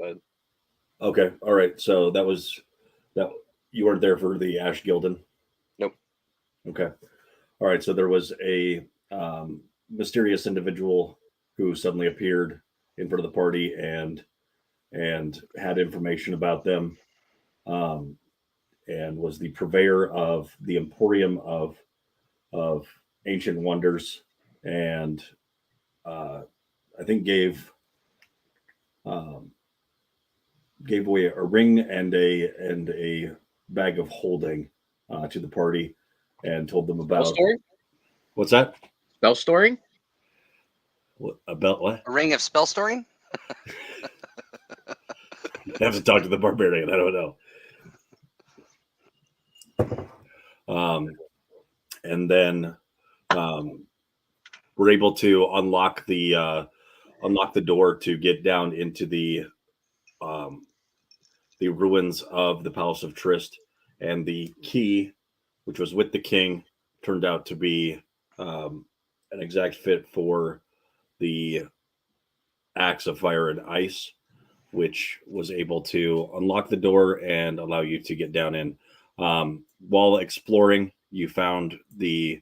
but Okay, all right. So that you weren't there for the Ash Gildan. nope. Okay, all right. So there was a mysterious individual who suddenly appeared in front of the party and had information about them, um, and was the purveyor of the Emporium of Ancient Wonders, and I think um, gave away a ring and a bag of holding to the party, and told them Spell about storing? what's that? Spell storing? About what? A ring of spell storing? I have to talk to the barbarian. I don't know. And then we're able to unlock the door to get down into the ruins of the Palace of Trist, and the key, which was with the king, turned out to be an exact fit for the axe of fire and ice, which was able to unlock the door and allow you to get down in. While exploring, you found the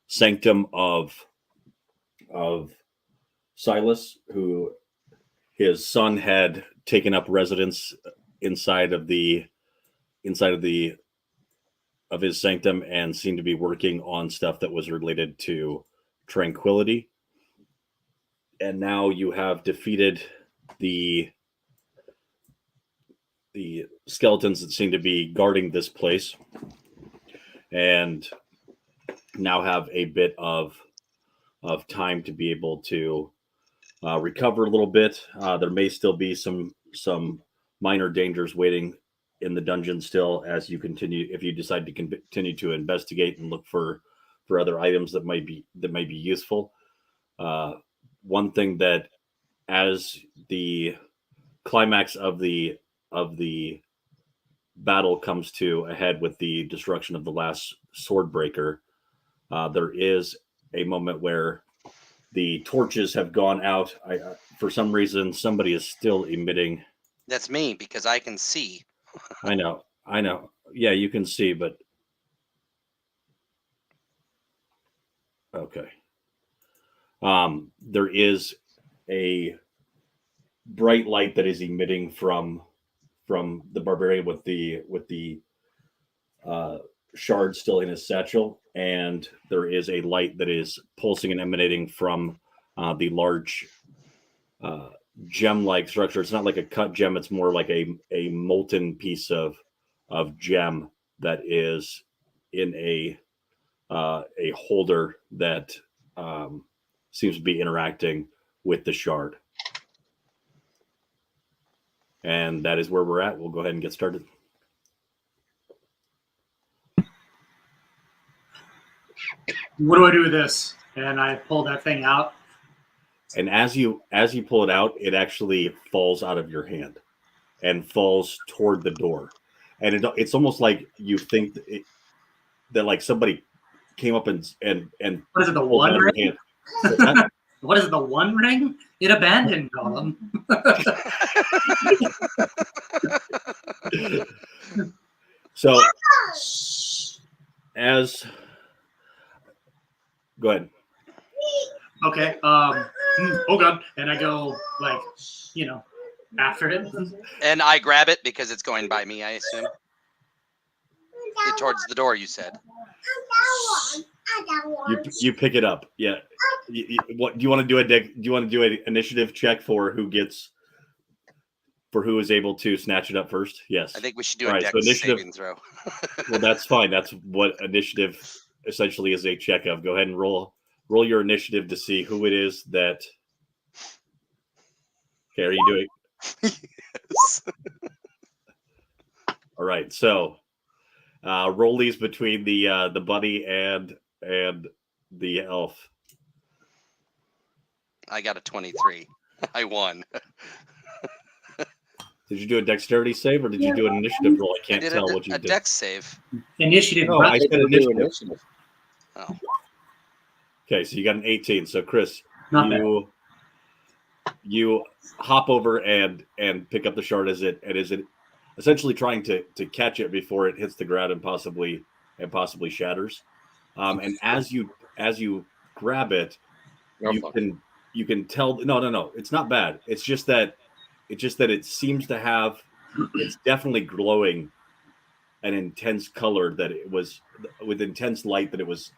sanctum of Silas, who his son had taken up residence inside of his sanctum and seemed to be working on stuff that was related to tranquility. And now you have defeated the skeletons that seem to be guarding this place, and now have a bit of time to be able to recover a little bit. There may still be some minor dangers waiting in the dungeon still, as you continue, if you decide to continue to investigate and look for other items that might be useful. One thing that, as the climax of the battle comes to a head with the destruction of the last sword breaker, there is a moment where the torches have gone out. For some reason, somebody is still emitting. That's me, because I can see. I know. Yeah, you can see, but okay. There is a bright light that is emitting from the barbarian with the shard still in his satchel, and there is a light that is pulsing and emanating from the large gem-like structure. It's not like a cut gem; it's more like a molten piece of gem that is in a holder that seems to be interacting with the shard. And that is where we're at. We'll go ahead and get started. What do I do with this? And I pull that thing out. And as you pull it out, it actually falls out of your hand and falls toward the door. And it's almost like you think that like somebody came up and what is it, the one ring? What is it, the one ring? It abandoned Gollum. So, go ahead. Okay. Oh God! And I go like, after it. And I grab it because it's going by me, I assume. Towards the door, you said. You pick it up. Yeah. What do you want to do? Do you want to do an initiative check for who is able to snatch it up first? Yes. I think we should do a dex saving throw. Well, that's fine. That's what initiative essentially is a check of. Go ahead and roll your initiative to see who it is that. Okay, are you doing? Yes. All right. So, roll these between the bunny and the elf. I got a 23. I won. Did you do a dexterity save or did you do an initiative roll? I can't tell what you did. A dex save. Initiative. No, I said initiative. Oh. Okay, so you got an 18. So Chris, you hop over and pick up the shard as it essentially trying to catch it before it hits the ground and possibly shatters. And as you grab it, you can tell. No, it's not bad. It's just that it seems to have. It's definitely glowing an intense color that it was with intense light that it was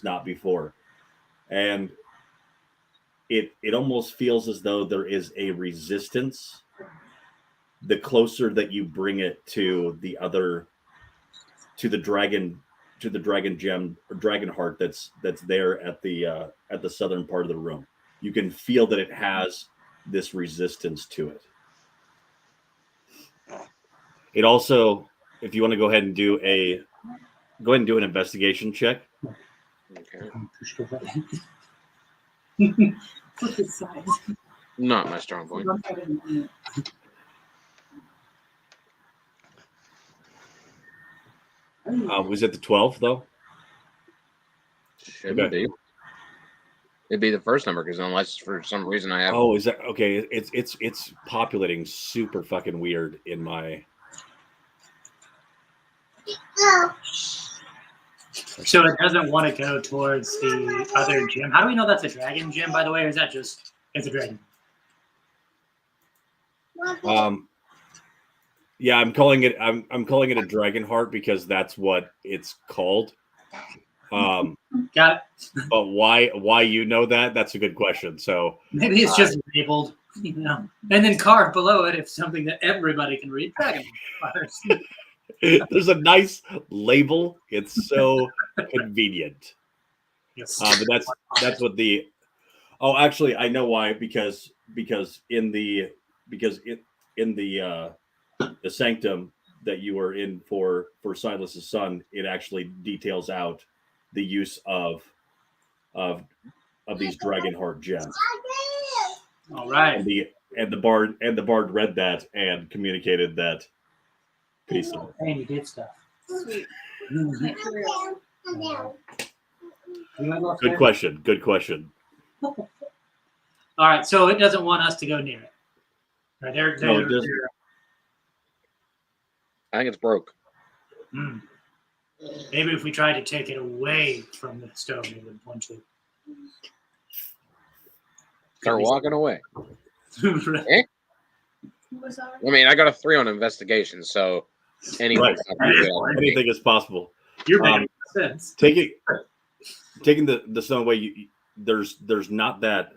not before, and it almost feels as though there is a resistance the closer that you bring it to the dragon gem or dragon heart that's there at the southern part of the room. You can feel that it has this resistance to it. It also, if you want to go ahead and do an investigation check. Okay. Size. Not my strong point. Was it the 12 though? Shouldn't be. It'd be the first number because unless for some reason I have. Oh, is that okay? It's populating super fucking weird in my. So it doesn't want to go towards the other gym. How do we know that's a dragon gym, by the way, or is that just it's a dragon? Yeah, I'm calling it a dragon heart because that's what it's called. Got it. But why you know that? That's a good question. So Maybe it's just labeled, and then carved below it if something that everybody can read. Dragon hearts. there's a nice label. It's so convenient. Yes. But that's what the. Oh, actually, I know why. Because in the sanctum that you were in for Silas's son, it actually details out the use of these dragon heart gems. All right. And the bard read that and communicated that piece of it. And you did stuff. Sweet. Good question. All right, so it doesn't want us to go near it. Right, No, it doesn't. I think it's broke. Maybe if we tried to take it away from the stone, it would want to. Start walking away. Right. I mean, I got a 3 on investigation, so anything. Anything is possible. You're making sense. Taking the stone away, there's not that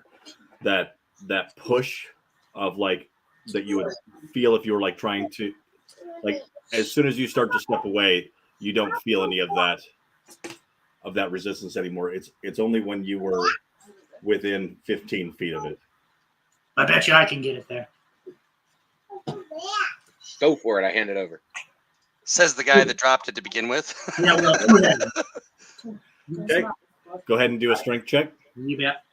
push of like that you would feel if you were like trying to like as soon as you start to step away, you don't feel any of that resistance anymore. It's only when you were within 15 feet of it. I bet you I can get it there. Go for it. I hand it over. Says the guy that dropped it to begin with. Yeah, well, Okay. Go ahead and do a strength check. you bet.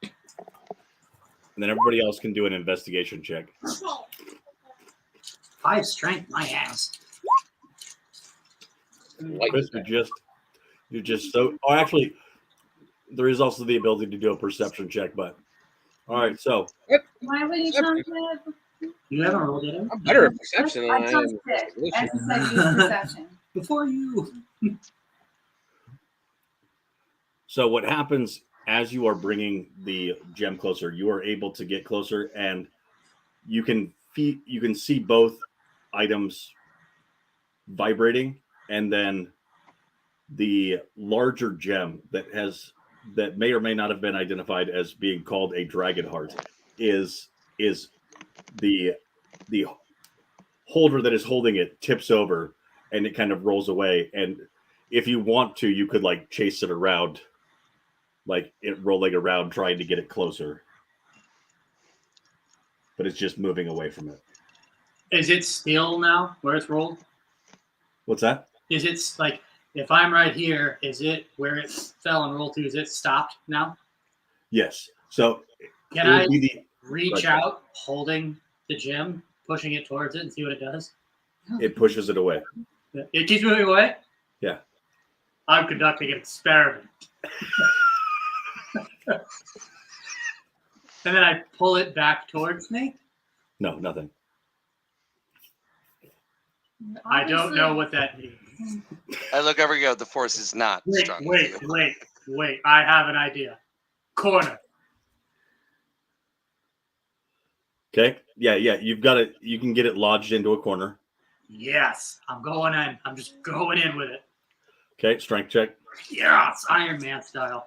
And then everybody else can do an investigation check. 5 strength, my ass. Like Chris, you're just so. Oh, actually, there is also the ability to do a perception check. But all right, so Why would you tell me that? You haven't rolled it I'm better at perception than I I am. chose it. I said use perception. before you. So what happens as you are bringing the gem closer, you are able to get closer, and you can see both items vibrating, and then the larger gem that may or may not have been identified as being called a dragon heart is the holder that is holding it tips over, and it kind of rolls away. And if you want to, you could like chase it around, like it rolling around trying to get it closer, but it's just moving away from it. Is it still now where it's rolled? What's that? Is it like if I'm right here, is it where it fell and rolled to? Is it stopped now? Yes. So Can it would I be the- reach out holding the gem, pushing it towards it and see what it does? it pushes it away. It keeps moving away? Yeah. I'm conducting an experiment. And then I pull it back towards me. No, nothing. I don't know what that means. I look over and go, the force is not strong. with you. Wait. I have an idea. Corner. Okay. Yeah. You've got it. You can get it lodged into a corner. Yes, I'm going in. I'm just going in with it. Okay. Strength check. Yes, Iron Man style.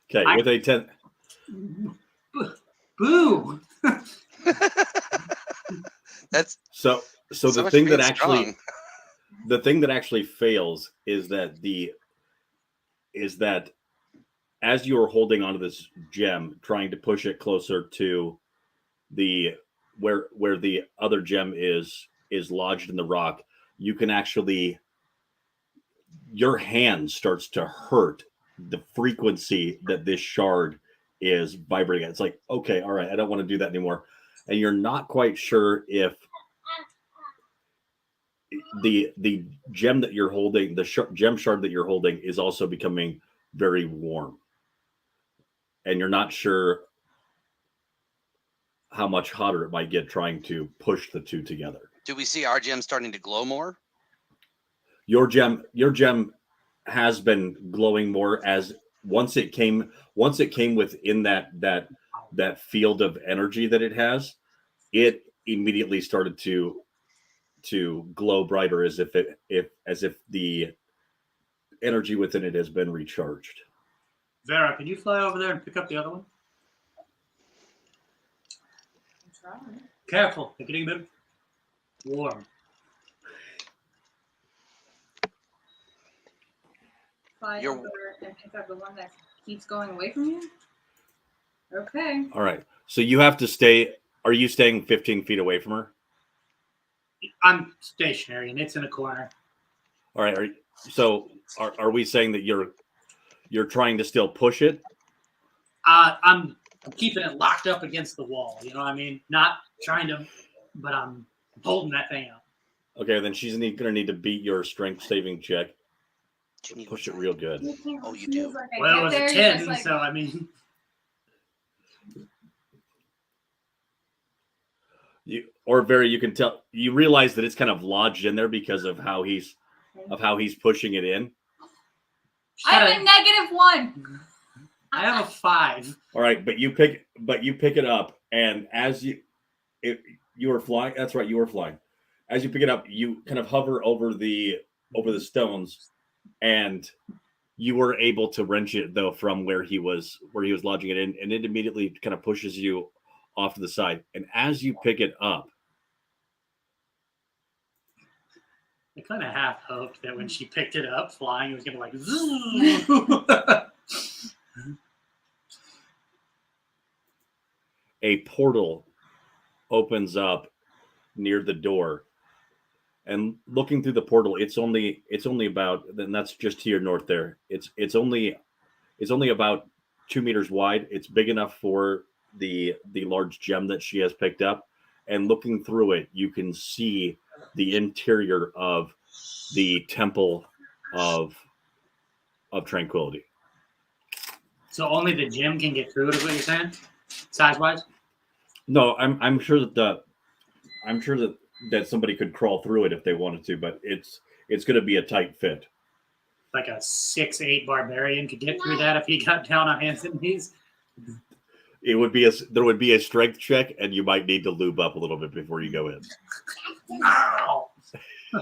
Okay. With a 10. Boo. That's So the much thing for that being actually strong. the thing that actually fails is that as you are holding onto this gem, trying to push it closer to the where the other gem is lodged in the rock, you can actually your hand starts to hurt the frequency that this shard is vibrating at. It's like, okay, all right, I don't want to do that anymore. And you're not quite sure if the gem that you're holding, the gem shard that you're holding, is also becoming very warm. And you're not sure how much hotter it might get trying to push the two together. Do we see our gem starting to glow more? Your gem has been glowing more as once it came within that field of energy that it has, it immediately started to glow brighter as if the energy within it has been recharged. Vera, can you fly over there and pick up the other one? Careful, they're getting a bit warm. Fly You're- over and pick up the one that keeps going away from you? Okay. All right. So you have to stay. Are you staying 15 feet away from her? I'm stationary and it's in a corner. All right. Are we saying that you're trying to still push it? I'm keeping it locked up against the wall. You know what I mean? Not trying to, but I'm holding that thing up. Okay, then she's going to need to beat your strength saving check. Do you need Push it one? real good. Oh, you do. Well, it was a 10, so I mean. You can tell, you realize that it's kind of lodged in there because of how he's pushing it in. I'm a -1. I have a 5. All right, but you pick it up, and as you were flying. That's right, you were flying. As you pick it up, you kind of hover over the stones, and you were able to wrench it though from where he was lodging it in, and it immediately kind of pushes you off to the side. And as you pick it up, I kind of half hoped that when she picked it up, flying, it was going to like. a portal opens up near the door, and looking through the portal, it's only about, and that's just to your north there. It's only about 2 meters wide. It's big enough for the large gem that she has picked up, and looking through it, you can see the interior of the Temple of Tranquility. So only the gym can get through it, is what you're saying? Size-wise? No, I'm sure that somebody could crawl through it if they wanted to, but it's going to be a tight fit. Like a 6'8" barbarian could get through that if he got down on hands and knees. There would be a strength check, and you might need to lube up a little bit before you go in. Ow!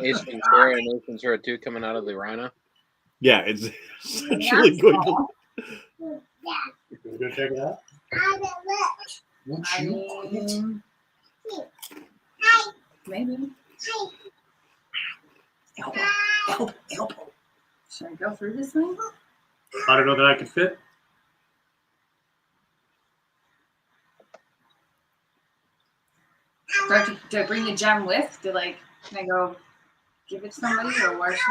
Ace Ventura and Ace Ventura 2 coming out of the Rhino. Yeah, it's essentially going to. Go check it out. I mean, maybe. Elbow. Should I go through this thing? I don't know that I could fit. Do I bring the gem with? Can I go give it to somebody or what? Okay.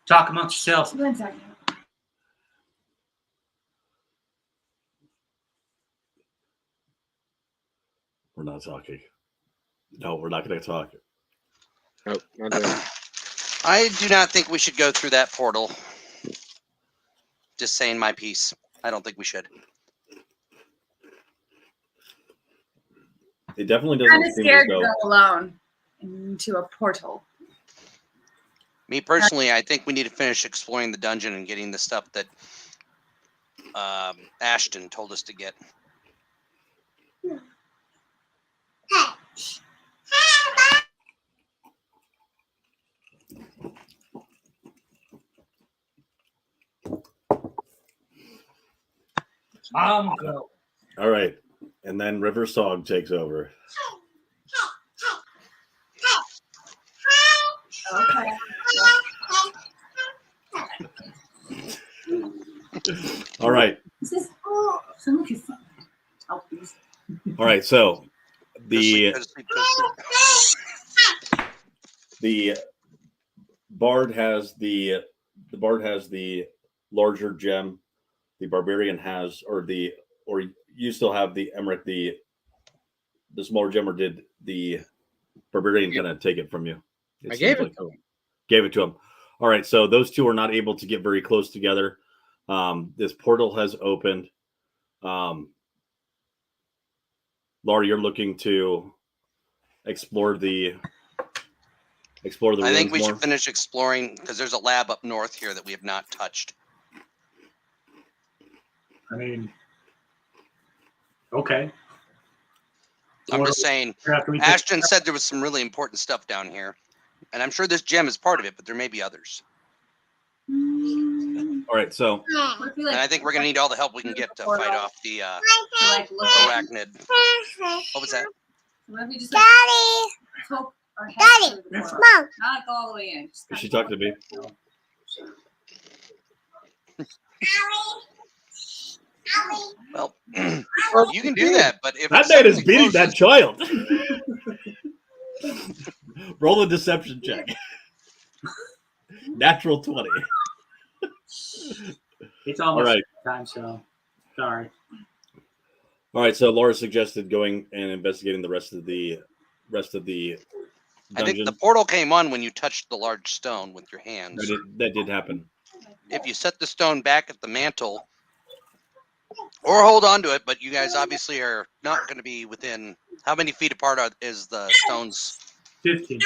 Talk amongst yourselves. 1 second. We're not talking. No, we're not going to talk. Nope, not doing it. I do not think we should go through that portal. Just saying my piece. I don't think we should. It definitely I'm kind doesn't of seem as scared to though. go alone into a portal. Me personally, I think we need to finish exploring the dungeon and getting the stuff that Ashton told us to get. Go. All right, and then River Song takes over. Okay. All right, This is someone can help these. all right. So Go to sleep, the go to sleep, go to sleep. the bard has the larger gem. The barbarian has, or you still have the Emmerich the smaller gem, or did the barbarian kind of take it from you? I gave it to him. Gave it to him. All right, so those two are not able to get very close together. This portal has opened. Laura, you're looking to explore the I think we ruins more? should finish exploring because there's a lab up north here that we have not touched. I mean, okay. I'm just saying, After we Ashton said there was some really important stuff down here. And I'm sure this gem is part of it, but there may be others. All right, so What if we, like, And I think we're going to need all the help we can get to fight off the like, look at, arachnid. What was that? what if we just like, poke our head through the portal? Not go all the way in. Just is she kind talking to me? Well, you can do that, but if That it's man is something beating close- that child. Roll a deception check. Natural 20. It's All almost right. time, so sorry. All right, so Laura suggested going and investigating the rest of the I think dungeon. the portal came on when you touched the large stone with your hands. That did happen. If you set the stone back at the mantle, or hold on to it, but you guys obviously are not going to be within. How many feet apart is the stones? 15.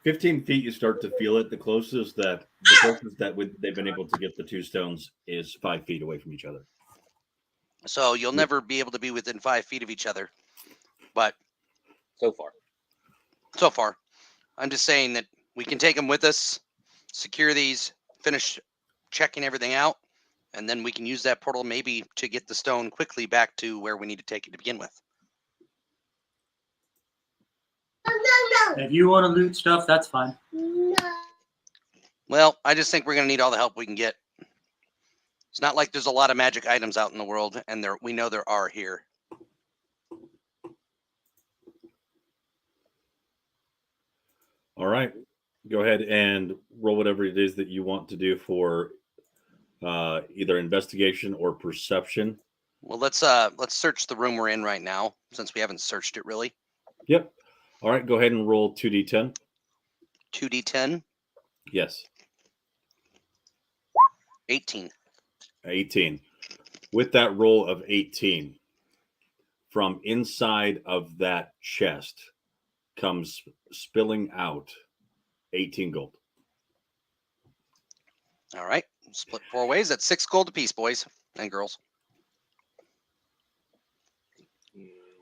15 feet, you start to feel it. The closest that they've been able to get the two stones is 5 feet away from each other. So you'll never be able to be within 5 feet of each other. But So far. I'm just saying that we can take them with us, secure these, finish checking everything out, and then we can use that portal maybe to get the stone quickly back to where we need to take it to begin with. If you want to loot stuff, that's fine. Well, I just think we're going to need all the help we can get. It's not like there's a lot of magic items out in the world, and we know there are here. All right. Go ahead and roll whatever it is that you want to do for either investigation or perception. Well, let's search the room we're in right now, since we haven't searched it really. Yep. All right. Go ahead and roll 2d10. 2d10, Yes. 18. 18. With that roll of 18, from inside of that chest comes spilling out 18 gold. All right, split 4 ways. That's 6 gold apiece, boys and girls.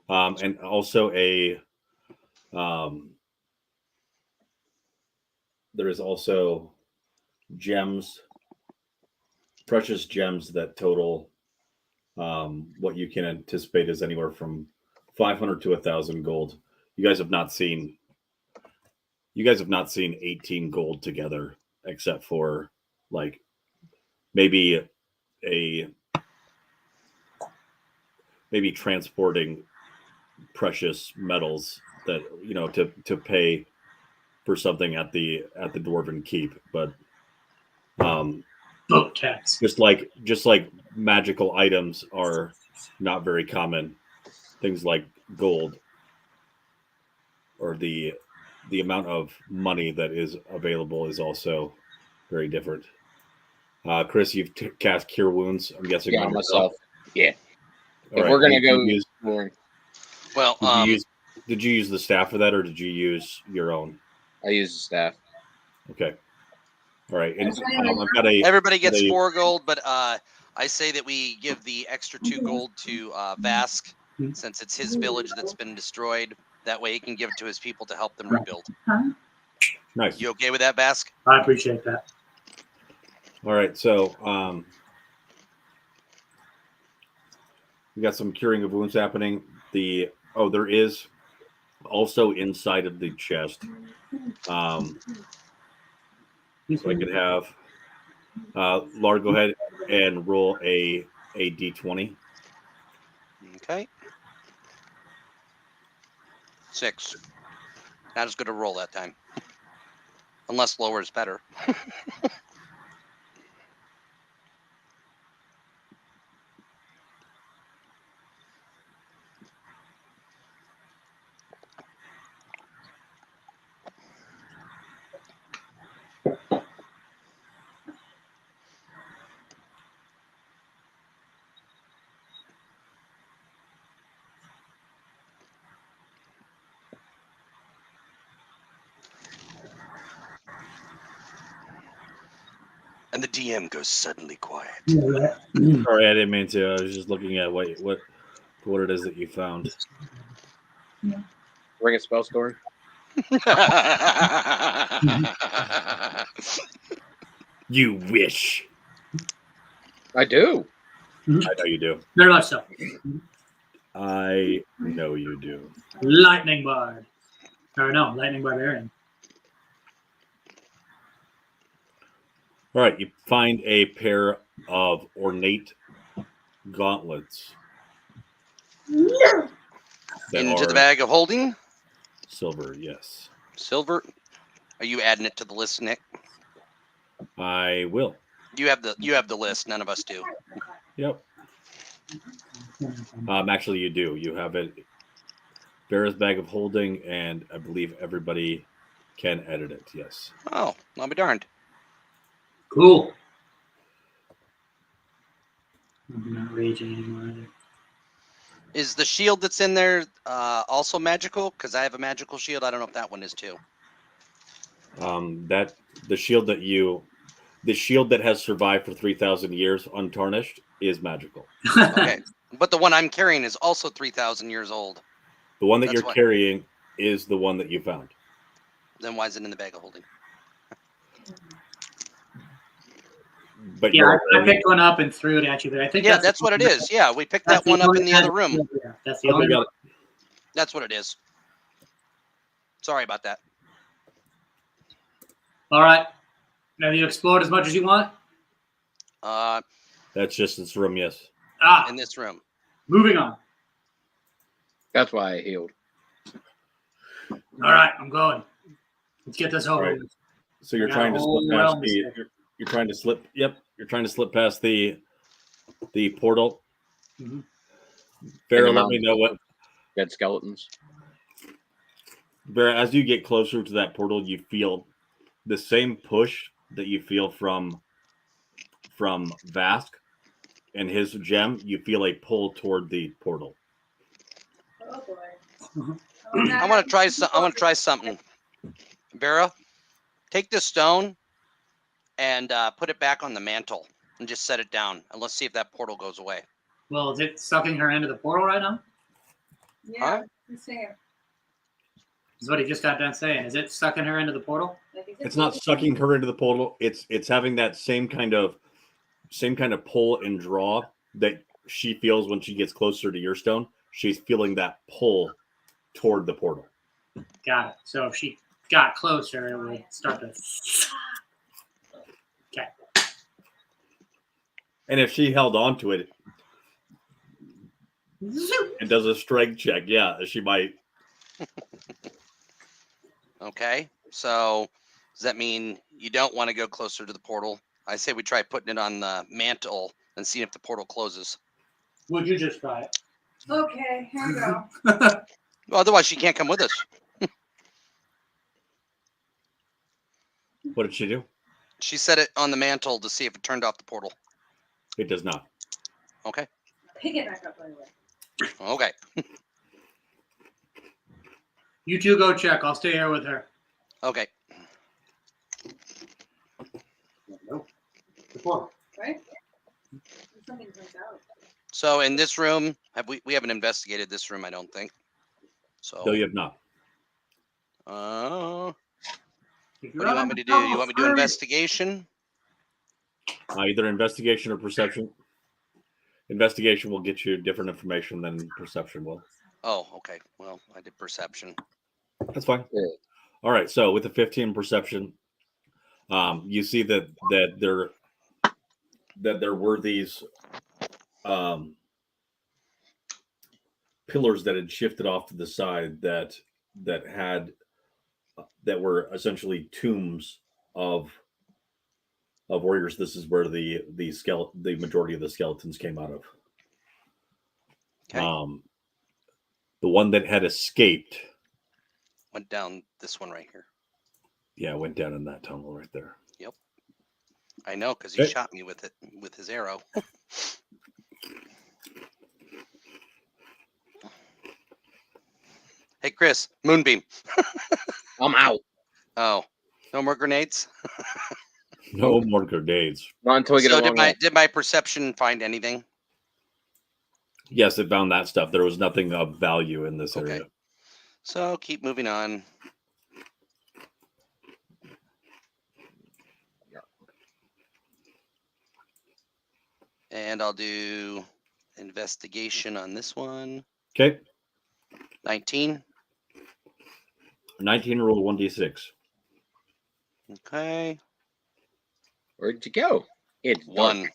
And also there is also gems, precious gems that total what you can anticipate is anywhere from 500 to 1,000 gold. You guys have not seen 18 gold together, except for like maybe transporting precious metals that to pay for something at the dwarven keep, but Boat tax. just like magical items are not very common, things like gold or the the amount of money that is available is also very different. Chris, you've cast Cure Wounds. I'm guessing Yeah, on myself. Yeah. All If right, we're gonna and go, Well, did you use the staff for that, or did you use your own? I use the staff. Okay. All right. And Okay. I've got a. everybody gets a- 4 gold, but I say that we give the extra 2 gold to Vask, since it's his village that's been destroyed. That way he can give it to his people to help them rebuild. Nice. You okay with that, Vask? I appreciate that. All right. So we got some curing of wounds happening. There is also inside of the chest. So I could have Laura go ahead and roll a d20. Okay. 6. Not as good a roll that time. Unless lower is better. And the DM goes suddenly quiet. Sorry, I didn't mean to. I was just looking at what it is that you found. Ring a spell score. You wish. I do. I know you do. Very much so. I know you do. Lightning Bard. Or no, Lightning Barbarian. All right, you find a pair of ornate gauntlets. that Into the are bag of holding. silver, yes. Silver. Are you adding it to the list, Nick? I will. You have the list. None of us do. Yep. Actually, you do. You have it. Vera's bag of holding, and I believe everybody can edit it. Yes. Oh, I'll be darned. Cool. I'm not raging anymore either. Is the shield that's in there also magical? Because I have a magical shield. I don't know if that one is too. That the shield that has survived for 3,000 years untarnished is magical. Okay, but the one I'm carrying is also 3,000 years old. The one that That's you're why- carrying is the one that you found. Then why is it in the bag of holding? But Yeah, you're I picked one up and threw it at you there. I think Yeah, that's what it is. Yeah, we picked that one up in the other room. Yeah, that's the Oh, only we got one. it. That's what it is. Sorry about that. All right. Have you explored as much as you want? That's just this room, yes. In this room. Moving on. That's why I healed. All right, I'm going. Let's get this over Right. with. So you're Yeah, trying to slip whole past realm the. is there. You're trying to slip. Yep. You're trying to slip past the portal. Mhm. Vera, And the let me know what. Dead skeletons. Vera, as you get closer to that portal, you feel the same push that you feel from Vask and his gem. You feel a pull toward the portal. Oh boy. I want to try something. Vera, take this stone and put it back on the mantle and just set it down. And let's see if that portal goes away. Well, is it sucking her into the portal right now? Yeah, the same. Mm-hmm. Is what he just got done saying. Is it sucking her into the portal? It's not sucking her into the portal. It's having that same kind of pull and draw that she feels when she gets closer to your stone. She's feeling that pull toward the portal. Got it. So if she got closer, it would start to. Okay. And if she held on to it and does a strength check, yeah, she might. Okay. So does that mean you don't want to go closer to the portal? I say we try putting it on the mantle and see if the portal closes. Would you just try it? Okay, here we go. Well, otherwise she can't come with us. What did she do? She set it on the mantle to see if it turned off the portal. It does not. Okay. Pick it back up right away. Okay. You two go check. I'll stay here with her. Okay. Nope. The portal. Right? Something comes out. So in this room, we haven't investigated this room, I don't think. So No, you have not. what If do you're you want me to do? You want me to do investigation? Either investigation or perception. Investigation will get you different information than perception will. Oh, okay. Well, I did perception. That's fine. Yeah. All right. So with the 15 perception, you see that there were these pillars that had shifted off to the side that were essentially tombs of warriors. This is where the majority of the skeletons came out of. Okay. The one that had escaped Went down this one right here. Yeah, went down in that tunnel right there. Yep. I know, because he Okay. shot me with it with his arrow. Hey, Chris, moonbeam. I'm out. Oh, no more grenades. No more grenades. Not until we get So a long did my perception find anything? Yes, it found that stuff. There was nothing of value in this Okay. area. So keep moving on. And I'll do investigation on this one. Okay. 19. 19 roll 1d6. Okay. Where'd you go? It's dark. 1.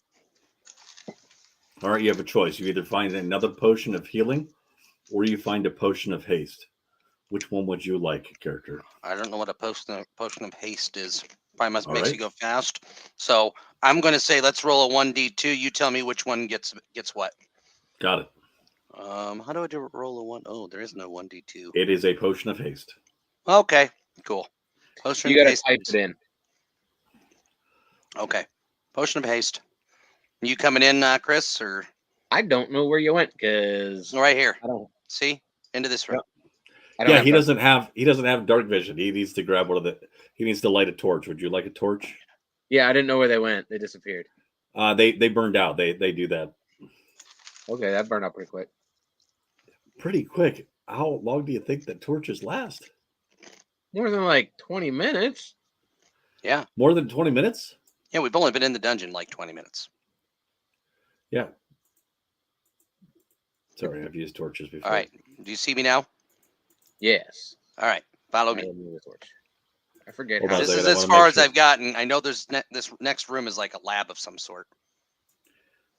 All right, you have a choice. You either find another potion of healing or you find a potion of haste. Which one would you like, character? I don't know what a potion of haste is. Probably All makes right. you go fast. So I'm going to say let's roll a 1d2. You tell me which one gets what. Got it. How do I do roll a 1? Oh, there is no 1d2. It is a potion of haste. Okay, cool. Potion You of gotta haste. type it in. Okay. Potion of haste. You coming in, Chris, or I don't know where you went because right here? I don't. See, into this room. I don't Yeah, have he that. doesn't have dark vision. He needs to grab he needs to light a torch. Would you like a torch? Yeah, I didn't know where they went. They disappeared. They burned out. They do that Okay, that burned out pretty quick. pretty quick. How long do you think that torches last? More than like 20 minutes. Yeah. More than 20 minutes? Yeah, we've only been in the dungeon like 20 minutes. Yeah. Sorry, I've used torches before. All right. Do you see me now? Yes. All right. Follow I me. will move the torch. I forget Hold how. on a This second, is I as wanna far make as sure. I've gotten. I know there's this next room is like a lab of some sort.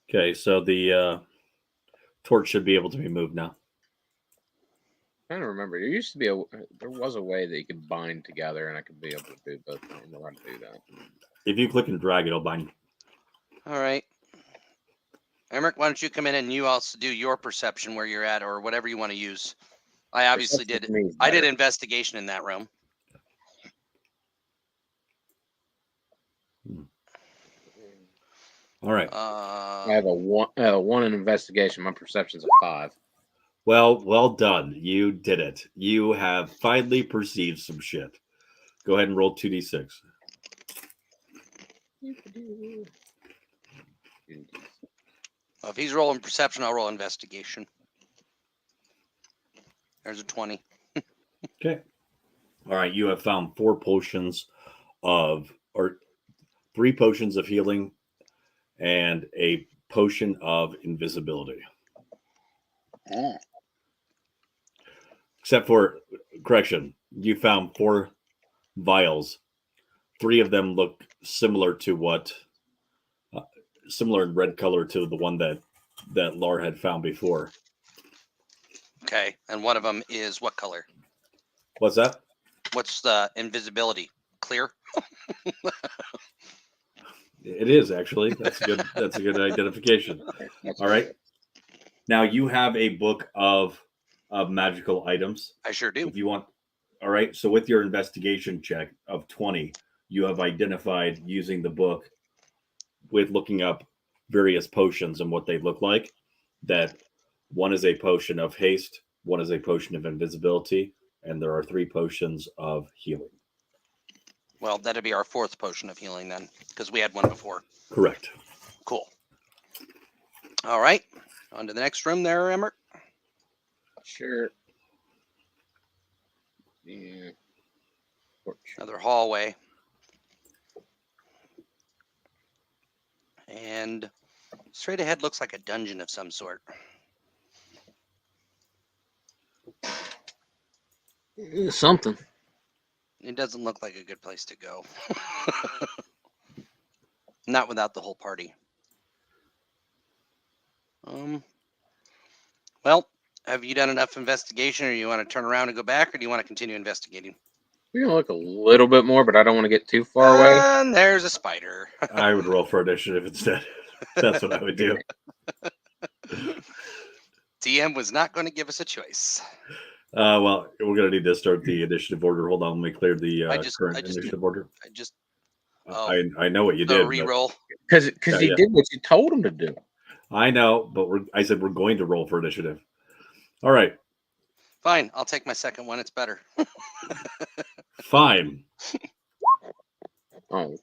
Okay, so the torch should be able to be moved now. I'm trying to remember. There was a way that you could bind together, and I could be able to do both. I don't know how to do that. If you click and drag, it'll bind. All right. Emmerich, why don't you come in and you also do your perception where you're at or whatever you want to use. I obviously did. Perception to me is I did better. investigation in that room. All right. I have a one in investigation. My perception's a 5. Well done. You did it. You have finally perceived some shit. Go ahead and roll 2d6. Well, if he's rolling perception, I'll roll investigation. There's a 20. Okay. All right. You have found 3 potions of healing and a potion of invisibility. Except for, correction, you found 4 vials. 3 of them look similar to similar in red color to the one that Lar had found before. Okay. And one of them is what color? What's that? What's the invisibility? Clear? It is actually. That's a good identification. All right. Now you have a book of magical items. I sure do. If you want. All right. So with your investigation check of 20, you have identified using the book with looking up various potions and what they look like, that one is a potion of haste, one is a potion of invisibility, and there are 3 potions of healing. Well, that'd be our 4th potion of healing then, because we had one before. Correct. Cool. All right. On to the next room there, Emmert. Sure. Yeah. Another hallway. And straight ahead looks like a dungeon of some sort. Something. It doesn't look like a good place to go. Not without the whole party. Well, have you done enough investigation, or you want to turn around and go back, or do you want to continue investigating? We're gonna look a little bit more, but I don't want to get too far away. And there's a spider. I would roll for initiative instead. That's what I would do. DM was not going to give us a choice. Well, we're going to need to start the initiative order. Hold on, let me clear the current initiative order. I know what you did. Reroll. Because he did what you told him to do. I know, but I said we're going to roll for initiative. All right. Fine, I'll take my second one. It's better. Fine. Oh.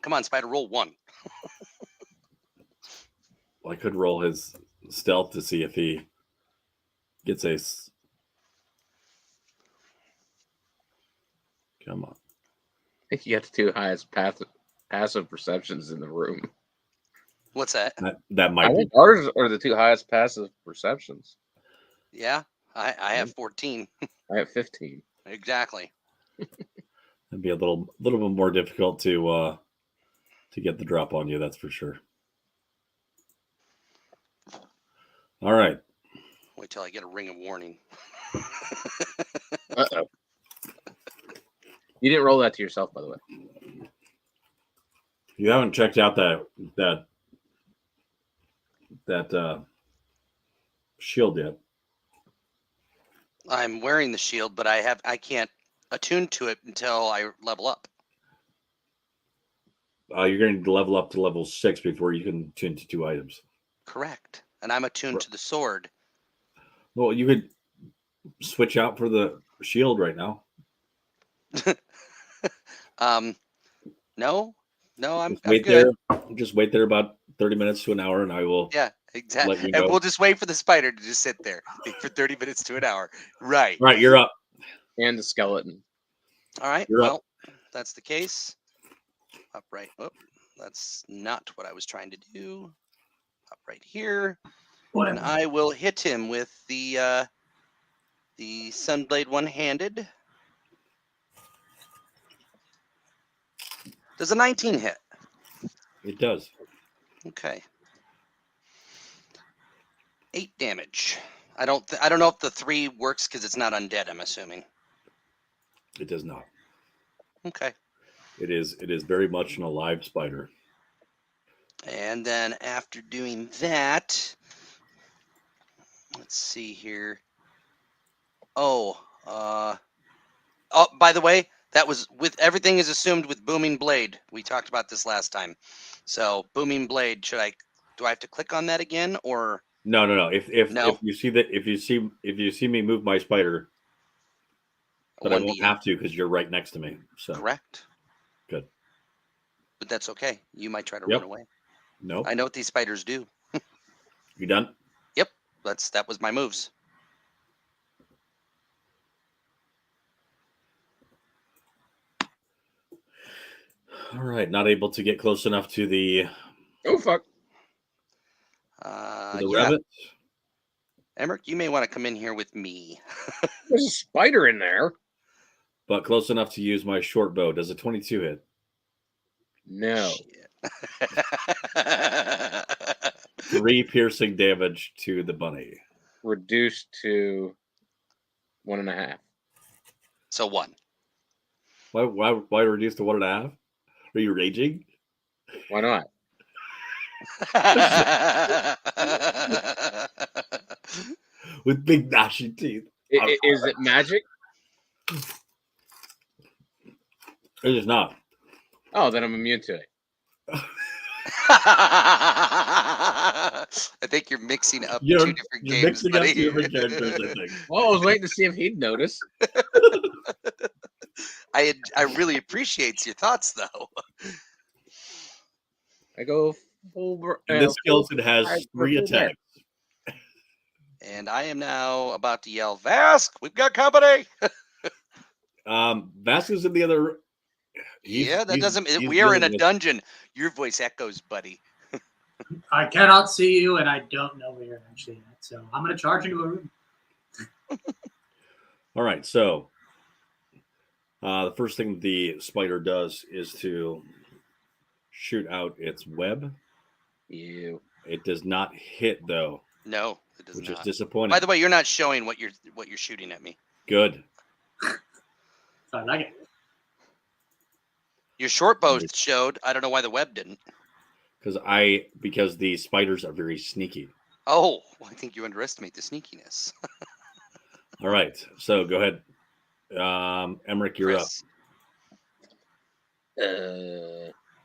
Come on, spider, roll 1. Well, I could roll his stealth to see if he gets a. Come on. I think you got the 2 highest passive perceptions in the room. What's that? That might be. Ours are the 2 highest passive perceptions. Yeah, I have 14. I have 15. Exactly. It'd be a little bit more difficult to get the drop on you. That's for sure. All right. Wait till I get a ring of warning. Uh-oh. You didn't roll that to yourself, by the way. You haven't checked out that shield yet. I'm wearing the shield, but I can't attune to it until I level up. You're going to level up to level 6 before you can attune to 2 items. Correct. And I'm attuned to the sword. Well, you could switch out for the shield right now. No, I'm wait good. there. Just wait there about 30 minutes to an hour, and I will. Yeah, exactly. Let you know. And we'll just wait for the spider to just sit there for 30 minutes to an hour. Right. Right, you're up. And the skeleton. All right. You're well, up. That's the case. Upright. Oh, that's not what I was trying to do. Upright here. Whatever. And I will hit him with the Sunblade one-handed. Does a 19 hit? It does. Okay. 8 damage. I don't know if the 3 works because it's not undead, I'm assuming. It does not. Okay. It is very much an alive spider. And then after doing that, let's see here. Oh, by the way, that was with everything is assumed with booming blade. We talked about this last time. So booming blade, do I have to click on that again or? No. If No? you see me move my spider, but I won't have to because you're right next to me. So correct. Good. But that's okay. You might try to Yep. run away. No. I know what these spiders do. You done? Yep. That was my moves. All right. Not able to get close enough to the. Oh fuck. The Yeah. rabbit. Emmerich, you may want to come in here with me. There's a spider in there. But close enough to use my short bow. Does a 22 hit? No. Shit. 3 piercing damage to the bunny. Reduced to 1.5. So 1. Why reduce to 1.5? Are you raging? Why not? With big gnashing teeth. Is it magic? It is not. Oh, then I'm immune to it. I think you're mixing up two different You're games, mixing up buddy. two different characters, I think. Well, I was waiting to see if he'd notice. I really appreciate your thoughts, though. I go full. And this skeleton has full 3 full bear. attacks. And I am now about to yell, Vask, we've got company. Vask is in the other. That doesn't. he's We are in a dealing with- dungeon. Your voice echoes, buddy. I cannot see you, and I don't know where you're actually at. So I'm going to charge into a room. All right, so the first thing the spider does is to shoot out its web. You. It does not hit though, No, it does which not. is disappointing. By the way, you're not showing what you're shooting at me. Good. So I like it. Your short bow showed. I don't know why the web didn't. Because the spiders are very sneaky. Oh, well, I think you underestimate the sneakiness. All right, so go ahead, Emmerich, you're up.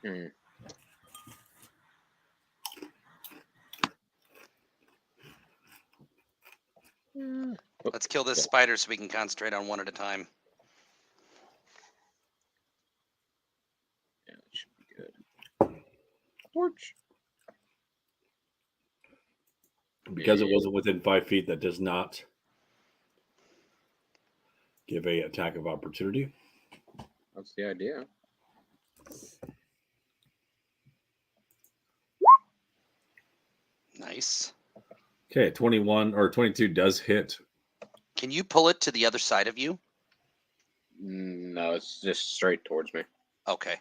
Chris. Let's kill this spider so we can concentrate on one at a time. Yeah, that should be good. Torch. Because it wasn't within 5 feet, that does not give a attack of opportunity. That's the idea. Nice. Okay, 21 or 22 does hit. Can you pull it to the other side of you? No, it's just straight towards me. Okay.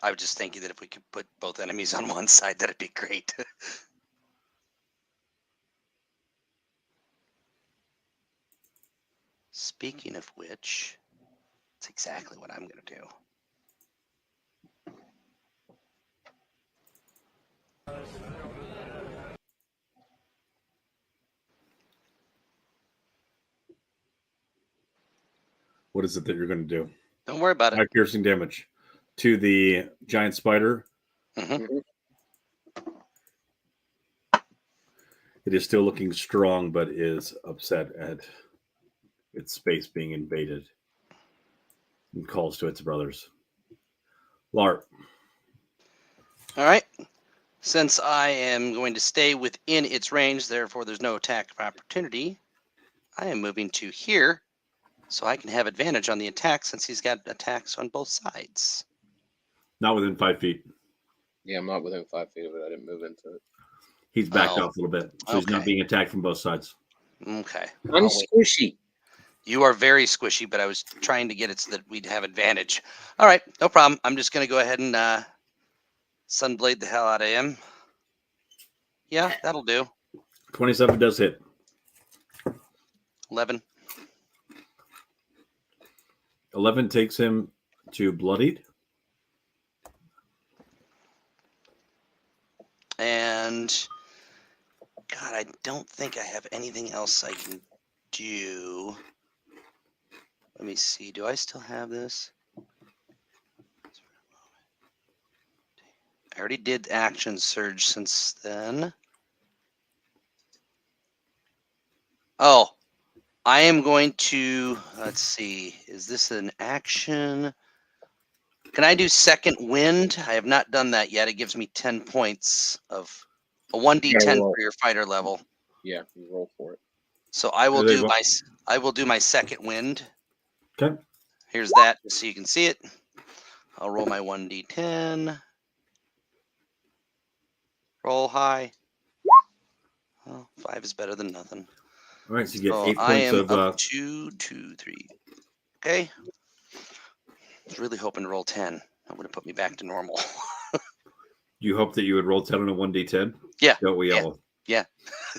I was just thinking that if we could put both enemies on one side, that'd be great. Speaking of which, that's exactly what I'm going to do. What is it that you're going to do? Don't worry about it. 5 piercing damage to the giant spider. Mhm. It is still looking strong, but is upset at its space being invaded and calls to its brothers. Lart. All right. Since I am going to stay within its range, therefore there's no attack of opportunity, I am moving to here so I can have advantage on the attack since he's got attacks on both sides. Not within 5 feet. Yeah, I'm not within 5 feet of it. I didn't move into it. He's backed Oh, off a little bit, so he's not okay. being attacked from both sides. Okay. I'm I'll wait. squishy. You are very squishy, but I was trying to get it so that we'd have advantage. All right, no problem. I'm just going to go ahead and sunblade the hell out of him. Yeah, that'll do. 27 does hit. 11. 11 takes him to bloodied. And God, I don't think I have anything else I can do. Let me see. Do I still have this? I already did action surge since then. Oh, I am going to, let's see. Is this an action? Can I do second wind? I have not done that yet. It gives me 10 points of a 1d10 roll. for your fighter level. Yeah, you roll for it. So I will There you do go. my second wind. Okay. Here's that so you can see it. I'll roll my 1d10. Roll high. Well, 5 is better than nothing. All right, so you get So 8 I points am of. up to 2, 3. Okay. I was really hoping to roll 10. That would have put me back to normal. You hope that you would roll 10 on a 1d10? Yeah, Don't we yeah. all?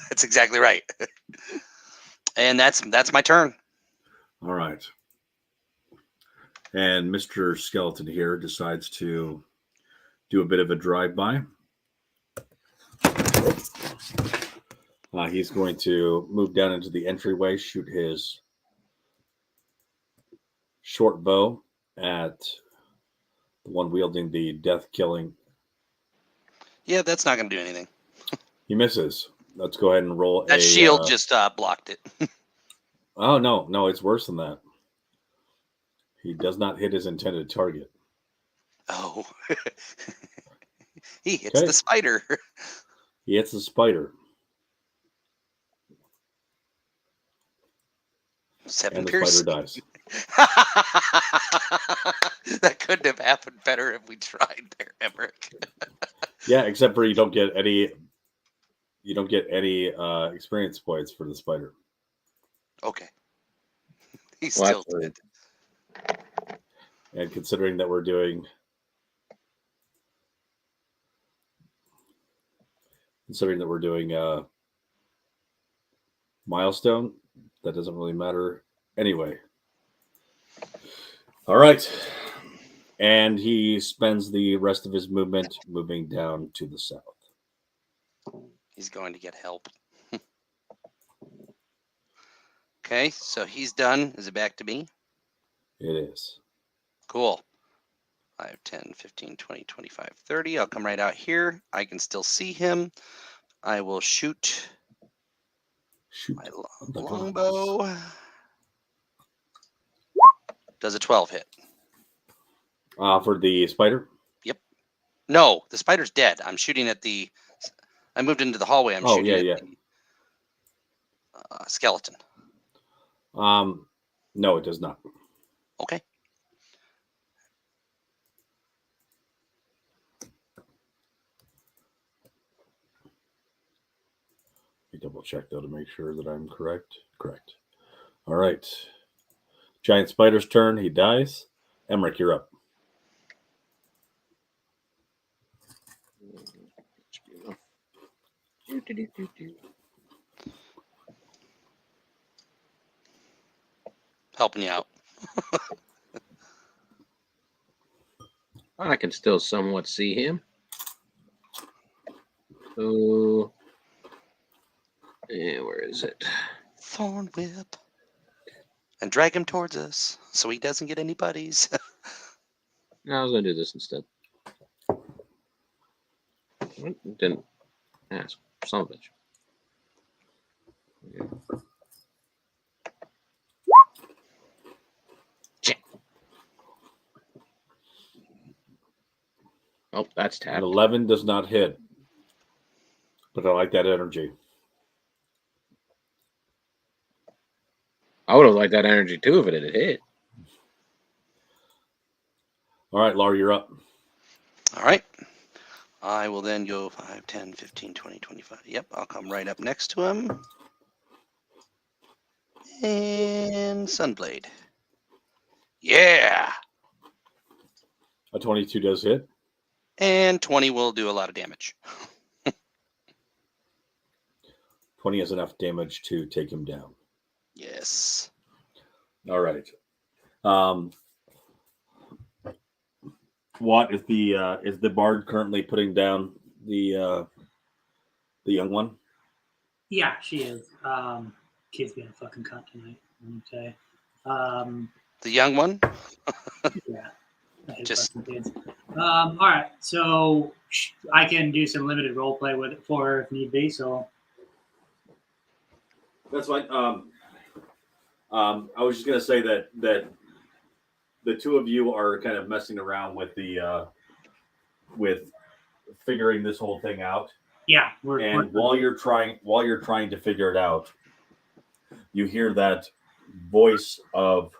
That's exactly right. And that's my turn. All right. And Mr. Skeleton here decides to do a bit of a drive-by. He's going to move down into the entryway, shoot his short bow at the one wielding the death killing. Yeah, that's not going to do anything. He misses. Let's go ahead and roll That shield just blocked it. Oh, no, it's worse than that. He does not hit his intended target. Oh. He hits Okay. the spider. He hits the spider. 7 And the piercing. spider dies. That couldn't have happened better if we tried there, Emmerich. Yeah, except for you don't get any experience points for the spider. Okay. He's Well, still dead. And considering that we're doing milestone, that doesn't really matter anyway. All right. And he spends the rest of his movement moving down to the south. He's going to get help. Okay, so he's done. Is it back to me? It is. Cool. 5, 10, 15, 20, 25, 30. I'll come right out here. I can still see him. I will shoot Shoot. my the longbow. Does a 12 hit? For the spider? No, the spider's dead. I'm shooting at the... I moved into the hallway. I'm shooting at the skeleton. No, it does not. Okay. Let me double check though to make sure that I'm correct. Correct. All right. Giant spider's turn. He dies. Emmerich, you're up. Helping you out. I can still somewhat see him. So, where is it? Thorn whip. And drag him towards us so he doesn't get any buddies. No, I was going to do this instead. Didn't ask. Son of a bitch. Yeah. Oh, that's An tapped. 11 does not hit. But I like that energy. I would have liked that energy too if it had hit. All right, Laura, you're up. All right. I will then go 5, 10, 15, 20, 25. Yep, I'll come right up next to him. And Sunblade. Yeah. A 22 does hit. And 20 will do a lot of damage. 20 is enough damage to take him down. Yes. All right. What is the bard currently putting down the young one? Yeah, she is. Kid's being a fucking cunt tonight. Okay. The young one? Yeah. I hate Just- fucking kids. All right, so I can do some limited role play with it for her if need be. So That's fine. I was just gonna say that the two of you are kind of messing around with the with figuring this whole thing out. yeah, And while you're trying to figure it out, you hear that voice of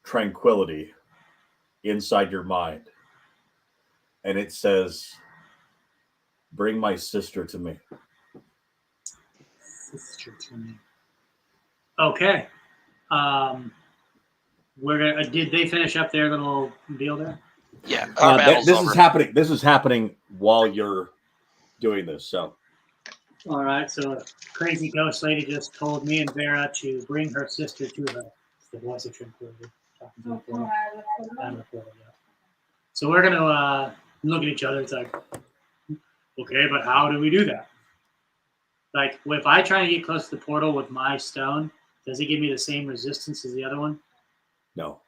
tranquility inside your mind, and it says, "Bring my sister to me." sister to me. Okay. We're gonna. Did they finish up their little deal there? Yeah. Our battle's This over. is happening. This is happening while you're doing this. So, All right. So crazy ghost lady just told me and Vera to bring her sister to her. It's the voice of tranquility. Talking to the portal. And the portal, yeah. So we're gonna look at each other. It's like, okay, but how do we do that? Like, if I try to get close to the portal with my stone, Does it give me the same resistance as the other one? No.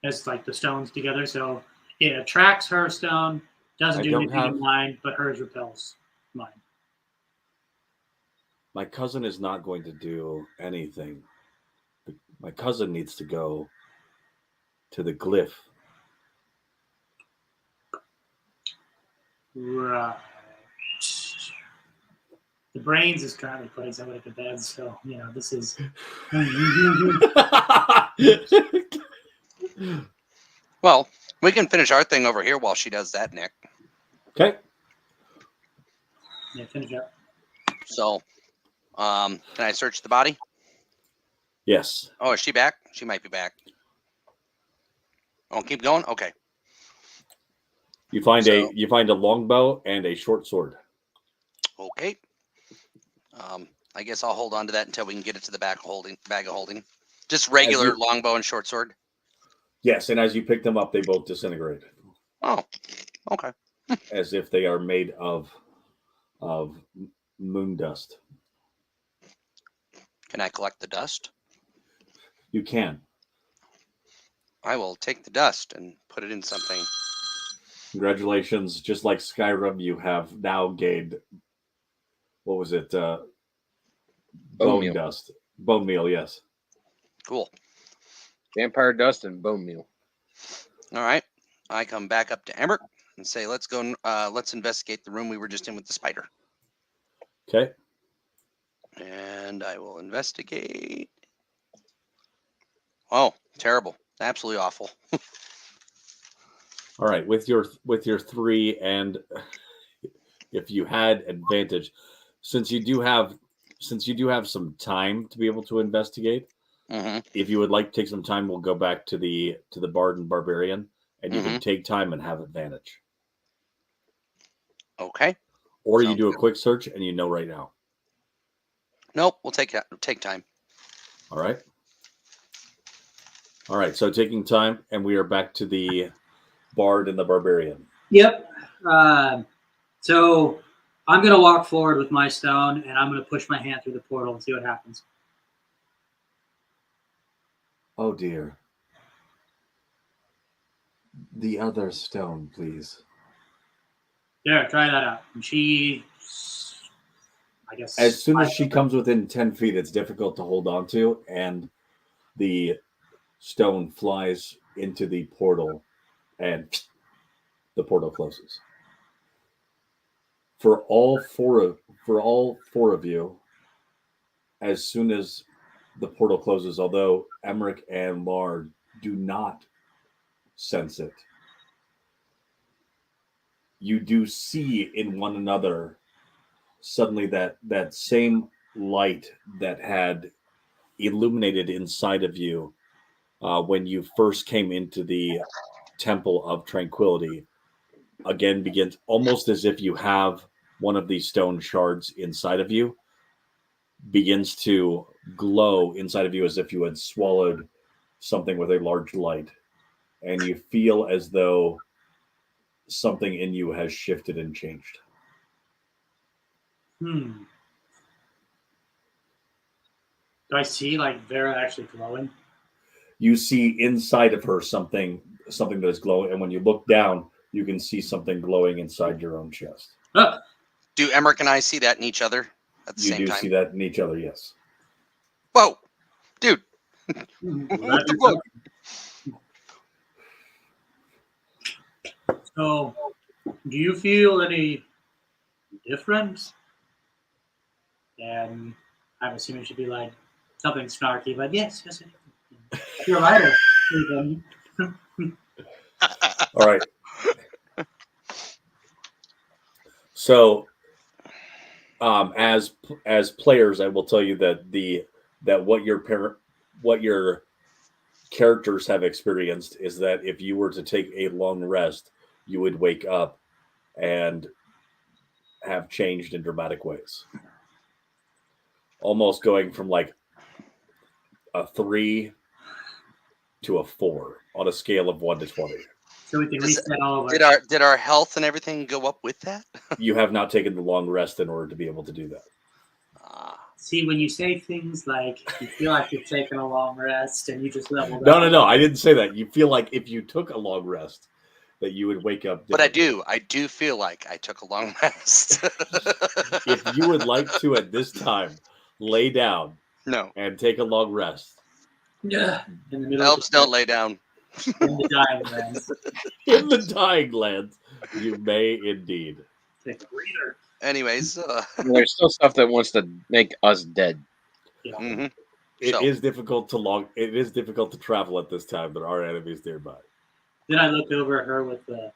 As like the stones together, so it attracts her stone, doesn't I do don't anything have- to mine, but hers repels mine. My cousin is not going to do anything. My cousin needs to go to the Glyph. Right. The brains is currently putting somebody to bed, so this is. Well, we can finish our thing over here while she does that, Nick. Okay. Yeah, finish up. So, can I search the body? Yes. Oh, is she back? She might be back. Oh, keep going. Okay. You find So- a longbow and a short sword. Okay. I guess I'll hold on to that until we can get it to the bag of holding. Just regular longbow and short sword. Yes, and as you pick them up, they both disintegrate. Oh, okay. As if they are made of moon dust. Can I collect the dust? You can. I will take the dust and put it in something. Congratulations. Just like Skyrim, you have now gained, what was it? Bone meal. dust. Bone meal, yes. Cool. Vampire dust and bone meal. All right. I come back up to Emmerich and say, let's go. Let's investigate the room we were just in with the spider. Okay. And I will investigate. Oh, terrible. Absolutely awful. All right. With your 3, and if you had advantage, since you do have some time to be able to investigate, Mm-hmm. if you would like to take some time, we'll go back to the bard and barbarian, and you can take time and have advantage. Okay. Or you Sounds do a good. quick search and you know right now. Nope. We'll take time. All right. All right. So taking time, and we are back to the bard and the barbarian. Yep. So I'm going to walk forward with my stone, and I'm going to push my hand through the portal and see what happens. Oh dear. The other stone, please. There, try that out. And she, I guess. As soon as she comes within 10 feet, it's difficult to hold on to, and the stone flies into the portal, and the portal closes. For all four of you, as soon as the portal closes, although Emmerich and Lard do not sense it, you do see in one another suddenly that same light that had illuminated inside of you when you first came into the Temple of Tranquility again begins, almost as if you have one of these stone shards inside of you, begins to glow inside of you as if you had swallowed something with a large light, and you feel as though something in you has shifted and changed. Do I see Vera actually glowing? You see inside of her something that is glowing, and when you look down, you can see something glowing inside your own chest. Oh, Do Emmerich and I see that in each other at the You same do time? see that in each other, yes. Whoa, dude. What the fuck? So, do you feel any difference? And I'm assuming it should be something snarky, but yes, I do. You're right. All right. So, as players, I will tell you that what your characters have experienced is that if you were to take a long rest, you would wake up and have changed in dramatic ways. Almost going from a 3 to a 4 on a scale of 1 to 20. So we can reset all of Did our health and everything go up with that? You have not taken the long rest in order to be able to do that. See, when you say things like you feel like you're taking a long rest and you just leveled No, up. no, no. I didn't say that. You feel like if you took a long rest, that you would wake up. But I differently. do feel like I took a long rest. If you would like to at this time lay down No, and take a long rest Yeah. In the middle elves of the don't lay down. in the dying lands. in the dying lands, you may indeed. Take a breather. Anyways, There's still stuff that wants to make us dead. Yeah. mhm. It So- is difficult to It is difficult to travel at this time. There are enemies nearby. Then I look over at her with the.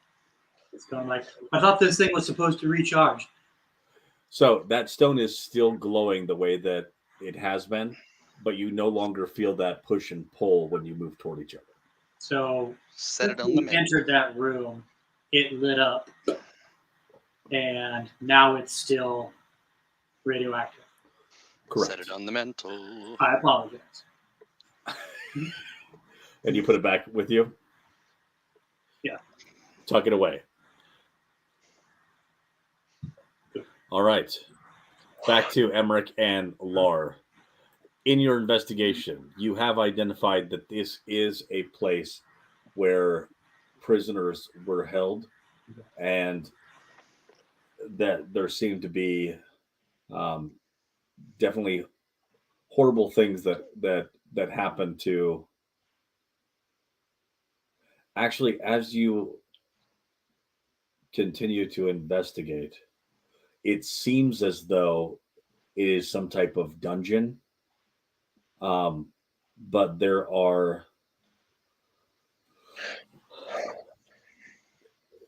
It's going like, I thought this thing was supposed to recharge. So that stone is still glowing the way that it has been, but you no longer feel that push and pull when you move toward each other. So Set it when on the we menu. entered that room, it lit up, and now it's still radioactive. Correct. Set it on the mental. I apologize. And you put it back with you? Yeah. Tuck it away. All right. Back to Emmerich and Lar. In your investigation, you have identified that this is a place where prisoners were held, and that there seem to be definitely horrible things that happen to. Actually, as you continue to investigate, it seems as though it is some type of dungeon. But there are,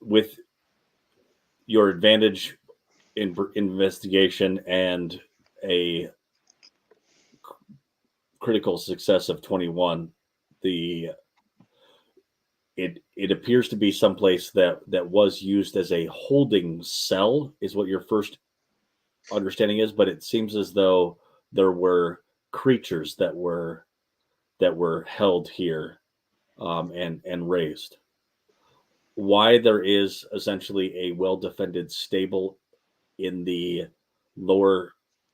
with your advantage in investigation and a critical success of 21, it appears to be someplace that was used as a holding cell, is what your first understanding is, but it seems as though there were creatures that were held here, and raised. Why there is essentially a well-defended stable in the lower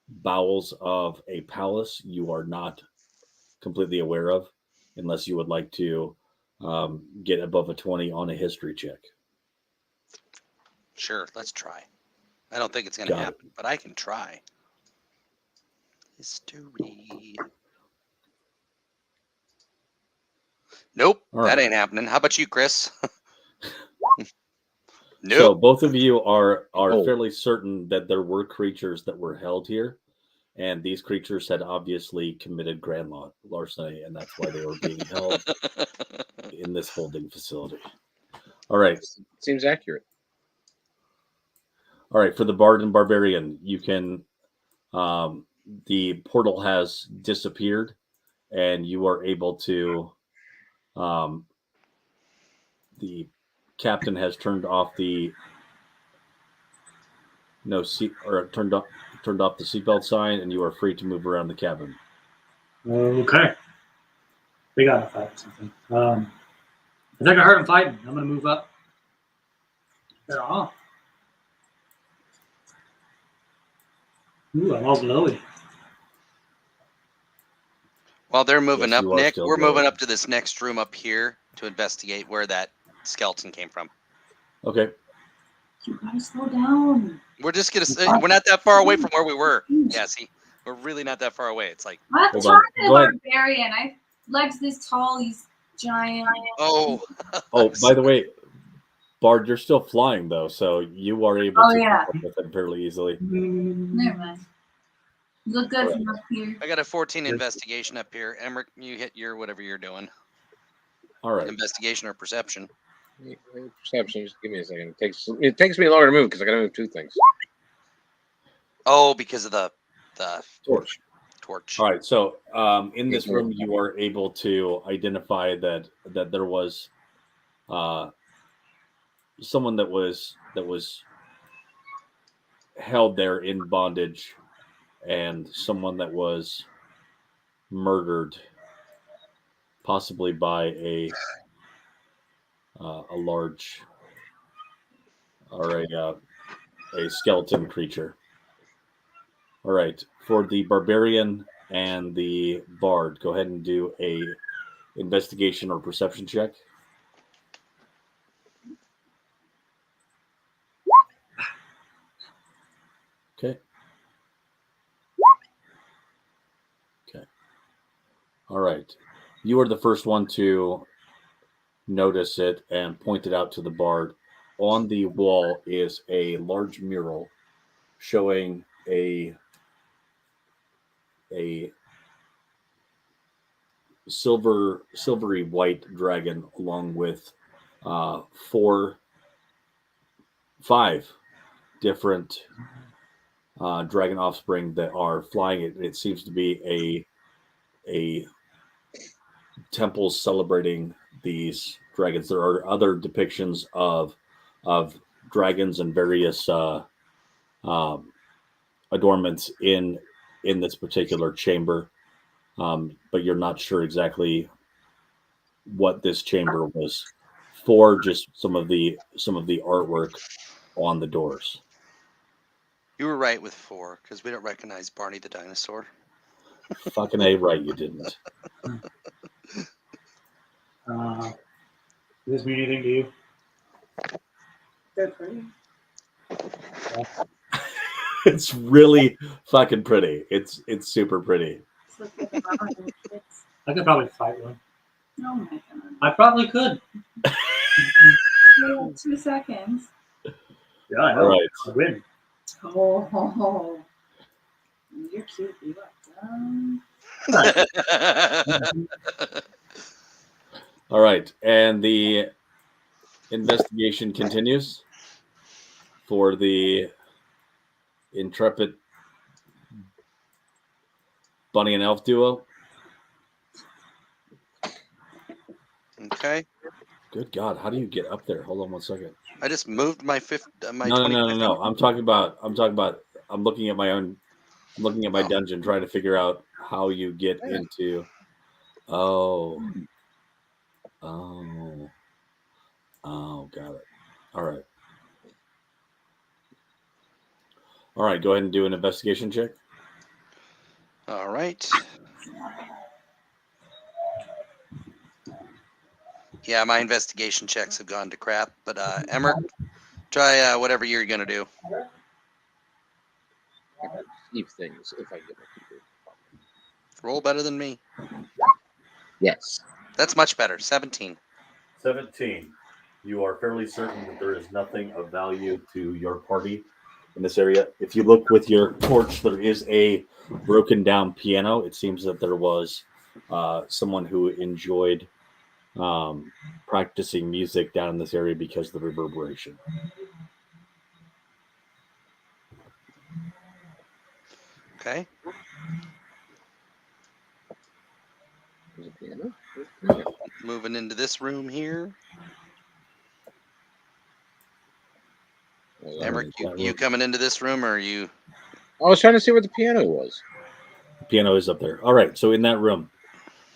bowels of a palace, you are not completely aware of, unless you would like to get above a 20 on a history check. Sure, let's try. I don't think it's going to Got it. happen, but I can try. History. Nope, All that right. ain't happening. How about you, Chris? So Nope. both of you are Oh. fairly certain that there were creatures that were held here, and these creatures had obviously committed grand larceny, and that's why they were being held in this holding facility. All right. Seems accurate. All right, for the Bard and Barbarian, you can. The portal has disappeared, and you are able to. The captain has turned off the turned off the seatbelt sign, and you are free to move around the cabin. Okay. They got to fight or something. I think I heard them fighting. I'm going to move up. They're off. Ooh, I'm all glowy. While they're moving Yes, up, you are Nick, still we're moving glowing. up to this next room up here to investigate where that skeleton came from. Okay. You gotta slow down. We're just gonna. We're not that far away from where we were, Cassie. We're really not that far away. It's like, I'm Hold trying on. to Go ahead. barbarian. I legs this tall. He's giant. oh, Oh, by the way, Bard, you're still flying though, so you are able Oh, to yeah. keep up with them fairly easily. Never mind. You look good from up here. I got a 14 investigation up here. Emmerich, you hit your whatever you're doing. All right. Investigation or perception. Perception. Just give me a second. It takes me longer to move because I got to move two things. Oh, because of the Torch. torch. All right. So in this room, you are able to identify that there was someone that was held there in bondage, and someone that was murdered, possibly by a large or a skeleton creature. All right. For the barbarian and the bard, go ahead and do a investigation or perception check. Okay. Okay. All right. You are the first one to notice it and point it out to the bard. On the wall is a large mural showing a silvery white dragon along with five different dragon offspring that are flying it. It seems to be a temple celebrating these dragons. There are other depictions of dragons and various adornments in this particular chamber, but you're not sure exactly what this chamber was for. Just some of the artwork on the doors. You were right with 4 because we don't recognize Barney the dinosaur. Fucking A right, you didn't. Does this mean anything to you? They're pretty. It's really fucking pretty. It's super pretty. I could probably fight one. Oh my god. I probably could. 2 seconds. Yeah, I know. All right. I win. Oh. You're cute. You are dumb. All right, and the investigation continues for the intrepid bunny and elf duo. Okay. Good God, how do you get up there? Hold on one second. I just moved my No. I'm talking about. I'm looking at my own. I'm looking at my dungeon, trying to figure out how you get into. Oh, got it. All right. Go ahead and do an investigation check. All right. Yeah, my investigation checks have gone to crap, but Emmer, try whatever you're gonna do. I can perceive things if I get my computer. Roll better than me. Yes. That's much better. 17. 17. You are fairly certain that there is nothing of value to your party in this area. If you look with your torch, there is a broken down piano. It seems that there was someone who enjoyed practicing music down in this area because of the reverberation. Okay. There's a piano. Moving into this room here. Emmer, you coming into this room, or are you? I was trying to see where the piano was. The piano is up there. All right, so in that room,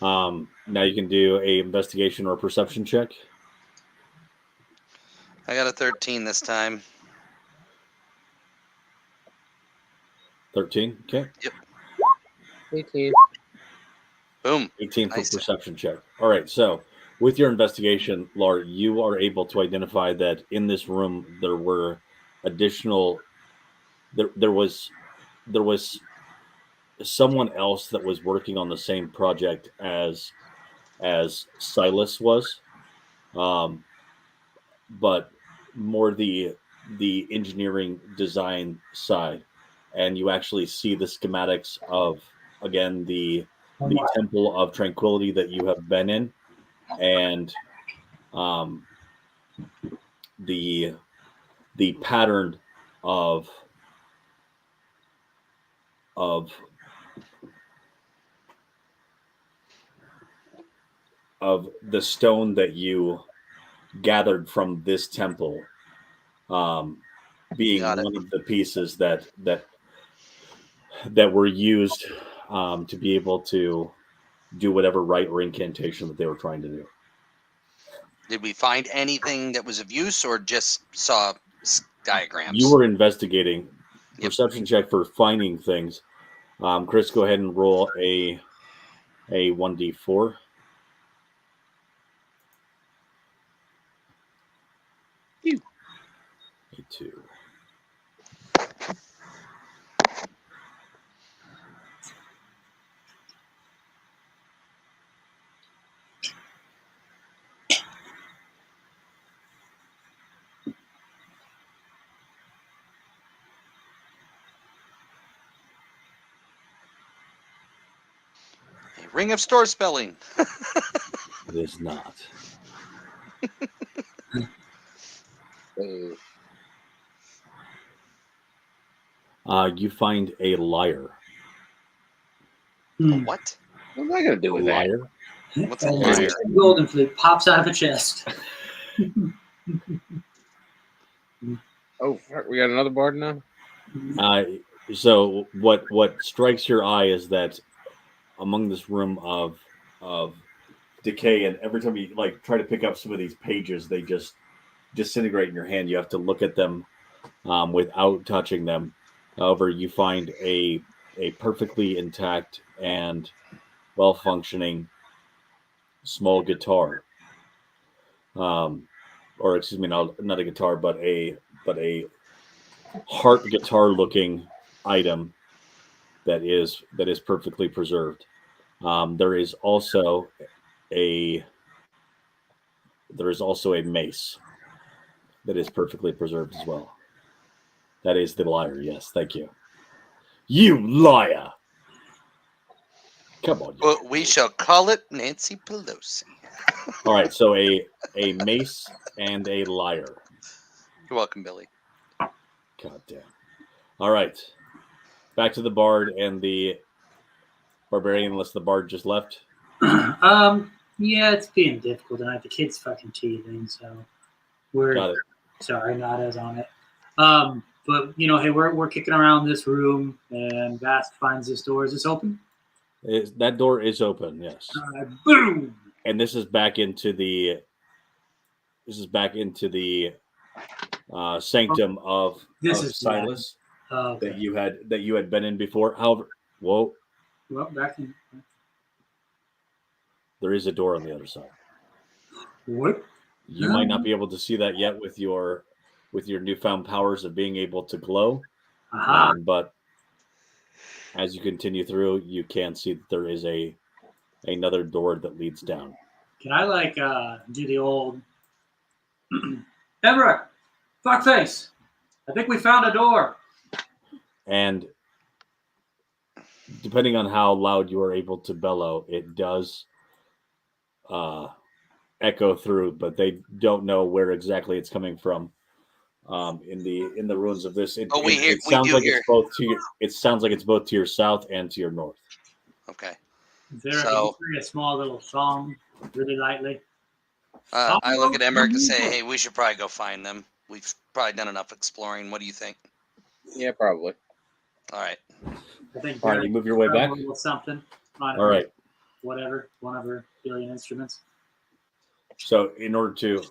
now you can do a investigation or perception check. I got a 13 this time. 13. Okay. Yep. 18. Boom. 18 for Nice. perception check. All right, so with your investigation, Laura, you are able to identify that in this room there were additional. There was someone else that was working on the same project as Silas was, but more the engineering design side, and you actually see the schematics of, again, the Temple of Tranquility that you have been in, and the pattern of the stone that you gathered from this temple, being Got it. one of the pieces that were used to be able to do whatever rite or incantation that they were trying to do. Did we find anything that was of use, or just saw diagrams? You were investigating perception check for finding things. Chris, go ahead and roll a 1d4. Phew. A 2. A ring of store spelling. It is not. You find a lyre. A what? What am I going to do with that? Lyre? What's a And liar? this golden flute pops out of a chest. Oh, fuck, we got another bard now? So what strikes your eye is that among this room of decay, and every time you like try to pick up some of these pages, they just disintegrate in your hand. You have to look at them without touching them. However, you find a perfectly intact and well functioning small guitar. Or excuse me, not a guitar, but a harp guitar looking item that is perfectly preserved. There is also a mace that is perfectly preserved as well. That is the lyre. Yes, thank you. You liar! Come on. Well, we shall call it Nancy Pelosi. All right, so a mace and a lyre. You're welcome, Billy. God damn. All right. Back to the bard and the barbarian, unless the bard just left. Yeah, it's being difficult tonight. The kid's fucking teething, so we're Got it. sorry, Nada's on it. But you know, hey, we're kicking around this room, and Vast finds this door. Is this open? That door is open, yes. Boom! And this is back into the sanctum of Silas Okay. that you had been in before. However, whoa, Well, back in. there is a door on the other side. What? You might not be able to see that yet with your newfound powers of being able to glow. Aha! But as you continue through, you can see that there is another door that leads down. Can I do the old Everett, fuckface? I think we found a door. And depending on how loud you are able to bellow, it does echo through, but they don't know where exactly it's coming from. In the ruins of this, it sounds like it's both to your, it sounds like it's both to your south and to your north. Okay. Vera, can you sing a small little song, really lightly? I look at Emmerich and say, "Hey, we should probably go find them. We've probably done enough exploring. What do you think?" Yeah, probably. All right. I think. All right, you move your way back. A little something. All right. Whatever, one of her billion instruments. So, in order to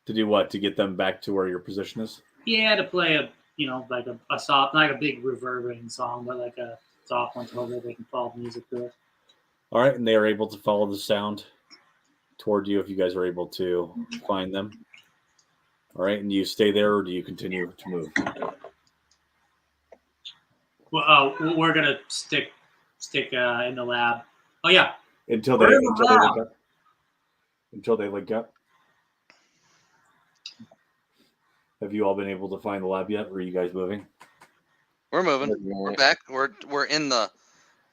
do what? To get them back to where your position is? Yeah, to play like a soft, like a big reverberating song, but like a soft one, so that they can follow the music to it. All right, and they are able to follow the sound toward you if you guys are able to find them. All right, and you stay there, or do you continue to move? Well, we're gonna stick in the lab. Oh yeah, Until they link up. Have you all been able to find the lab yet, or are you guys moving? We're moving. We're back. We're in the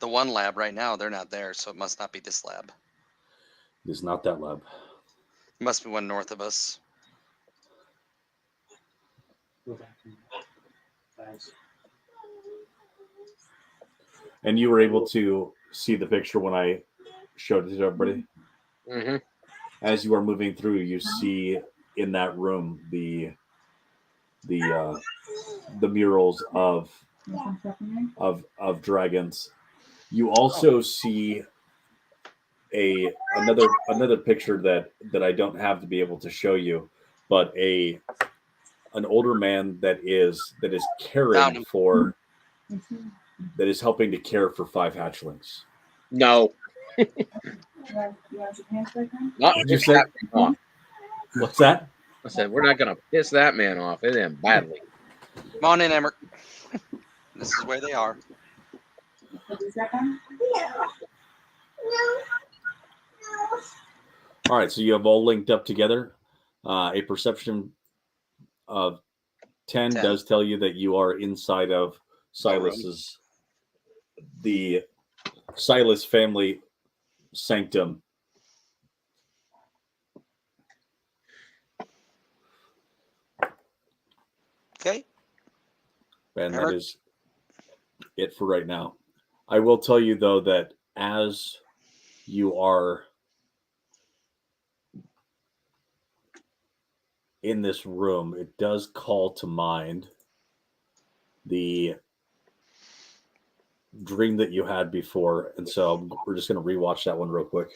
one lab right now. They're not there, so it must not be this lab. It is not that lab. It must be one north of us. And you were able to see the picture when I showed it to everybody. Mm-hmm. As you are moving through, you see in that room the murals of dragons. You also see another picture that I don't have to be able to show you, but a an older man that is Found caring him. for that is helping to care for 5 hatchlings. No. You want your pants back on? Not What'd you piss say? that man off. What's that? I said, we're not going to piss that man off. It him badly. Come on in, Emmerich. This is where they are. Put these back on? All right, so you have all linked up together. A perception of 10 10. does tell you that you are inside of Silas's, the Silas family sanctum. Okay. And Eric? that is it for right now. I will tell you, though, that as you are in this room, it does call to mind the dream that you had before. And so we're just going to rewatch that one real quick.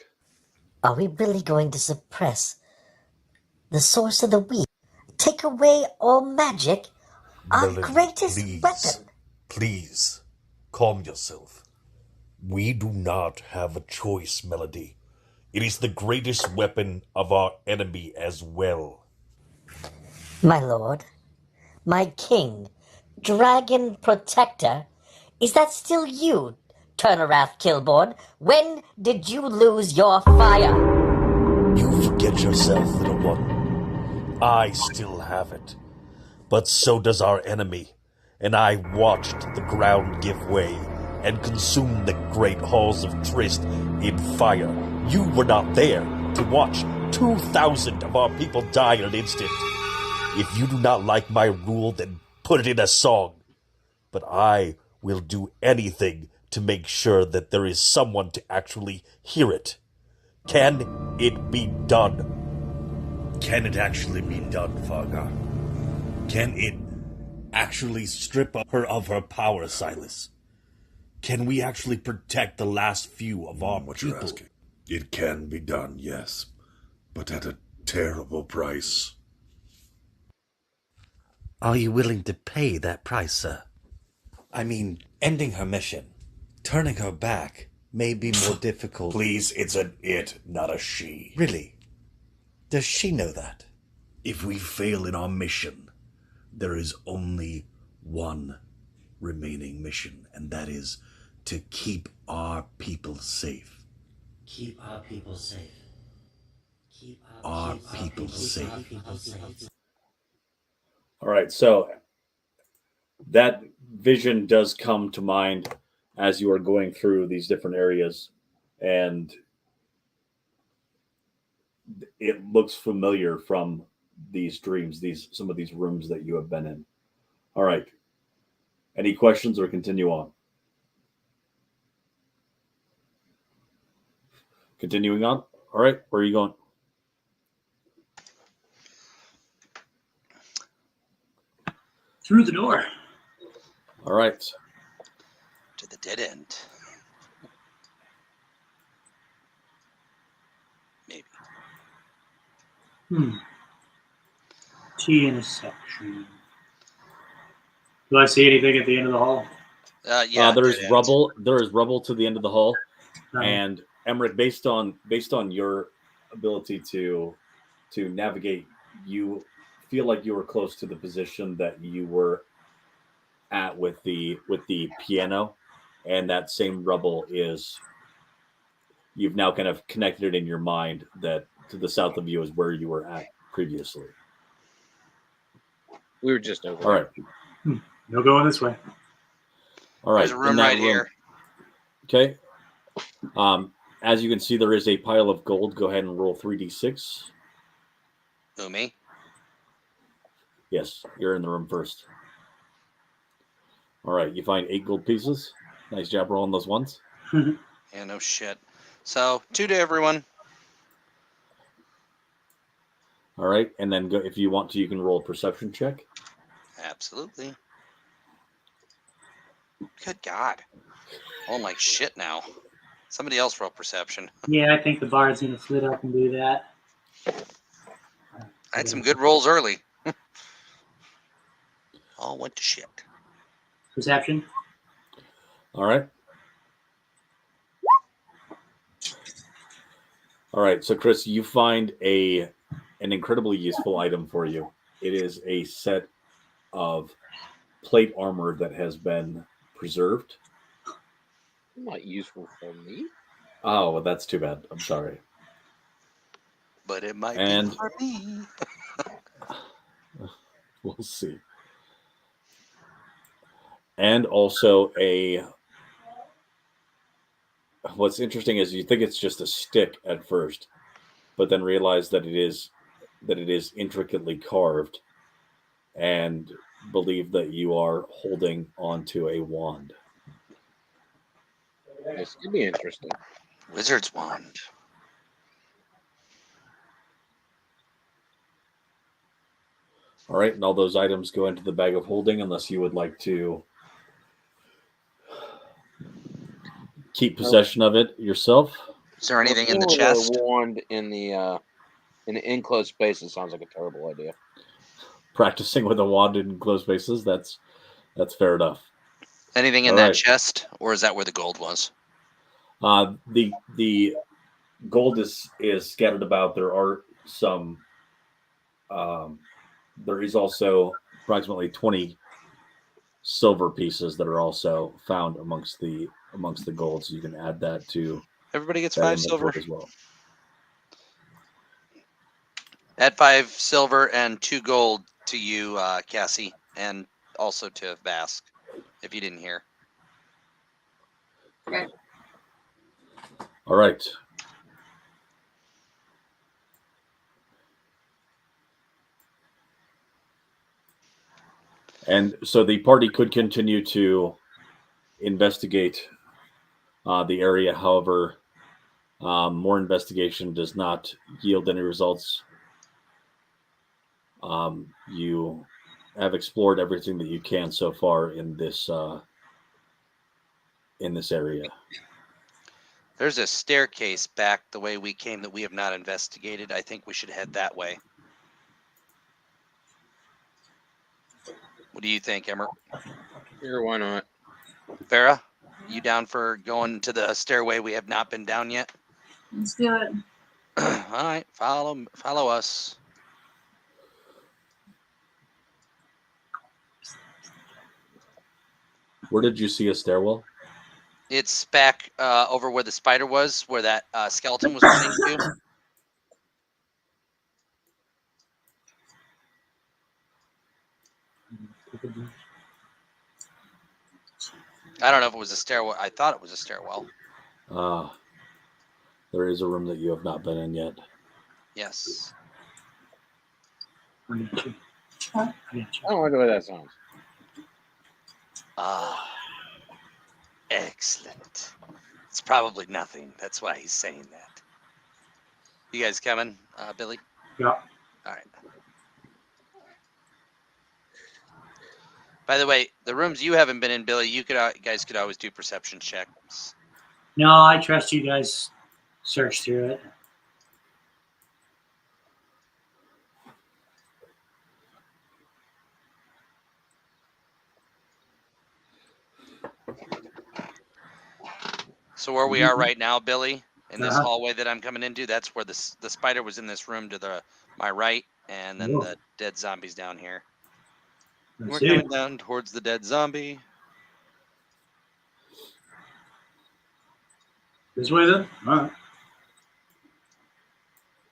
Are we really going to suppress the source of the weak? Take away all magic? Our Melody, greatest please, weapon? please, calm yourself. We do not have a choice, Melody. It is the greatest weapon of our enemy as well. My lord, my king, dragon protector, is that still you, Turnerath Kilborn? When did you lose your fire? You forget yourself, little one. I still have it. But so does our enemy. And I watched the ground give way and consume the great halls of Trist in fire. You were not there to watch 2,000 of our people die in an instant. If you do not like my rule, then put it in a song. But I will do anything to make sure that there is someone to actually hear it. Can it be done? Can it actually be done, Fargar? Can it actually strip her of her power, Silas? Can we actually protect the last few of our What people? you're asking? It can be done, yes, but at a terrible price. Are you willing to pay that price, sir? I mean, ending her mission, turning her back, may be more difficult. Please, it's an it, not a she. Really? Does she know that? If we fail in our mission, there is only one remaining mission, and that is to keep our people safe. Keep our people safe. Keep Our people safe. All right, so that vision does come to mind as you are going through these different areas, and it looks familiar from these dreams, some of these rooms that you have been in. All right. Any questions or continue on? Continuing on. All right, where are you going? Through the door. All right. To the dead end. Maybe. T intersection. Do I see anything at the end of the hall? Yeah. There is dead end. rubble. There is rubble to the end of the hall, Uh, and Emmerich, based on your ability to navigate, you feel like you were close to the position that you were at with the piano, and that same rubble is. You've now kind of connected it in your mind that to the south of you is where you were at previously. We were just over All right. no going this way. All right. There's a in room that right here. Okay. As you can see, there is a pile of gold. Go ahead and roll 3d6. Who, me? Yes, you're in the room first. All right. You find 8 gold pieces. Nice job rolling those ones. Yeah, no shit. So, 2 to everyone. All right. And then go, if you want to, you can roll a perception check. Absolutely. Good God. Oh my shit now. Somebody else roll perception. Yeah, I think the bard's gonna flit up and do that. I had some good rolls early. all went to shit. Perception. All right. All right. So, Chris, you find an incredibly useful item for you. It is a set of plate armor that has been preserved. Not useful for me. Oh, well, that's too bad. I'm sorry. But it might And- be for me. We'll see. And also what's interesting is you think it's just a stick at first, but then realize that it is intricately carved, and believe that you are holding onto a wand. This could be interesting. Wizard's wand. All right, and all those items go into the bag of holding, unless you would like to keep possession of it yourself. Is there anything in the With a chest? wand in the enclosed spaces sounds like a terrible idea. Practicing with a wand in closed spaces, that's fair enough. Anything in All that right. chest, or is that where the gold was? The gold is scattered about. There are some. There is also approximately 20 silver pieces that are also found amongst the gold. So you can add that to Everybody gets that 5 inventory silver. as well. Add 5 silver and 2 gold to you, Cassie, and also to Vask, if you didn't hear. Okay. All right. And so the party could continue to investigate the area. However, more investigation does not yield any results. You have explored everything that you can so far in this area. There's a staircase back the way we came that we have not investigated. I think we should head that way. What do you think, Emmer? Sure, why not? Farah, you down for going to the stairway we have not been down yet? Let's do it. All right, follow us. Where did you see a stairwell? It's back over where the spider was, where that skeleton was running to. I don't know if it was a stairwell. I thought it was a stairwell. There is a room that you have not been in yet. Yes. I don't like the way that sounds. Ah, excellent. It's probably nothing. That's why he's saying that. You guys coming, Billy? Yeah. All right. By the way, the rooms you haven't been in, Billy, you guys could always do perception checks. No, I trust you guys. Search through it. So where we are right now, Billy, in this Uh-huh. hallway that I'm coming into, that's where the spider was in this room to my right, and then Whoa. the dead zombie's down here. Let's We're see. coming down towards the dead zombie. This way then? All right.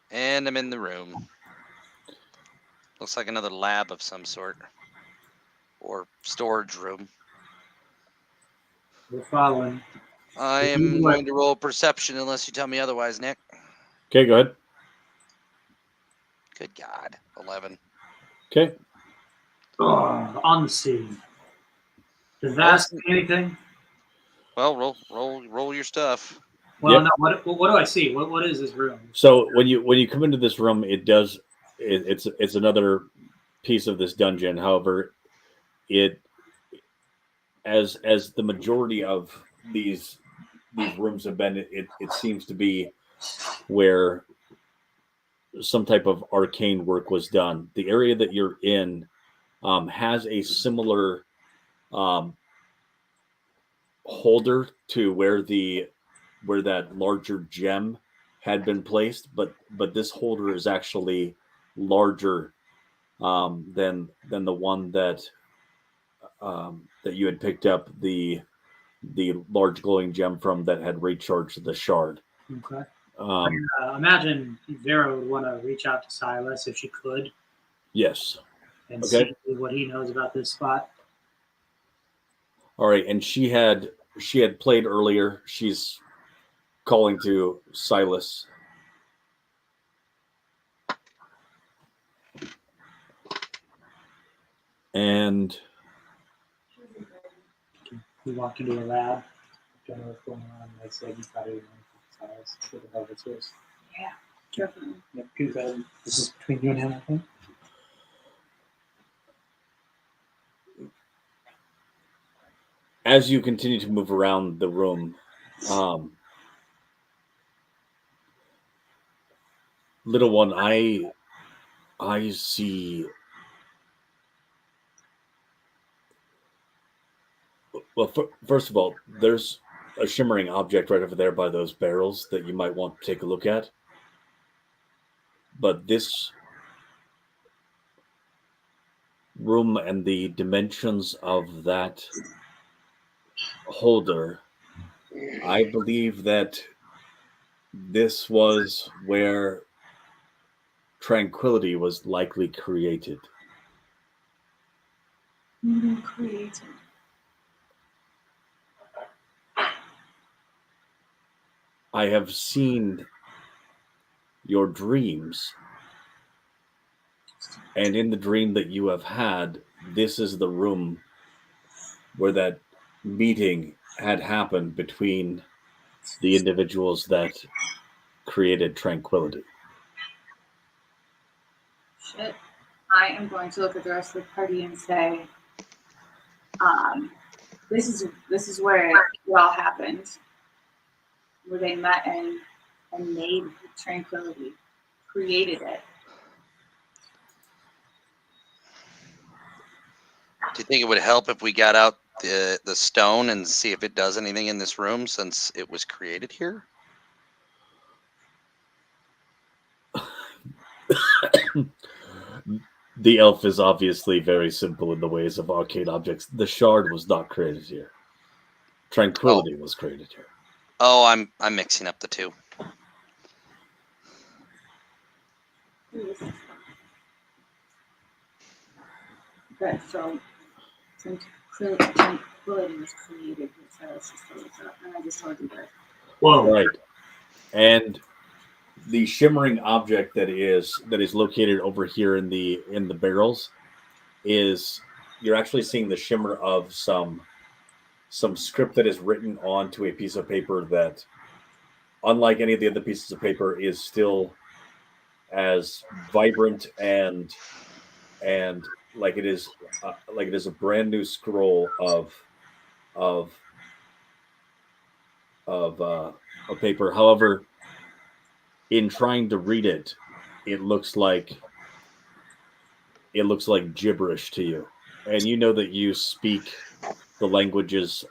And I'm in the room. Looks like another lab of some sort. Or storage room. We're following. I am going to roll perception unless you tell me otherwise, Nick. Okay, go ahead. Good God. 11. Okay. Oh, on the scene. Does that say anything? Well, roll your stuff. Well, Yep. no. What do I see? What is this room? So when you come into this room, it's another piece of this dungeon. However, it as the majority of these rooms have been, it seems to be where some type of arcane work was done. The area that you're in has a similar holder to where that larger gem had been placed, but this holder is actually larger than the one that you had picked up the large glowing gem from that had recharged the shard. Okay. Imagine Vera would want to reach out to Silas if she could. Yes. And Okay. see what he knows about this spot. All right, and she had played earlier. She's calling to Silas. And we walk into a lab. Don't know what's going on. Like I said, you probably want to Silas with the velvet source. Yeah, definitely. Yep, this is between you and him, I think. As you continue to move around the room, little one, I see. Well, first of all, there's a shimmering object right over there by those barrels that you might want to take a look at. But this room and the dimensions of that holder, I believe that this was where tranquility was likely created. Created. I have seen your dreams, and in the dream that you have had, this is the room where that meeting had happened between the individuals that created tranquility. Shit. I am going to look at the rest of the party and say, this is where it all happened. Where they met and made tranquility, created it. Do you think it would help if we got out the stone and see if it does anything in this room since it was created here? The elf is obviously very simple in the ways of arcane objects. The shard was not created here. Tranquility was created here. Oh, I'm mixing up the two. Okay, so tranquility was created. And I just told you that. Whoa! Right, and the shimmering object that is located over here in the barrels is, you're actually seeing the shimmer of some script that is written onto a piece of paper that, unlike any of the other pieces of paper, is still as vibrant and like it is a brand new scroll of paper. However, in trying to read it, it looks like gibberish to you, and you know that you speak the languages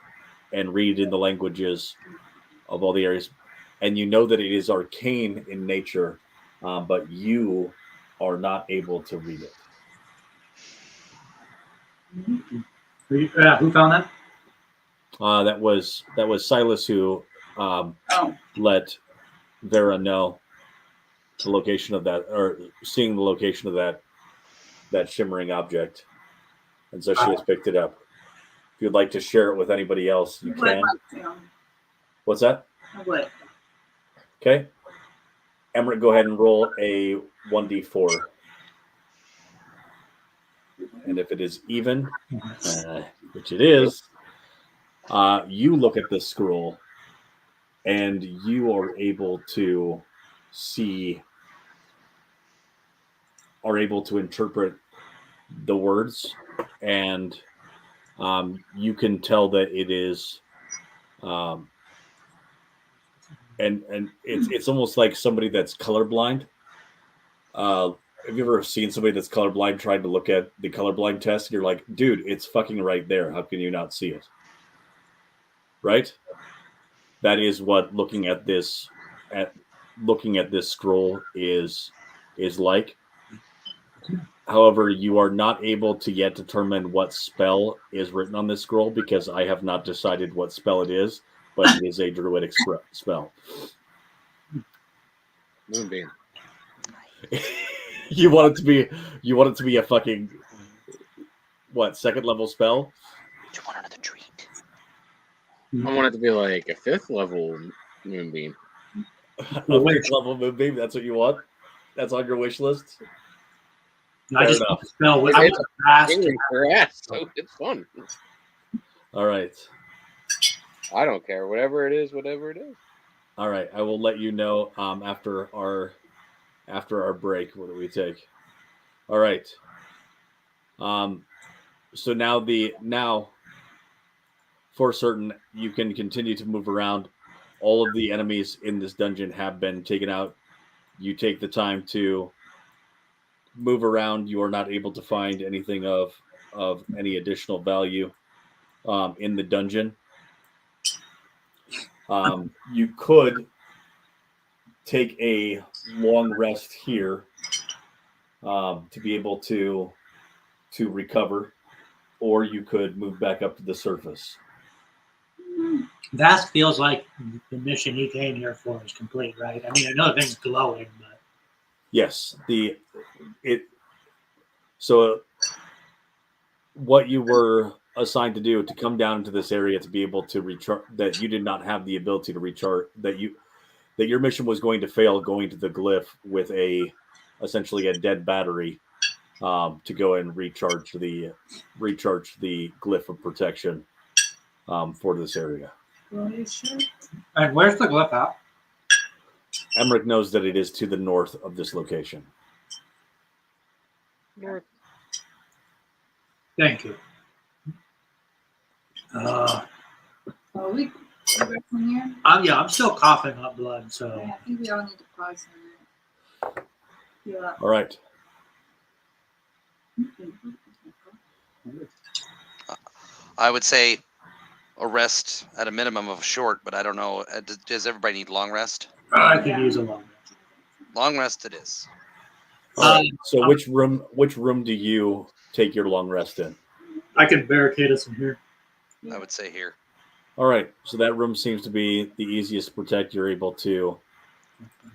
and read in the languages of all the areas, and you know that it is arcane in nature, but you are not able to read it. Who found that? That was Silas who let Vera know the location of that, or seeing the location of that shimmering object, and so she has picked it up. If you'd like to share it with anybody else, you can. What's that? I would. Okay. Emmerich, go ahead and roll a 1d4. And if it is even, which it is, you look at the scroll and you are able to interpret the words, and you can tell that it is, and it's almost like somebody that's colorblind have you ever seen somebody that's colorblind trying to look at the colorblind test? And you're like, dude, it's fucking right there. How can you not see it? Right? That is what looking at this scroll is like. However, you are not able to yet determine what spell is written on this scroll because I have not decided what spell it is, but it is a druidic spell. Moonbeam. You want it to be a fucking what, second level spell? Do you want another treat? I want it to be like a 5th level moonbeam. A fifth level moonbeam, that's what you want? That's on your wish list? I just enough. spell with It's fast. Aiming for ass, so it's fun. All right. I don't care. Whatever it is, whatever it is. All right. I will let you know after our break what do we take. All right. So now for certain you can continue to move around. All of the enemies in this dungeon have been taken out. You take the time to move around. You are not able to find anything of any additional value in the dungeon. You could take a long rest here to be able to recover, or you could move back up to the surface. Vast feels like the mission he came here for is complete, right? I mean, I know the thing's glowing, but Yes, so what you were assigned to do to come down into this area to be able to recharge, that you did not have the ability to recharge, that your mission was going to fail going to the glyph with essentially a dead battery to go and recharge the glyph of protection for this area. and where's the glyph at? Emmerich knows that it is to the north of this location. North. Thank you. Oh, we back from here? I'm still coughing up blood, so Yeah, I think we all need to pause for a minute. Yeah. All right. I would say a rest at a minimum of short, but I don't know. Does everybody need long rest? I could use a long rest. Long rest it is. All right. So which room do you take your long rest in? I can barricade us in here. I would say here. All right. So that room seems to be the easiest to protect. You're able to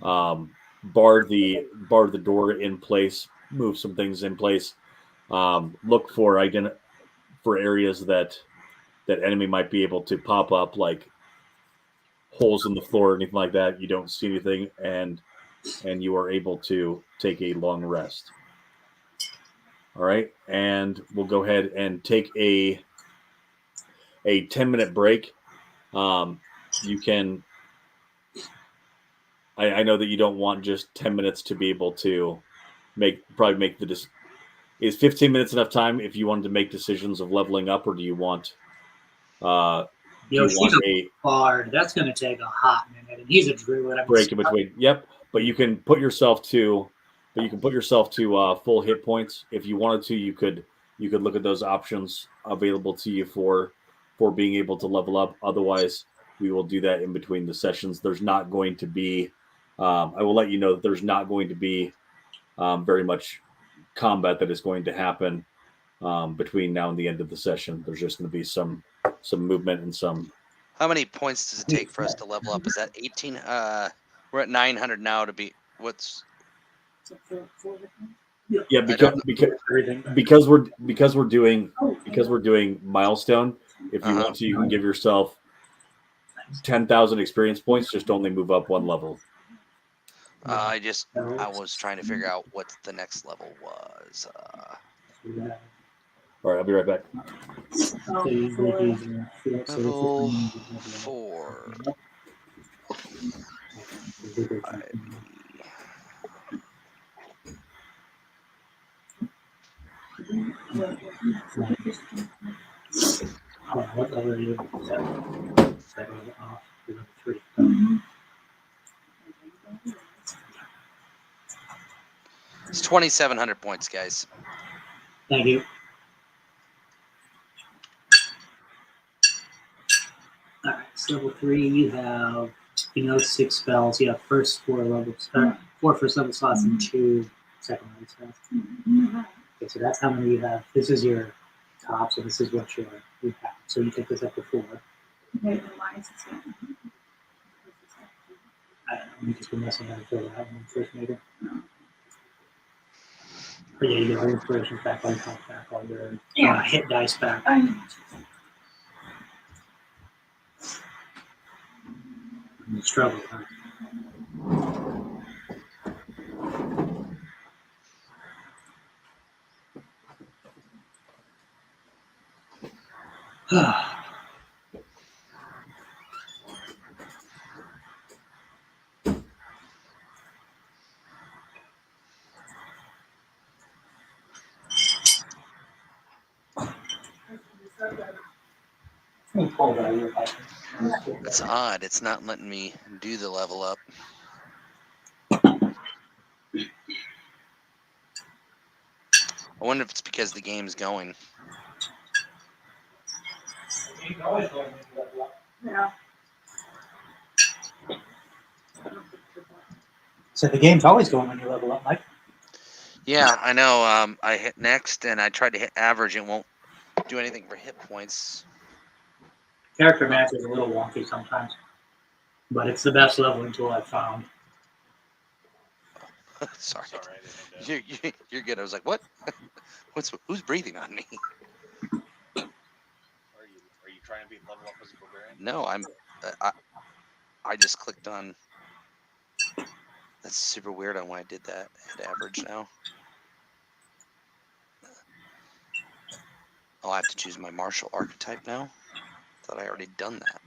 bar the door in place, move some things in place, look for areas that enemy might be able to pop up, like holes in the floor or anything like that. You don't see anything, and you are able to take a long rest. All right, and we'll go ahead and take a 10-minute break. You can. I know that you don't want just 10 minutes to be able to make the. Is 15 minutes enough time if you wanted to make decisions of leveling up, or do you want? She's a bard. That's going to take a hot minute, and he's a druid. Break in between. Yep, but you can put yourself to full hit points if you wanted to. You could look at those options available to you for being able to level up. Otherwise, we will do that in between the sessions. There's not going to be. I will let you know that there's not going to be very much combat that is going to happen between now and the end of the session. There's just going to be some movement and some. How many points does it take for us to level up? Is that 18? We're at 900 now to be. What's? Yeah, because we're doing milestone. If you want to, you can give yourself 10,000 experience points. Just only move up one level. I was trying to figure out what the next level was. All right, I'll be right back. Level 4. What level are you? 7 off. 3. It's 2,700 points, guys. Thank you. All right, so level 3, you have 6 spells. You have four first level slots and 2 second level spells. Okay, so that's how many you have. This is your top, so this is what you have. So you take this up to 4. Okay, why is it so? I don't know, you just been messing around until that when you first made it. But yeah, you get all your inspirations back, all your health back, all your hit dice back. You struggle, huh? It's odd. It's not letting me do the level up. I wonder if it's because the game's going. Yeah. So the game's always going when you level up, Mike. Yeah, I know. I hit next, and I tried to hit average. It won't do anything for hit points. Character match is a little wonky sometimes, but it's the best leveling tool I've found. Sorry. You're good. I was like, what? Who's breathing on me? Are you trying to be level up as a barbarian? No, I just clicked on. That's super weird on why I did that. Hit average now. I'll have to choose my martial archetype now. Thought I already done that.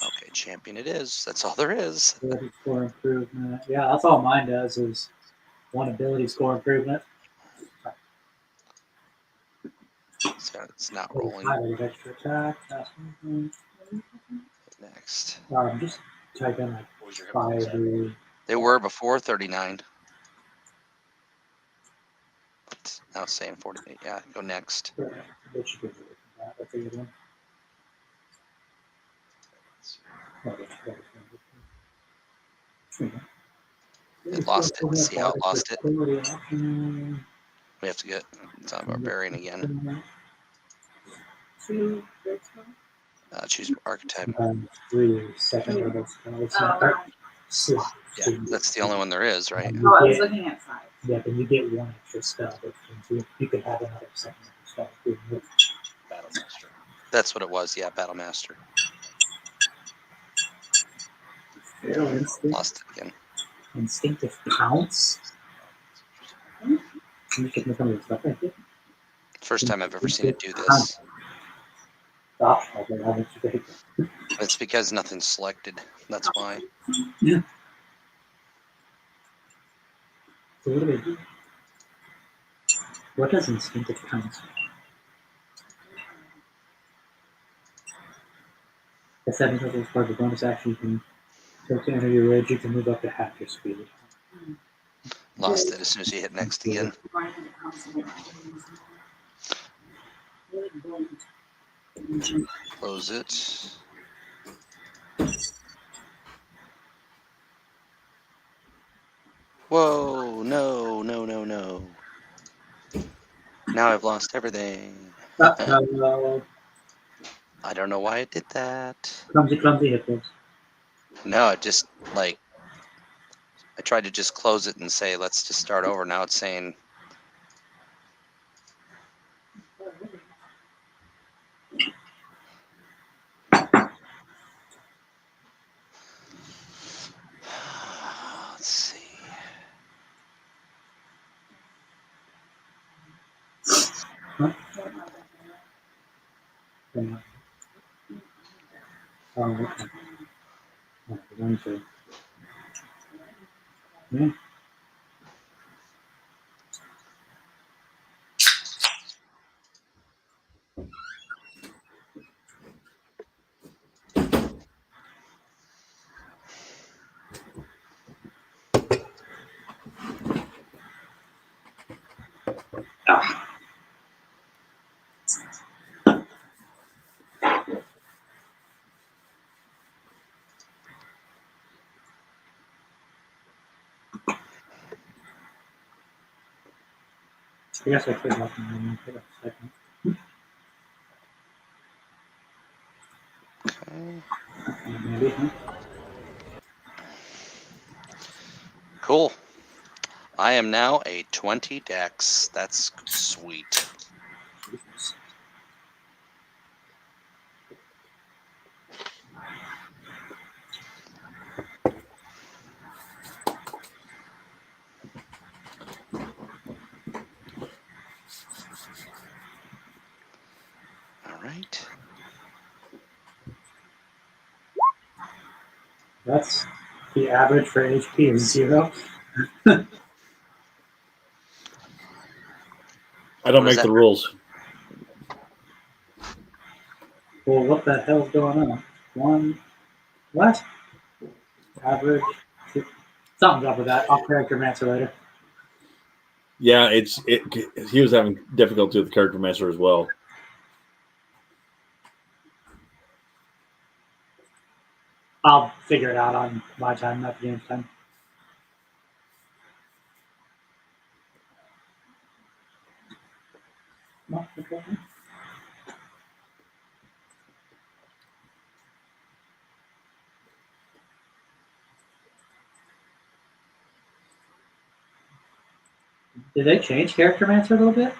Okay, champion it is. That's all there is. Ability score improvement. Yeah, that's all mine does is one ability score improvement. So it's not rolling. Extra attack. Next. Just type in like What was your hit 5. points They were before 39. It's now saying 48. Yeah, go next. Which you could do that. That's a good one. It lost it. See how it lost it? We have to get. It's on barbarian again. Choose archetype. 3 second level slots. Yeah, that's the only one there is, right? Oh, I was looking at 5. Yeah, but you get 1 extra spell. You could have another second level spell. Battle Master. That's what it was. Yeah, Battle Master. Lost it again. Instinctive pounce. First time I've ever seen it do this. It's because nothing's selected. That's why. Yeah. So what do they do? What does instinctive pounce? The 7th level is part of the bonus action. You can take to enter your ridge. You can move up to half your speed. Lost it as soon as you hit next again. Close it. Whoa, no. Now I've lost everything. Uh-oh. I don't know why I did that. Clumsy hit points. No, it just, like, I tried to just close it and say, let's just start over. Now it's saying, let's see. Huh? Oh, okay. One, two. Yeah. I guess I could help him for a second. Okay. Maybe, huh? Cool. I am now a 20 dex. That's sweet. All right. That's the average for HP is 0. I don't What is make the that? rules. Well, what the hell's going on? One, what? Average. Something's up with that. I'll character master later. Yeah, he was having difficulty with the character master as well. I'll figure it out on my time, not the game's time. No, okay. Did they change character master a little bit?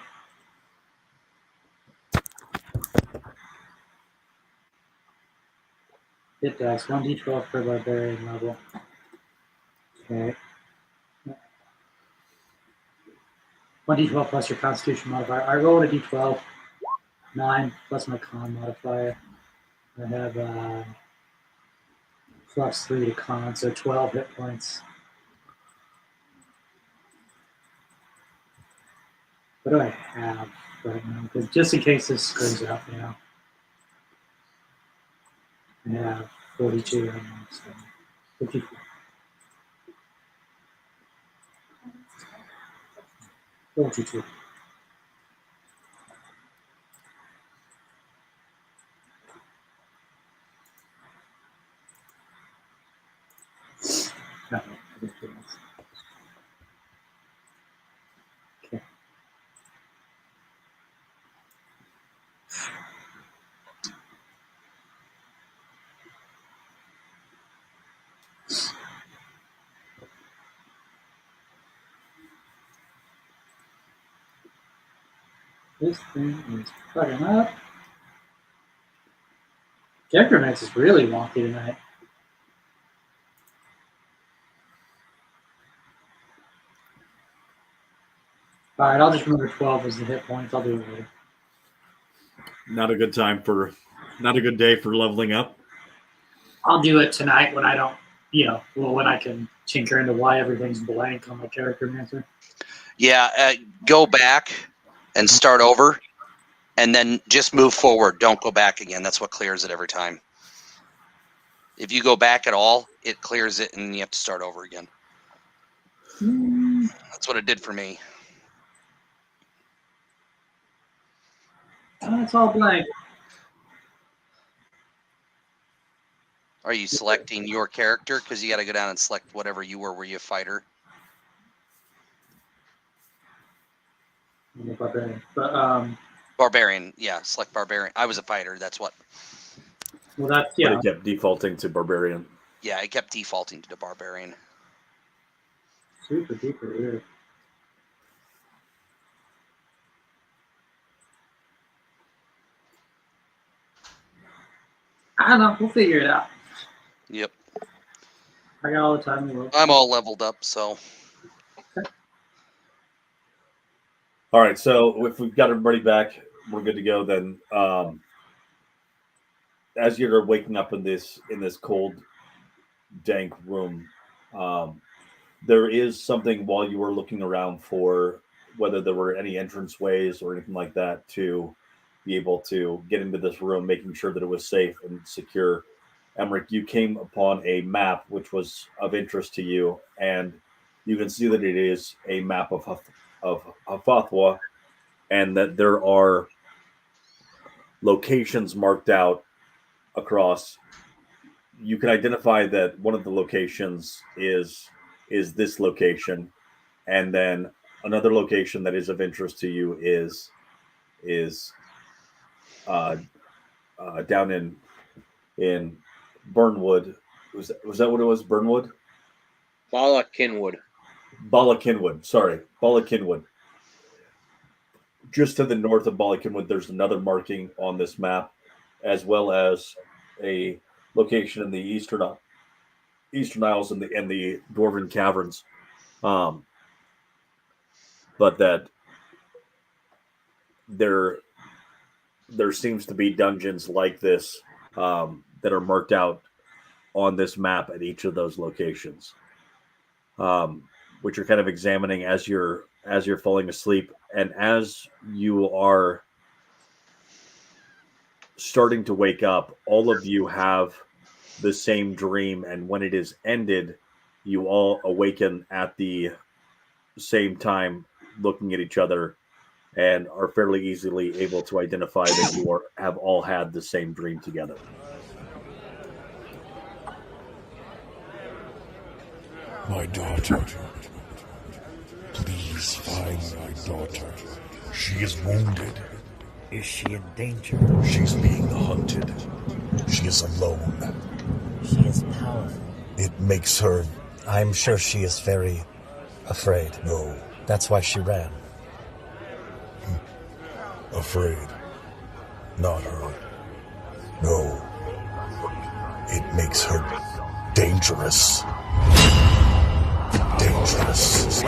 It does. 1d12 per barbarian level. Okay. 1d12 plus your constitution modifier. I rolled a d12. 9 plus my con modifier. I have plus 3 to con, so 12 hit points. What do I have right now? Because just in case this screws up, I have 42 right now, so 54. 42. No, okay. This thing is fucking up. Character Max is really wonky tonight. Alright, I'll just remember 12 as the hit points. I'll do it later. Not a good day for leveling up. I'll do it tonight when I don't, when I can tinker into why everything's blank on my character master. Yeah, go back and start over, and then just move forward. Don't go back again. That's what clears it every time. If you go back at all, it clears it, and you have to start over again. That's what it did for me. It's all blank. Are you selecting your character? Because you got to go down and select whatever you were. Were you a fighter? I'm a barbarian. But, Barbarian. Yeah, select barbarian. I was a fighter. That's what. well, that's, But it kept defaulting to barbarian. Yeah, it kept defaulting to the barbarian. Super duper weird. I don't know. We'll figure it out. Yep. I got all the time in the world. I'm all leveled up, so. All right, so if we've got everybody back, we're good to go. Then, as you're waking up in this cold, dank room, there is something while you were looking around for whether there were any entrance ways or anything like that to be able to get into this room, making sure that it was safe and secure. Emmerich, you came upon a map which was of interest to you, and you can see that it is a map of Hafathwa, and that there are locations marked out across. You can identify that one of the locations is this location, and then another location that is of interest to you is down in Burnwood. Was that what it was? Burnwood? Bala Kinwood. Bala Kinwood. Sorry, Bala Kinwood. Just to the north of Bala Kinwood, there's another marking on this map, as well as a location in the Eastern Isles and the Dwarven Caverns. But that there seems to be dungeons like this that are marked out on this map at each of those locations, which you're kind of examining as you're falling asleep, and as you are starting to wake up, all of you have the same dream, and when it is ended, you all awaken at the same time, looking at each other, and are fairly easily able to identify that you have all had the same dream together. My daughter. Please find my daughter. She is wounded. Is she in danger? She's being hunted. She is alone. She is powerful. It makes her... I'm sure she is very afraid. No. That's why she ran. Afraid. Not her. No. It makes her dangerous. Dangerous.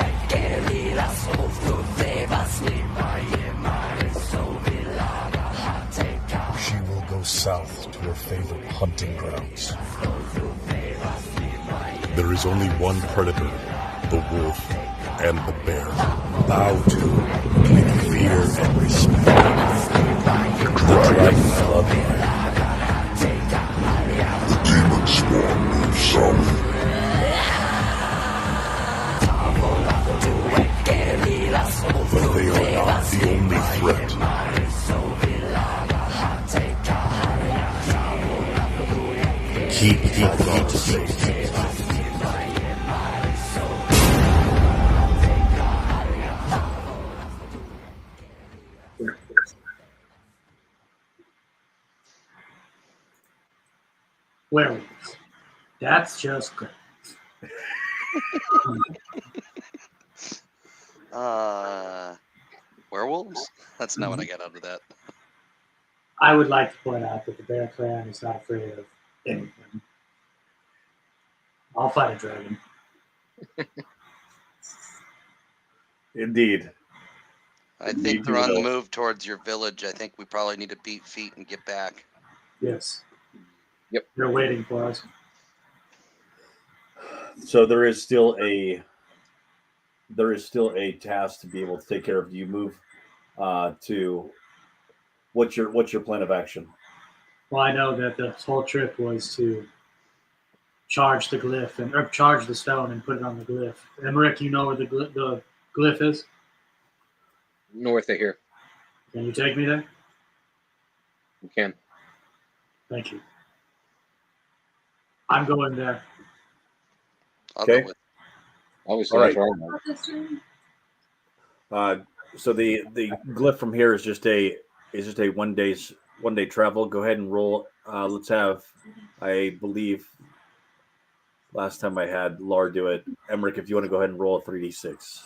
She will go south to her favorite hunting grounds. There is only one predator, the wolf and the bear. Bow to in fear and respect. The dragon bloodline. The demon swarm moves south. But they are not the only threat. Keep my daughter safe. Werewolves. That's just great. Werewolves? That's not what I got out of that. I would like to point out that the Bear Clan is not afraid of anything. I'll fight a dragon. Indeed. I think they're on the move towards your village. I think we probably need to beat feet and get back. Yes. Yep. They're waiting for us. So there is still a task to be able to take care of. Do you move to what's your plan of action? Well, I know that the whole trip was to charge the glyph or charge the stone and put it on the glyph. Emmerich, you know where the glyph is? North of here. Can you take me there? You can. Thank you. I'm going there. I'll Okay. go with. Obviously, All that's right. So the glyph from here is just a one day travel. Go ahead and roll. Let's have, I believe, last time I had Lar do it. Emmerich, if you want to go ahead and roll a 3d6.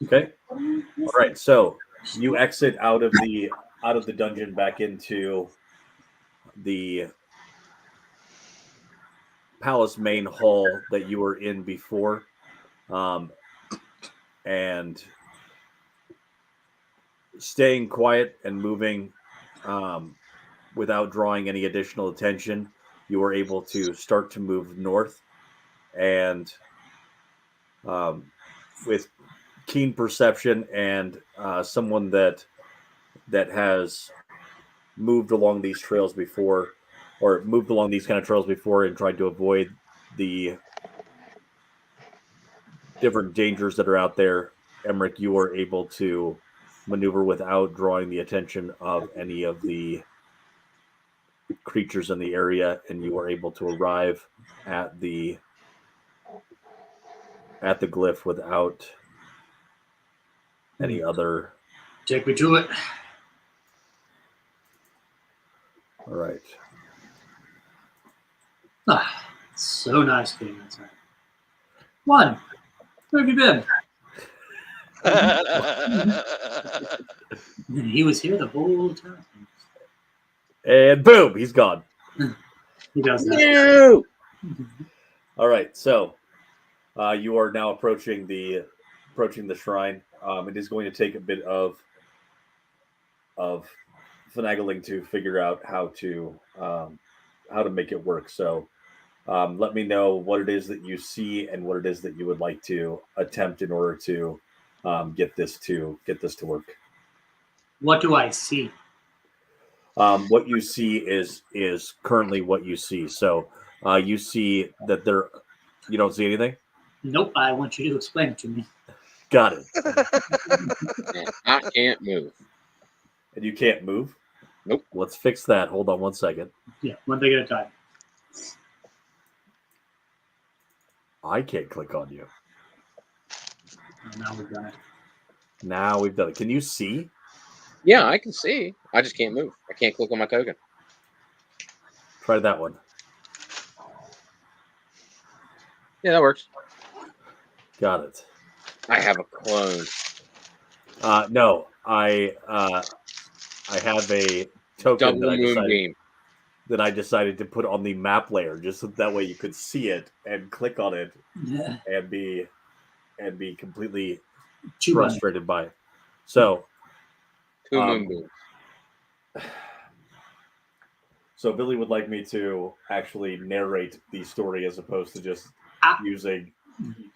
Okay. All right. So you exit out of the dungeon back into the palace main hall that you were in before, and staying quiet and moving without drawing any additional attention, you were able to start to move north, and with keen perception and someone that has moved along these trails before, or moved along these kind of trails before and tried to avoid the different dangers that are out there, Emmerich, you are able to maneuver without drawing the attention of any of the creatures in the area, and you are able to arrive at the at the glyph without any other. Take me to it. All right. Ah, so nice being outside. One, where have you been? He was here the whole time. And boom, he's gone. He does that. No! All right, so you are now approaching the shrine. It is going to take a bit of finagling to figure out how to make it work. So let me know what it is that you see and what it is that you would like to attempt in order to get this to work. What do I see? What you see is currently what you see. So you see that there. You don't see anything? Nope. I want you to explain it to me. Got it. I can't move. And you can't move? Nope. Let's fix that. Hold on 1 second. Yeah, one thing at a time. I can't click on you. Oh, now we've done it. Now we've done it. Can you see? Yeah, I can see. I just can't move. I can't click on my token. Try that one. Yeah, that works. Got it. I have a clone. No, I have a token Double moonbeam. that I decided to put on the map layer, just so that way you could see it and click on it and be completely frustrated by it. So, Two moonbeams. So Billy would like me to actually narrate the story as opposed to just using.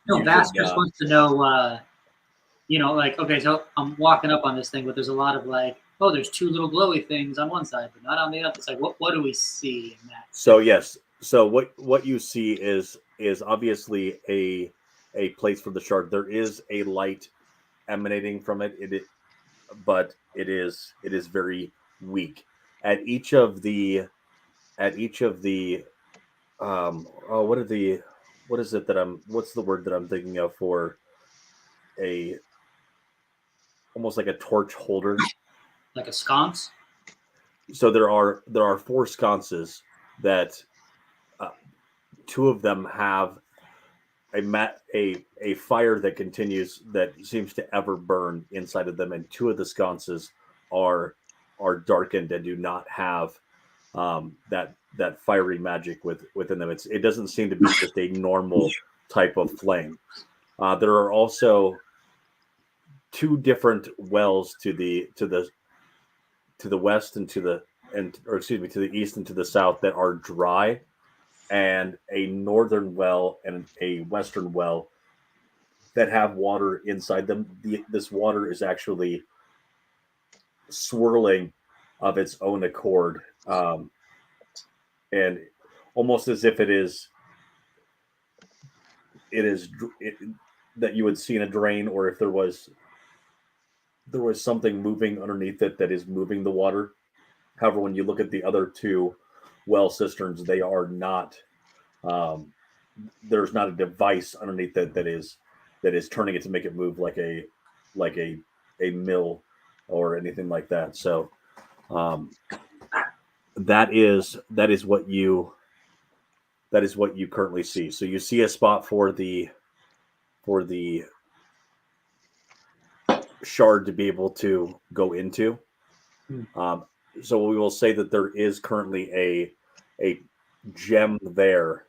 No, Bass just wants to know. Like, okay, so I'm walking up on this thing, but there's a lot of like, oh, there's two little glowy things on one side, but not on the other. It's like, what do we see in that? So yes, so what you see is obviously a place for the shard. There is a light emanating from it. But it is very weak. At each of the what's the word that I'm thinking of for almost like a torch holder, like a sconce. So there are 4 sconces that two of them have a fire that continues, that seems to ever burn inside of them, and 2 of the sconces are darkened and do not have that fiery magic within them. It doesn't seem to be just a normal type of flame. There are also 2 different wells to the west and to the east and to the south that are dry, and a northern well and a western well that have water inside them. This water is actually swirling of its own accord, and almost as if it is that you would see in a drain, or if there was something moving underneath it that is moving the water. However, when you look at the other 2 well cisterns, they are not. There's not a device underneath that is turning it to make it move like a mill or anything like that. So that is what you currently see. So you see a spot for the shard to be able to go into. So we will say that there is currently a gem there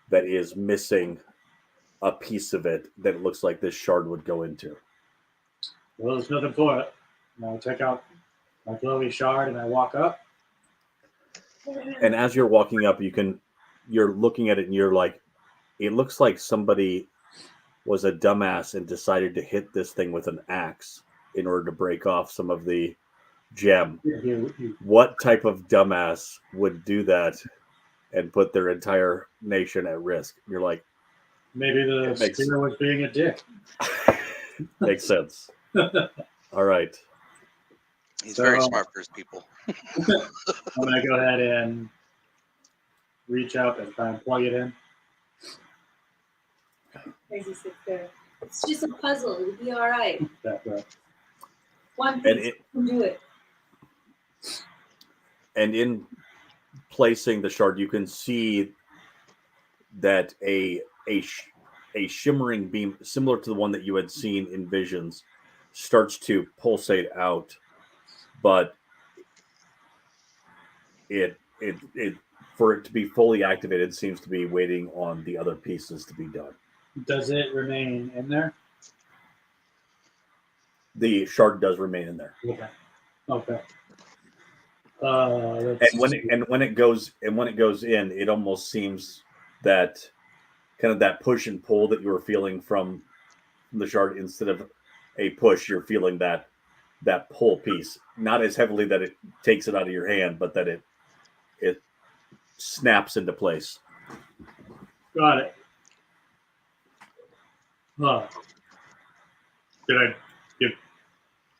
that is missing a piece of it that it looks like this shard would go into. Well, there's nothing for it. I take out my glowy shard and I walk up. And as you're walking up, you're looking at it and you're like, it looks like somebody was a dumbass and decided to hit this thing with an axe in order to break off some of the gem. What type of dumbass would do that and put their entire nation at risk? You're like, maybe the spinner was being a dick. Makes sense. All right. He's very smart for his people. I'm going to go ahead and reach out and try and plug it in. Crazy sister. It's just a puzzle. You'll be all right. That's right. One And piece can do it. And in placing the shard, you can see that a shimmering beam, similar to the one that you had seen in visions, starts to pulsate out, but it for it to be fully activated seems to be waiting on the other pieces to be done. Does it remain in there? The shard does remain in there. Okay. Okay. And when it goes in, it almost seems that kind of that push and pull that you were feeling from the shard, instead of a push, you're feeling that pull piece, not as heavily that it takes it out of your hand, but that it snaps into place. Got it. Oh. Did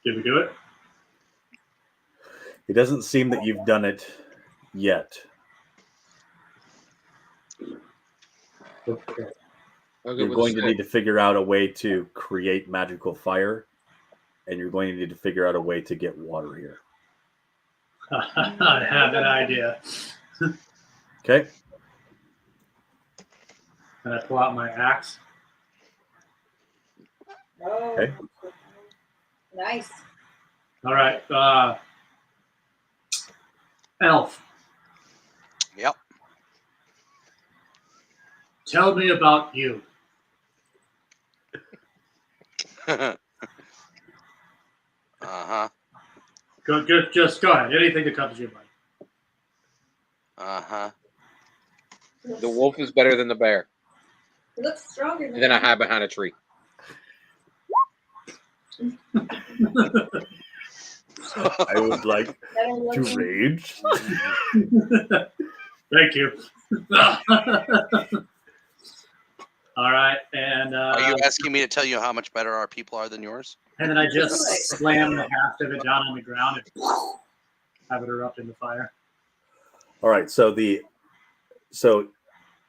we do it? It doesn't seem that you've done it yet. Okay. You're going to need to figure out a way to create magical fire, and you're going to need to figure out a way to get water here. I have an idea. Okay. And I pull out my axe. Oh, Okay. nice. All right. Elf, Yep. tell me about you. Uh-huh. Just go ahead. Anything that comes to your mind. Uh-huh. The wolf is better than the bear. It looks stronger And than then I hide behind a tree. I would like to rage. Thank you. All right, and Are you asking me to tell you how much better our people are than yours? and then I just slam the haft of it down on the ground and have it erupt into fire. All right, so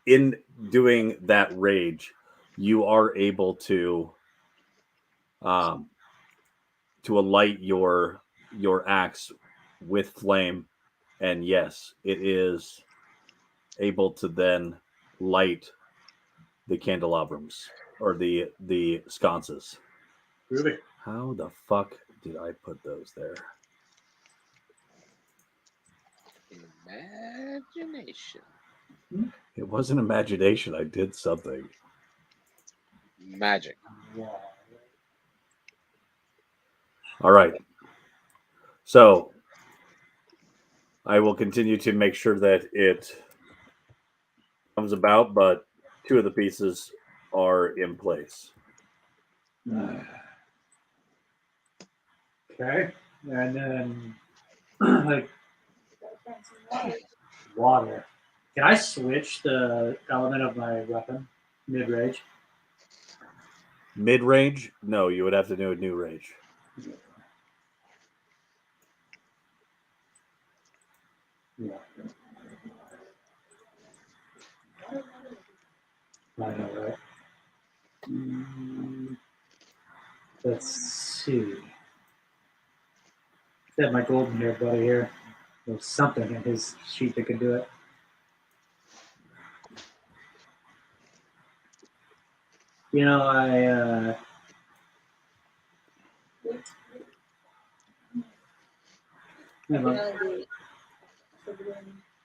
in doing that rage, you are able to alight your axe with flame, and yes, it is able to then light the candelabras or the sconces. Really? How the fuck did I put those there? Imagination. It wasn't imagination. I did something. Magic. All right. So I will continue to make sure that it comes about, but 2 of the pieces are in place. Okay, and then like water. Can I switch the element of my weapon mid-range? Mid-range? No, you would have to do a new range. Yeah. I know, right? Let's see. I have my golden hair buddy here. There's something in his sheet that can do it. You know, I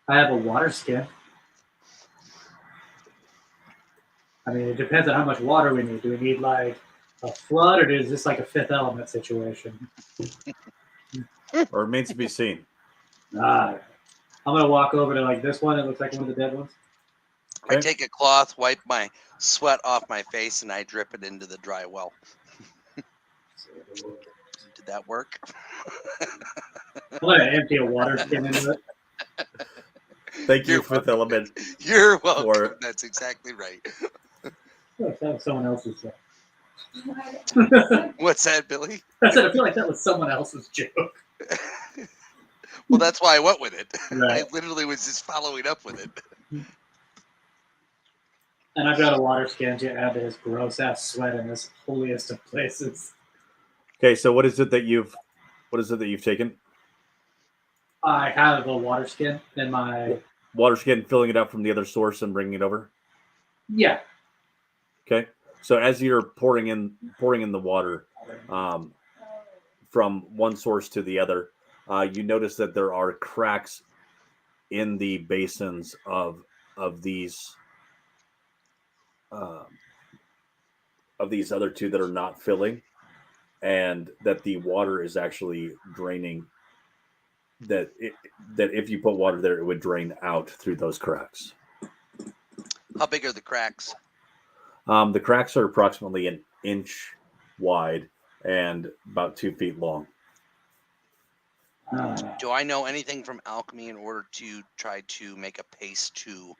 have a water skin. I mean, it depends on how much water we need. Do we need like a flood, or is this like a Fifth Element situation? Or remains to be seen. I'm gonna walk over to like this one. It looks like one of the dead ones. I take a cloth, wipe my sweat off my face, and I drip it into the dry well. Did that work? I'm gonna empty a water skin into it. Thank you, Fifth Element. You're welcome. That's exactly right. I feel like that was someone else's. What's that, Billy? I said I feel like that was someone else's joke. Well, that's why I went with it. Right. I literally was just following up with it. And I've got a water skin to add to his gross ass sweat in this holiest of places. Okay, so what is it that you've taken? I have a water skin in my. Water skin, filling it up from the other source and bringing it over. Yeah. Okay, so as you're pouring in the water from one source to the other, you notice that there are cracks in the basins of these other two that are not filling, and that the water is actually draining. That if you put water there, it would drain out through those cracks. How big are the cracks? The cracks are approximately an inch wide and about 2 feet long. Do I know anything from alchemy in order to try to make a paste to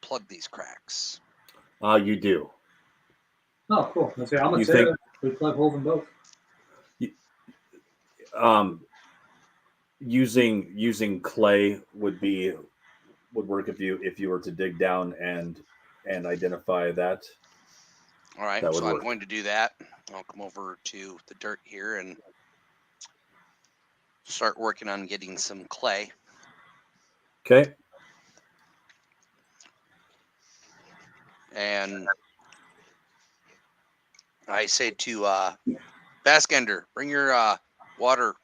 plug these cracks? You do. Oh, cool. Let's see. I'm gonna You say think- that we plug holes in both. Using clay would work if you were to dig down and identify that. All right, That would so I'm work. going to do that. I'll come over to the dirt here and start working on getting some clay. Okay. And I say to Baskender, bring your water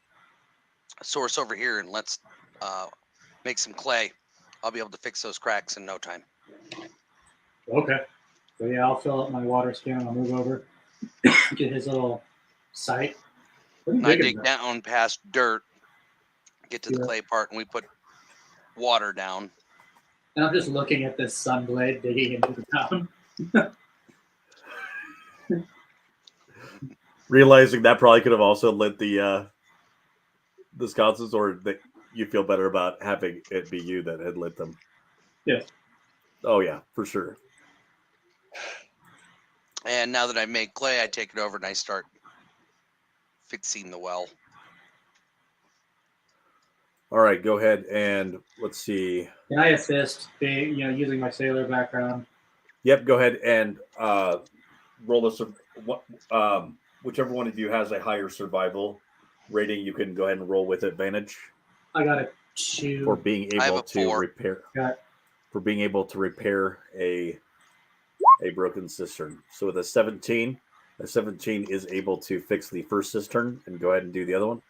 source over here and let's make some clay. I'll be able to fix those cracks in no time. Okay. So yeah, I'll fill up my water skin and I'll move over, get his little site. And I dig down past dirt, get to the Yeah. clay part, and we put water down. And I'm just looking at this sun blade digging into the ground. Realizing that probably could have also lit the sconces, or that you feel better about having it be you that had lit them. Yes. Oh yeah, for sure. And now that I made clay, I take it over and I start fixing the well. All right, go ahead and let's see. Can I assist, being using my sailor background? Yep, go ahead and roll whichever one of you has a higher survival rating, you can go ahead and roll with advantage I got a 2. for being I have able a to 4. repair Got a broken cistern. So with a 17 is able to fix the first cistern and go ahead and do the other one.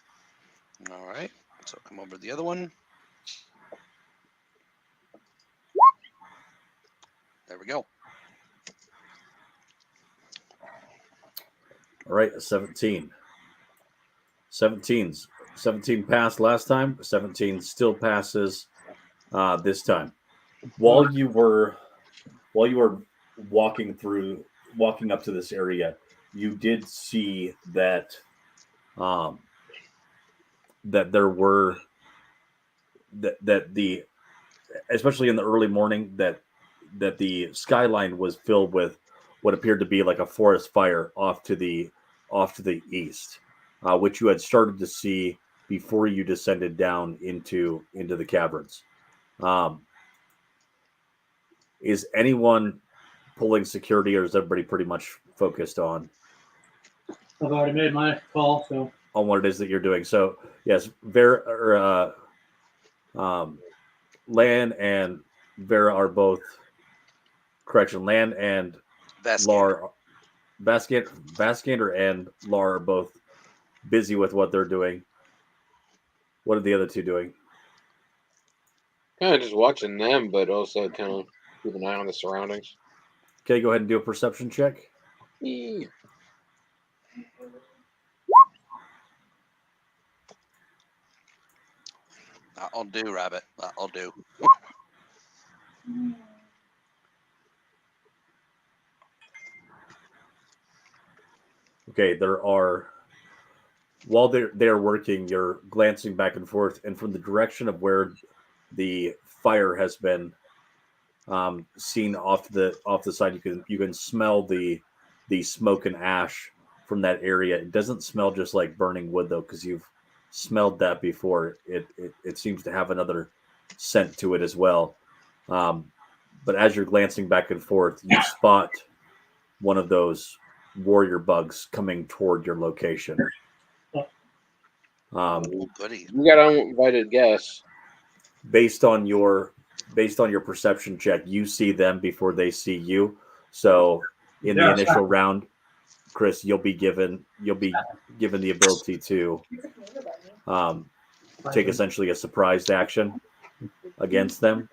All right, so come over to the other one. There we go. All right, a 17. 17 passed last time. 17 still passes this time. While you were walking up to this area, you did see that that there were that the especially in the early morning that the skyline was filled with what appeared to be like a forest fire off to the east, which you had started to see before you descended down into the caverns. Is anyone pulling security, or is everybody pretty much focused on I've already made my call, so what it is that you're doing? So yes, Lan and Vera are both. Correction, Lan and Lar, Vaskander and Lar are both busy with what they're doing. What are the other two doing? Kind of just watching them, but also kind of keep an eye on the surroundings. Okay, go ahead and do a perception check. Yeah. I'll do, Rabbit. I'll do. Okay, while they're working, you're glancing back and forth, and from the direction of where the fire has been seen off the side, you can smell the smoke and ash from that area. It doesn't smell just like burning wood though, because you've smelled that before. It seems to have another scent to it as well. but as you're glancing back and forth, you spot one of those warrior bugs coming toward your location. Ooh, goody. You got uninvited guests. Based on your perception check, you see them before they see you. So in the initial round, Chris, you'll be given the ability to take essentially a surprised action against them.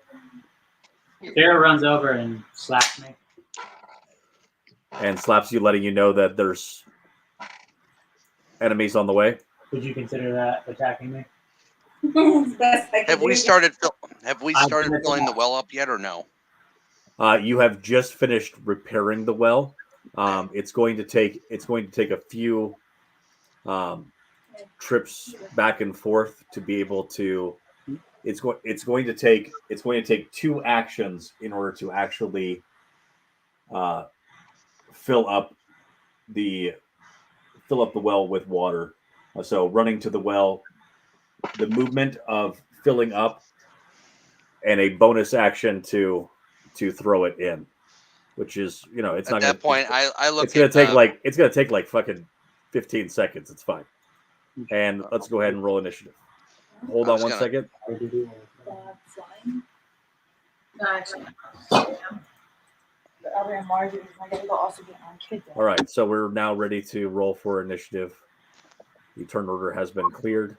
Vera runs over and slaps me. And slaps you, letting you know that there's enemies on the way. Would you consider that attacking me? Have we started filling the well up yet, or no? You have just finished repairing the well. It's going to take a few trips back and forth to be able to. It's going to take 2 actions in order to actually fill up the well with water. So running to the well, the movement of filling up, and a bonus action to throw it in, which is it's At not that point. I look. It's gonna take like fucking 15 seconds. It's fine. And let's go ahead and roll initiative. Hold on one second. All right, so we're now ready to roll for initiative. The turn order has been cleared.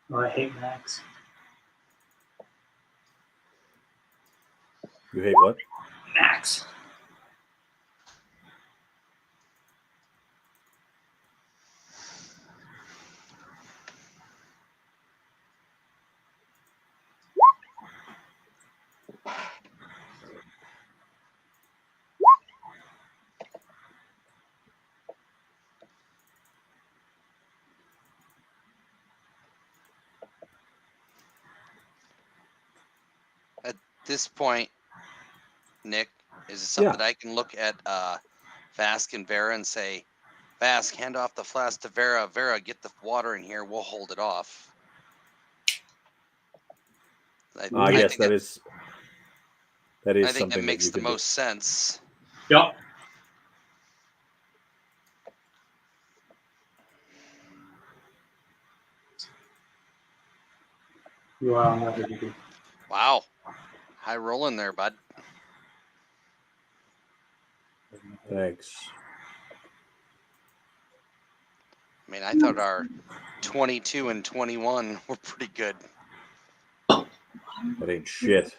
Oh, I hate Max. You hate what? Max. At this point, Nick, is it something that I can look at Vask and Vera and say, Vask, hand off the flask to Vera. Vera, get the water in here. We'll hold it off. Yes, that is. I think that makes the most sense. Yep. You are on that. Wow. High rolling there, bud. Thanks. I mean, I thought our 22 and 21 were pretty good. That ain't shit.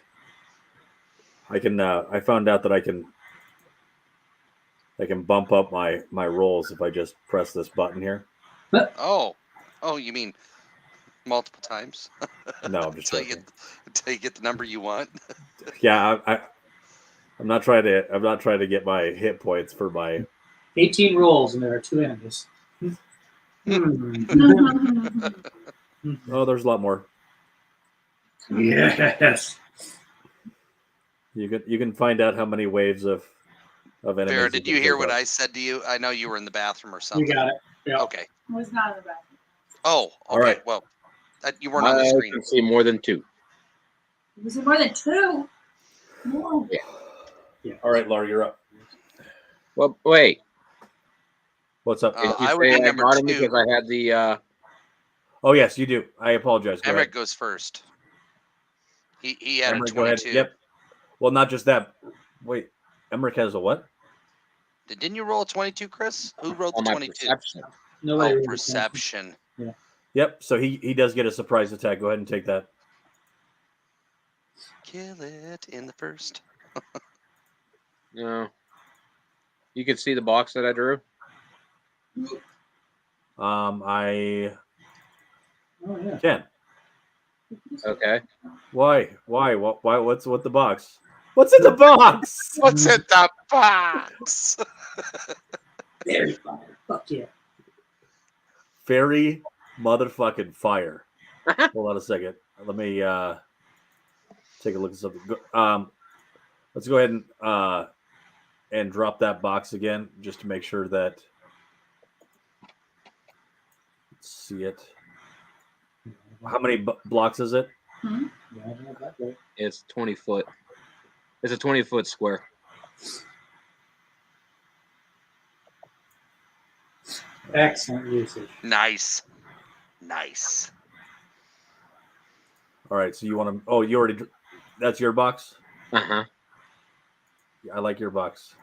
I can. I found out that I can bump up my rolls if I just press this button here. Oh, you mean multiple times? No, I'm just joking. Until you get the number you want. Yeah, I'm not trying to get my hit points for my 18 rolls, and there are 2 enemies. Oh, there's a lot more. Yes. You can find out how many waves of enemies. Vera, did you hear what I said to you? I know you were in the bathroom or something. You got it. Yep. Okay. I was not in the bathroom. Oh, okay. All right. Well, you weren't on the screen. I can see more than 2. Was it more than 2? No. Yeah. All right, Laura, you're up. Well, wait. What's up? I would be number 2 because I had the. Oh yes, you do. I apologize. Emmerich goes first. He had Emmerich, a 22. Yep. Well, not just that. Wait, Emmerich has a what? Didn't you roll a 22, Chris? Who rolled the 22? Perception. Nobody Perception. Yeah. Yep. So he does get a surprise attack. Go ahead and take that. Kill it in the first. No. You can see the box that I drew. I Oh, yeah. can. Okay. Why? What's with the box? What's in the box? What's in the box? Very fire. Fuck yeah. Fairy motherfucking fire. Hold on a second. Let me take a look at something. Let's go ahead and and drop that box again, just to make sure that. Let's see it. How many blocks is it? It's 20 foot. It's a 20-foot square. Excellent usage. Nice. All right, so you want to? Oh, you already. That's your box. Uh-huh. Yeah, I like your box.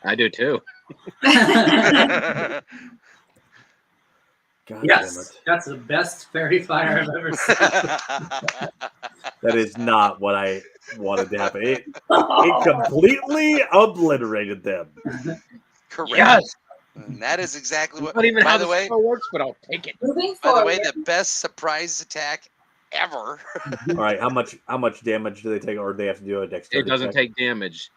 I do too. God damn Yes, it! that's the best fairy fire I've ever seen. That is not what I wanted to happen. It completely obliterated them. Correct. Yes. And that is exactly what. Not even by how the the way, spell works, but I'll take it. Moving by the forward. way, the best surprise attack ever. All right, how much damage do they take, or do they have to do a dexterity It doesn't check? take damage.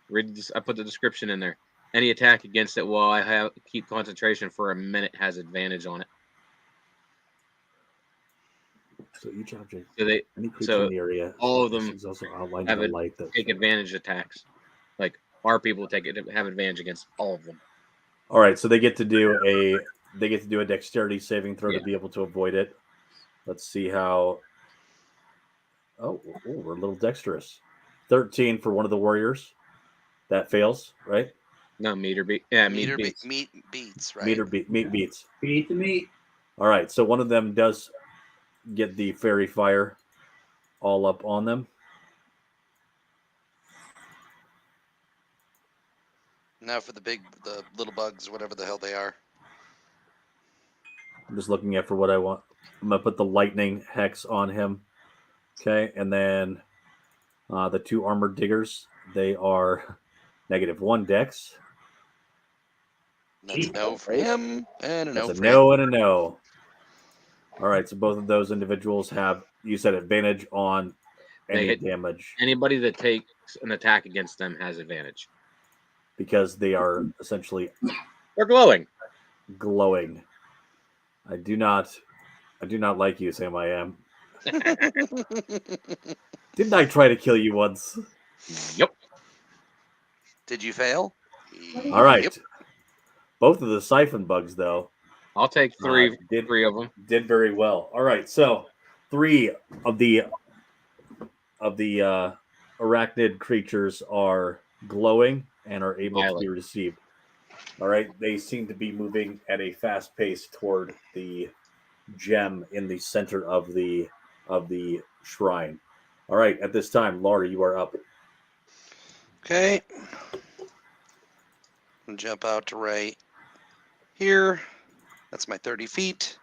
Read this. I put the description in there. Any attack against it while I keep concentration for a minute has advantage on it. So each object, So they any creature so in the area, all of them is also outlined have in the it light that take advantage attacks. Like our people have advantage against all of them. All right, so they get to do a dexterity saving throw Yeah. to be able to avoid it. Let's see how. Oh, we're a little dexterous. 13 for one of the warriors. That fails, right? No meter beat. Yeah, Meter beats. meat beats, right? Meat beats. Beat the meat. All right, so one of them does get the fairy fire all up on them. Now for the little bugs, whatever the hell they are. I'm just looking at for what I want. I'm gonna put the lightning hex on him. Okay, and then the two armored diggers, they are -1 dex. That's a no for him, and a That's no a for no him. and a no. All right, so both of those individuals have, you said, advantage on any hit- damage Anybody that takes an attack against them has advantage. because they are essentially They're glowing. glowing. I do not like you, Sam. I am. Didn't I try to kill you once? Yep. Did you fail? All right. Yep. Both of the siphon bugs, though, I'll take three of them. did very well. All right, so 3 of the arachnid creatures are glowing and are able to be received. All right, they seem to be moving at a fast pace toward the gem in the center of the shrine. All right, at this time, Laura, you are up. Okay. I'll jump out to right here. That's my 30 feet.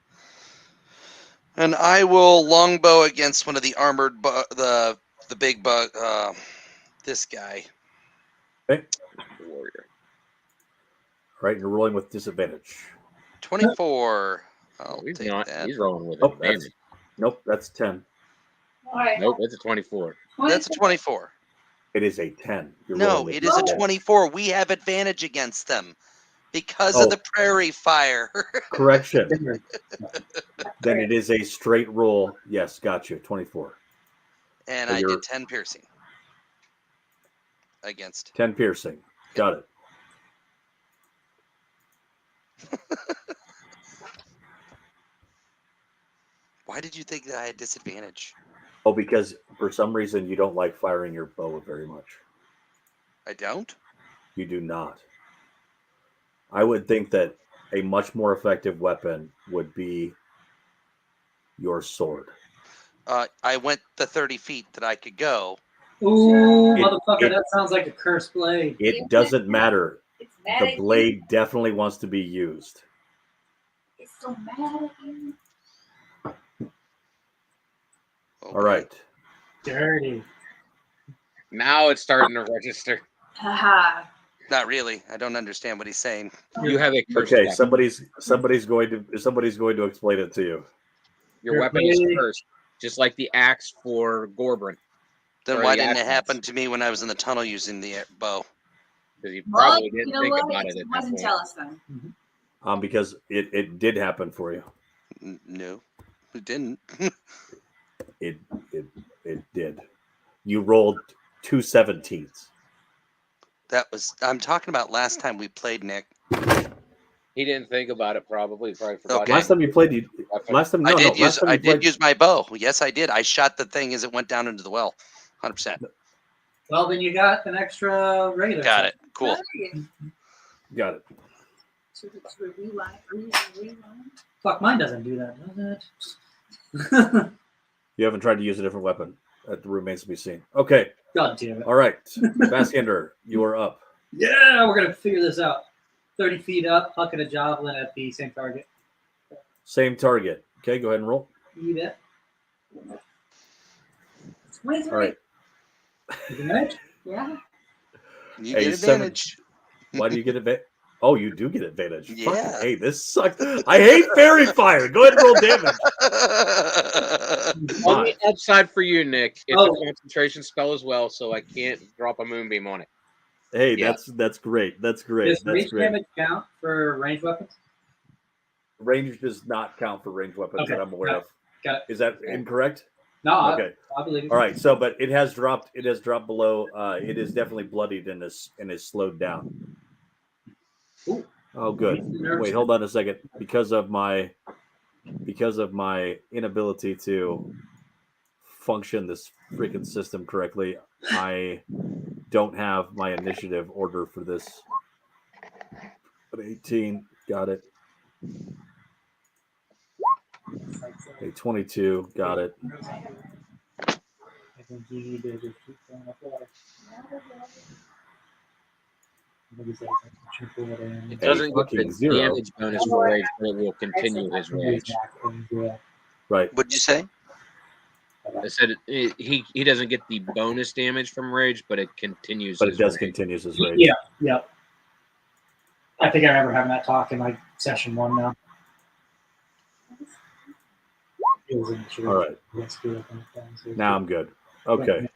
And I will longbow against one of the armored the big bug this guy. Okay. Warrior. All right, you're rolling with disadvantage. 24. I'll He's take not. that. He's rolling with Oh, advantage. that's 10. Nope, it's a 24. That's a 24. It is a 10. You're No, rolling with it is a disadvantage. 24. We have advantage against them because of the prairie fire. Correction. Then it is a straight roll. Yes, got you. 24. And So I you're- did 10 piercing against. 10 piercing. Got it. Why did you think that I had disadvantage? Oh, because for some reason you don't like firing your bow very much. I don't? You do not. I would think that a much more effective weapon would be your sword. I went the 30 feet that I could go. Ooh, motherfucker, that sounds like a cursed blade. It doesn't matter. It's mad The at blade definitely wants to be used. you. It's so mad at you. Okay. All right. Dirty. Now it's starting to register. Haha. Not really. I don't understand what he's saying. You have a cursed Okay, weapon. somebody's going to explain it to you. Your weapon is cursed, just like the axe for Gorbrin. Then Or why the didn't it axe happen to me when I was in the tunnel using the bow? Because you Well, probably you didn't know think what? about It it at that wasn't point. jealous then. Because it did happen for you. No, it didn't. It did. You rolled 2 17s. I'm talking about last time we played, Nick. He didn't think about it. Probably forgot. Okay. Last time you played, last time I you played, use my bow. Yes, I did. I shot the thing as it went down into the well. 100%. Well, then you got an extra regular. Got it. Cool. got it. Should we rewind? Fuck, mine doesn't do that, does it? You haven't tried to use a different weapon. That remains to be seen. Okay. God damn it. All right. Baskander, you are up. Yeah, we're going to figure this out. 30 feet up, hucking a javelin at the same target. Same target. Okay, go ahead and roll. You bet. All right. Advantage? Yeah. You Hey, get advantage. Why do you get advantage? Oh, you do get advantage. Yeah. Fucking, hey, this sucks. I hate fairy fire. Go ahead and roll damage. Only upside for you, Nick. It's Oh. a concentration spell as well, so I can't drop a moonbeam on it. Hey, Yeah. that's great. That's great. Does That's range great. damage count for ranged weapons? Range does not count for ranged weapons Okay, that I'm aware got of. Got it. Is that incorrect? No, Okay. I believe it. All right. So, but it has dropped. It has dropped below. It is definitely bloodied and is slowed down. Ooh. Oh, good. Wait, hold on a second. Because of my inability to function this freaking system correctly, I don't have my initiative order for this. But 18, got it. Okay, 22, got it. I think you need to just keep going up water. It doesn't get fucking the zero. damage bonus for rage, but it will continue his rage. Right. What'd you say? I said he doesn't get the bonus damage from rage, but it continues. But it his does rage. continues his rage. Yeah, yeah. I think I remember having that talk in like session 1 now. All right. Now I'm good. Okay.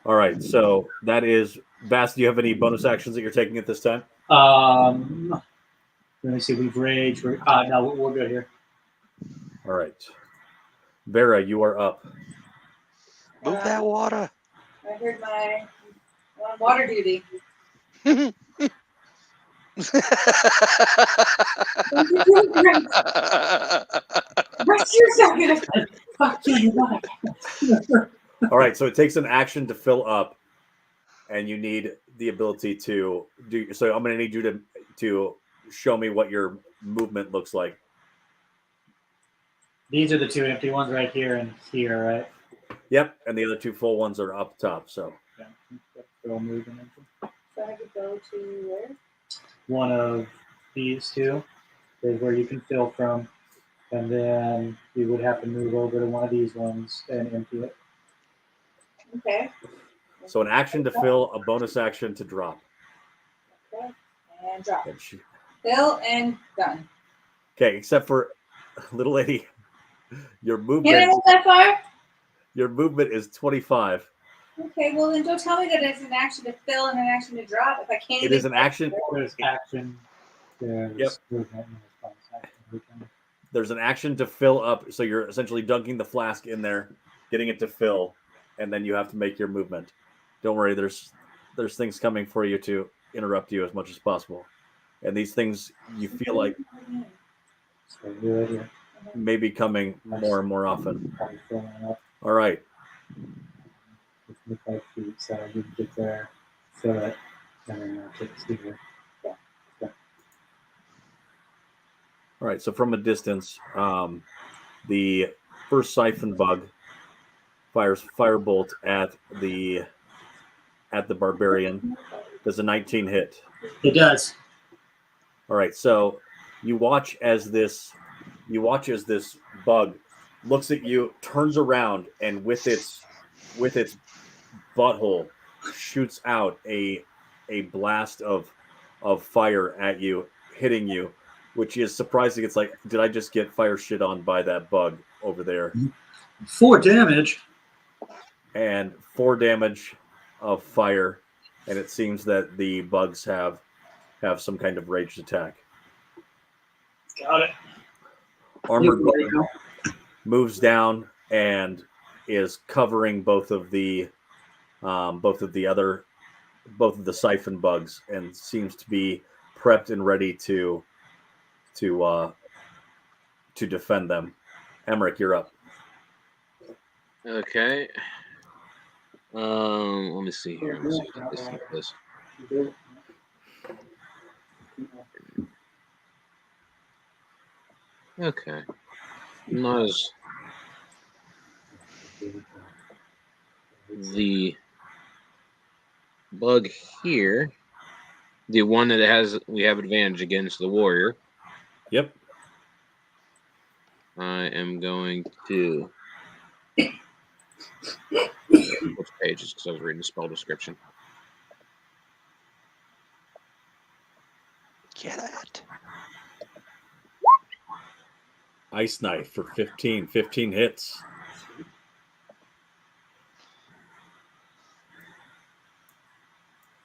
All right. So that is Bass. Do you have any bonus actions that you're taking at this time? Let me see. We've raged. No, we're good here. All right. Vera, you are up. Move that water. I heard my water duty. What's your second? Fuck you. All right. So it takes an action to fill up, and you need the ability to do. So I'm going to need you to show me what your movement looks like. These are the 2 empty ones right here and here, right? Yep. And the other 2 full ones are up top. So Yeah. They're all moving. So I could go to where? One of these 2 is where you can fill from, and then you would have to move over to one of these ones and empty it. Okay. So an action to fill, a bonus action to drop. Okay. And drop. And Fill and done. Okay, except for little lady, your Can I movement. move that far? Your movement is 25. Okay, well then don't tell me that it's an action to fill and an action to drop if I can't. It even is an action. There's action. There's Yep. movement, and there's bonus action. There's an action to fill up, so you're essentially dunking the flask in there, getting it to fill, and then you have to make your movement. Don't worry, there's things coming for you to interrupt you as much as possible, and these things you feel like So good. Yeah. may be coming more and more often. Probably filling up. All right, It's 25 feet, so you can get there, fill it, and then take the speaker. all right. So from a distance, the first siphon bug fires firebolt at the barbarian. Does a 19 hit? It does. All right, so you watch as this bug looks at you, turns around, and with its butthole shoots out a blast of fire at you, hitting you, which is surprising. It's like, did I just get fire shit on by that bug over there? 4 damage. And 4 damage of fire, and it seems that the bugs have some kind of raged attack. Got it. Armored bug moves down and is covering both of the other both of the siphon bugs and seems to be prepped and ready to defend them. Emmerich, you're up. Okay. Let me see here. Let me see what this is. Okay. Not as the bug here, the one that we have advantage against the warrior. Yep. I am going to which pages because I was reading the spell description. Get it. Ice knife for 15. 15 hits.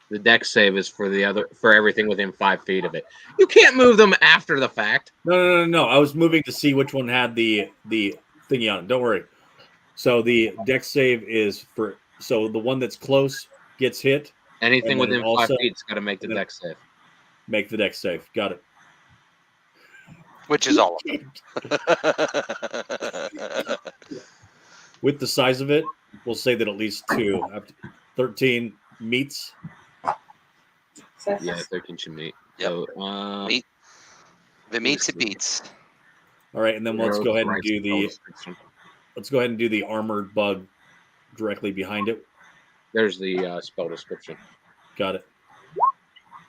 The dex save is for everything within 5 feet of it. You can't move them after the fact. No. I was moving to see which one had the thingy on it. Don't worry. So the dex save is so the one that's close gets hit. Anything within 5 feet's got to make the dex save. Make the dex save. Got it. Which is all of them. With the size of it, we'll say that at least 2. 13 meets. Yeah, 13 should meet. Yep. So, Meet. If it meets, it beats. All right, and then let's go ahead and do the armored bug directly behind it. There's the spell description. Got it.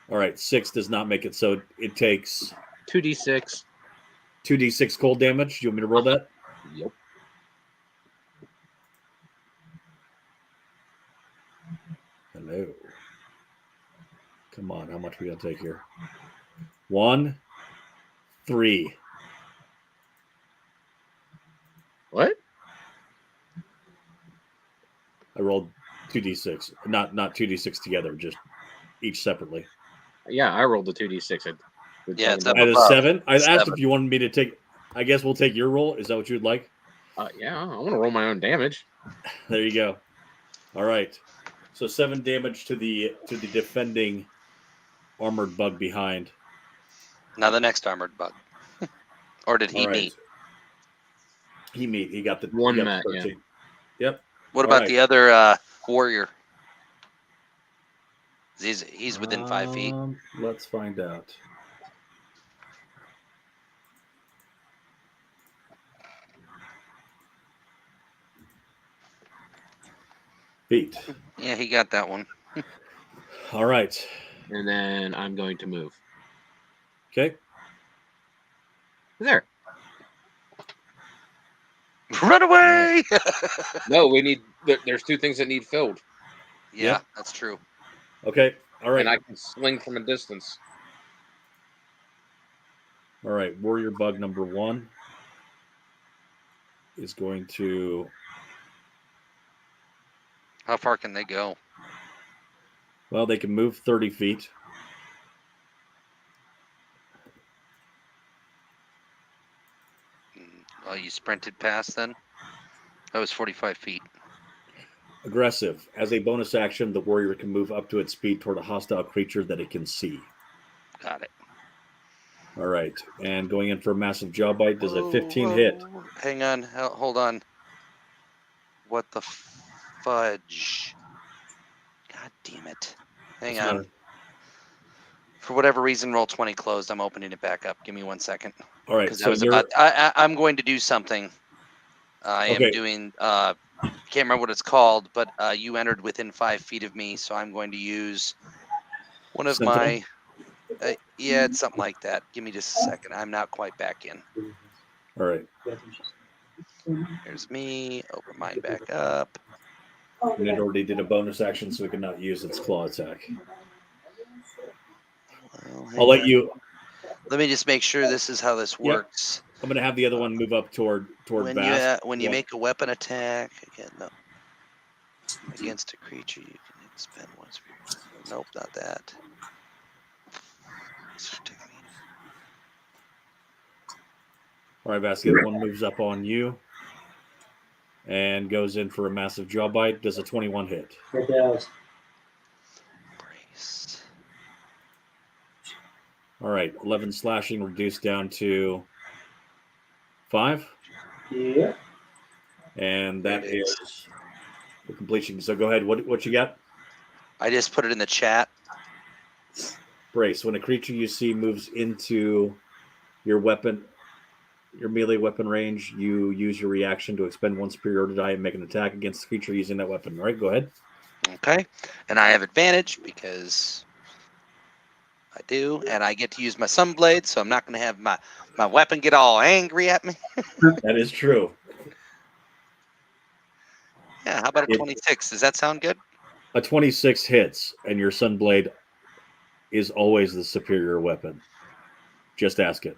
All right, 6 does not make it, so it takes 2d6. 2d6 cold damage. Do you want me to roll that? Yep. Hello. Come on, how much we gotta take here? 1, 3. What? I rolled 2d6, not 2d6 together, just each separately. Yeah, I rolled the 2d6. Yeah, it's up At a above. 7. I asked 7. if you wanted me to take. I guess we'll take your roll. Is that what you'd like? Yeah, I want to roll my own damage. There you go. All right. So 7 damage to the defending armored bug behind. Now the next armored bug. Or did he meet? He got the one he got met. the Yeah. 13. Yep. What about the other warrior? He's within 5 feet. Let's find out. Feet. Yeah, he got that one. All right. And then I'm going to move. Okay. There. Run away! No, there's 2 things that need filled. Yeah, Yep. that's true. Okay. All right. And I can sling from a distance. All right. Warrior bug number 1 is going to. How far can they go? Well, they can move 30 feet. Oh, you sprinted past then? That was 45 feet. Aggressive. As a bonus action, the warrior can move up to its speed toward a hostile creature that it can see. Got it. All right. And going in for a massive jaw bite. Does a 15 hit? Hang on. Hold on. What the fudge? God damn it. Hang on. For whatever reason, roll 20 closed. I'm opening it back up. Give me 1 second. All right. So I'm going to do something. I am doing. Can't remember what it's called, but you entered within 5 feet of me, so I'm going to use one of my. Yeah, it's something like that. Give me just a second. I'm not quite back in. All right. Here's me. Open mine back up. And it already did a bonus action, so it cannot use its claw attack. Well, I'll let you. Let me just make sure this is how this works. I'm going to have the other one move up toward Vast. When you make a weapon attack against a creature, you can spend once. Nope, not that. All right, Vast, the other one moves up on you and goes in for a massive jaw bite. Does a 21 hit? It does. Nice. All right, 11 slashing reduced down to 5, Yeah. and There that it is. is the completion. So go ahead. What you got? I just put it in the chat. Brace. When a creature you see moves into your melee weapon range, you use your reaction to expend one superiority die and make an attack against the creature using that weapon. All right, go ahead. Okay. And I have advantage because I do, and I get to use my sunblade, so I'm not going to have my weapon get all angry at me. That is true. Yeah, how about a It- 26? Does that sound good? A 26 hits, and your Sunblade is always the superior weapon. Just ask it.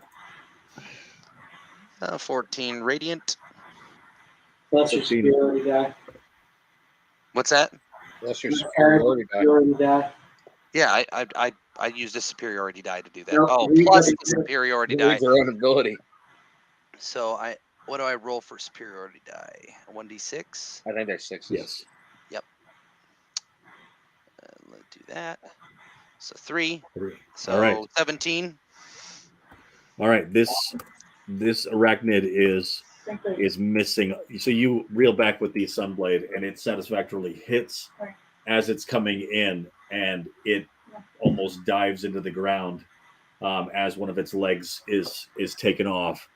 14 radiant. Plus your 15. superiority die. What's that? That's your superiority die. Superiority die. Yeah, I used a superiority die to do that. Nope, Oh, read plus what the superiority It die. reads their own ability. So what do I roll for superiority die? A 1d6. I think they're 6s. Yes. Yep. Let's do that. So 3. 3. So All right. 17. All right. This arachnid is missing. So you reel back with the Sunblade, and it satisfactorily hits as it's coming in, and it almost dives into the ground as one of its legs is taken off,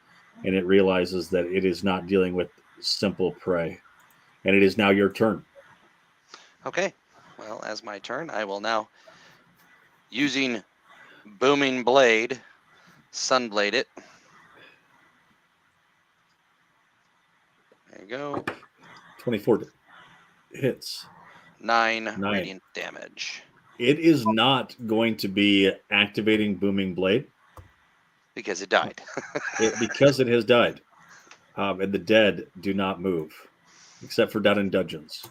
and it realizes that it is not dealing with simple prey. And it is now your turn. Okay. Well, as my turn, I will now, using Booming Blade, Sunblade it. There you go. 24 hits. 9 radiant damage. It is not going to be activating Booming Blade Because it died. because it has died. And the dead do not move, except for down in dungeons.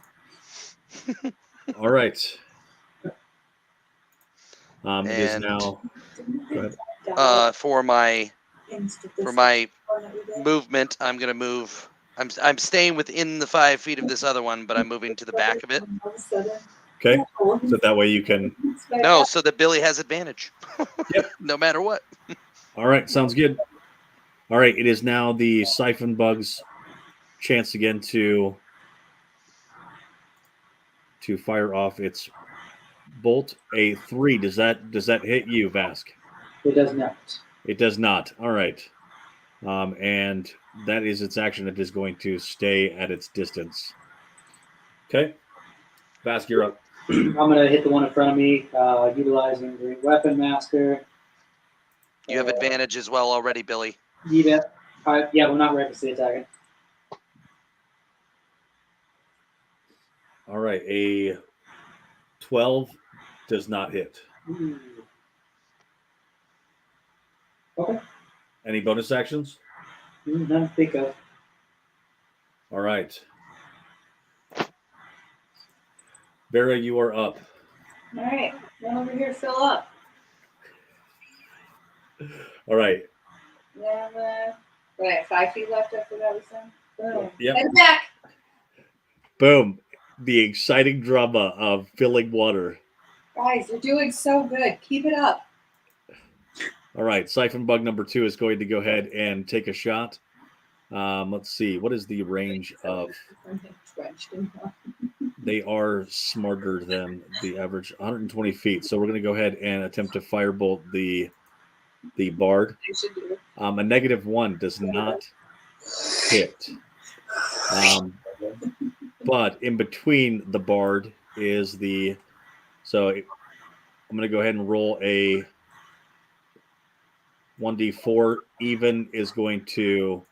All right. It is now. Go ahead. For my movement, I'm gonna move. I'm staying within the 5 feet of this other one, but I'm moving to the back of it. Okay. So that way you can. No, so that Billy has advantage. Yep. No matter what. All right. Sounds good. All right. It is now the Siphon Bug's chance again to fire off its bolt. A 3. Does that hit you, Vask? It does not. It does not. All right. And that is its action. It is going to stay at its distance. Okay. Vask, you're up. I'm going to hit the one in front of me, utilizing Great Weapon Master. You have advantage as well already, Billy. Yeah, we're not recklessly attacking. All right. A 12 does not hit. Ooh. Okay. Any bonus actions? None to think of. All right. Vera, you are up. All right, run over here, fill up. All right. Then, right, 5 feet left after that was done. Boom. Yep. Head back. Boom. The exciting drama of filling water. Guys, you're doing so good. Keep it up. All right. Siphon Bug number 2 is going to go ahead and take a shot. Let's see. What is the range of? They are smarter than the average, 120 feet. So we're going to go ahead and attempt to firebolt the bard. A -1 does not hit. But in between the bard is the. So I'm going to go ahead and roll a 1d4. Even is going to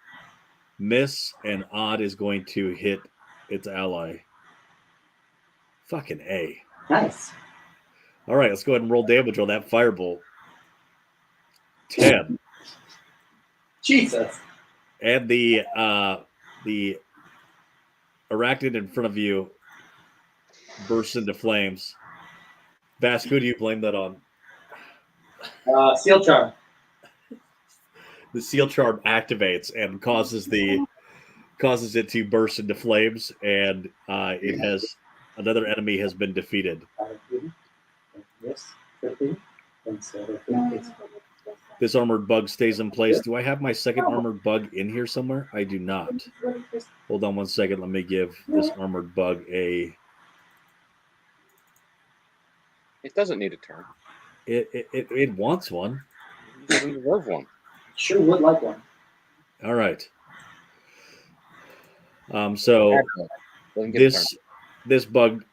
miss, and odd is going to hit its ally. Fucking A. Nice. All right, let's go ahead and roll damage on that firebolt. 10. Jesus. And the arachnid in front of you bursts into flames. Vask, who do you blame that on? Seal Charm. The seal charm activates and causes it to burst into flames, and it has another enemy has been defeated. Yes, 15. And so I think it's This armored bug stays in place. Do I have my second armored bug in here somewhere? I do not. Hold on one second. Let me give this armored bug a. It doesn't need a turn. It wants one. It doesn't deserve one. sure would like one. All right. So Doesn't get a turn. this bug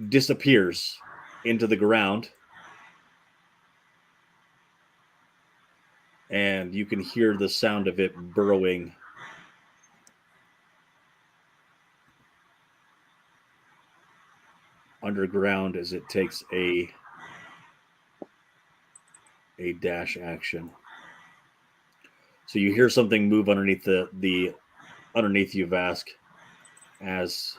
disappears into the ground, and you can hear the sound of it burrowing underground as it takes a dash action. So you hear something move underneath the underneath you, Vask, as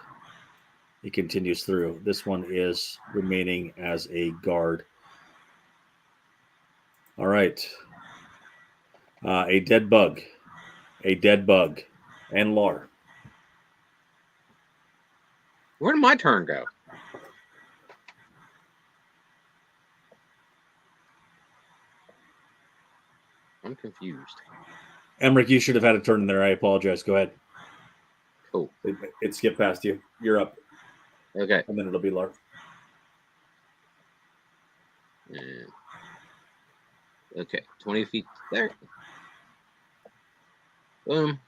it continues through. This one is remaining as a guard. All right. A dead bug, and Lar. Where did my turn go? I'm confused. Emmerich, you should have had a turn there. I apologize. Go ahead. Cool. It skipped past you. You're up. Okay. And then it'll be Lar. And okay, 20 feet there. Boom.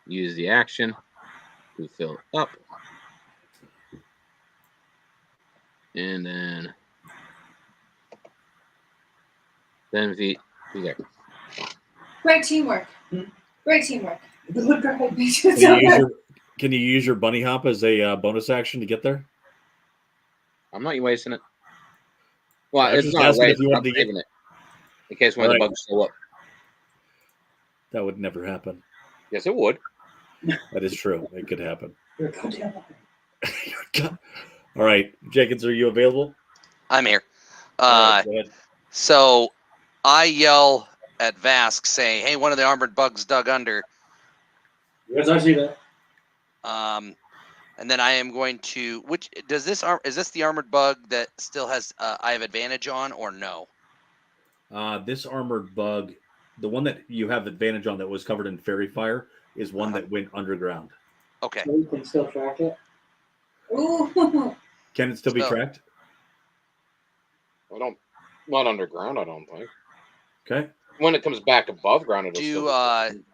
Use the action to fill up. And then 10 feet to there. Great teamwork. Great teamwork. Can you use your bunny hop as a bonus action to get there? I'm not wasting it. Well, I was it's just not a asking waste. if you I'm wanted to saving it in case one of the bugs show up. That would never happen. Yes, it would. That is true. It could happen. You're a goddamn All right, Jenkins, are you available? I'm here. All right, go ahead. So I yell at Vask, saying, "Hey, one of the armored bugs dug under." Yes, I see that. And then I am going to. Which does this is this the armored bug that still has I have advantage on, or no? This armored bug, the one that you have advantage on that was covered in fairy fire, is one that went underground. Okay. So you can still track it. Ooh. Can it still be tracked? Not underground, I don't think. Okay. When it comes back above ground, it'll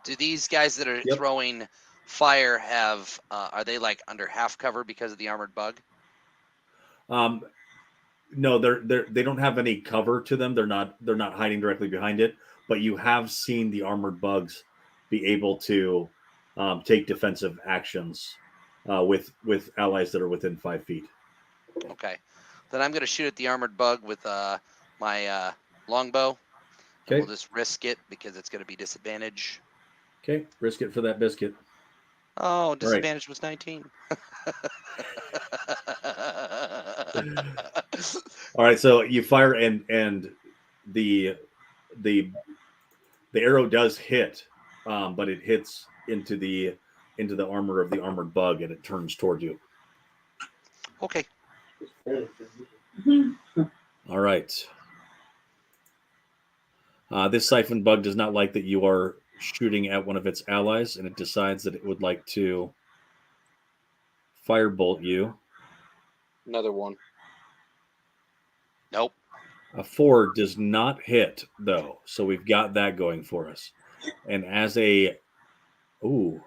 Do these guys that are throwing fire have are they like under half cover because of the armored bug? No, they don't have any cover to them. They're not hiding directly behind it. But you have seen the armored bugs be able to take defensive actions with allies that are within 5 feet. Okay, then I'm going to shoot at the armored bug with my longbow. Okay. We'll just risk it because it's going to be disadvantage. Okay, risk it for that biscuit. Oh, disadvantage was 19. All right, so you fire and the arrow does hit, but it hits into the armor of the armored bug and it turns toward you. Okay. All right. This siphon bug does not like that you are shooting at one of its allies, and it decides that it would like to firebolt you. Another one. Nope. A 4 does not hit, though, so we've got that going for us. And as a... Ooh.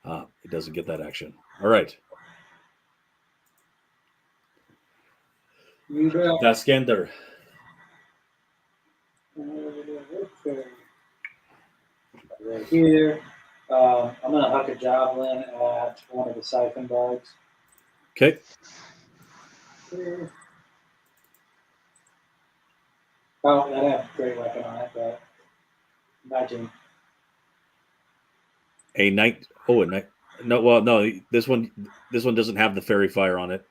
It doesn't get that action. All right. Vaskander. Right here. I'm going to huck a javelin at one of the siphon bugs. Okay. Oh, that had a great weapon on it, but 19. A night. Oh, a night. No, well, no. This one doesn't have the fairy fire on it.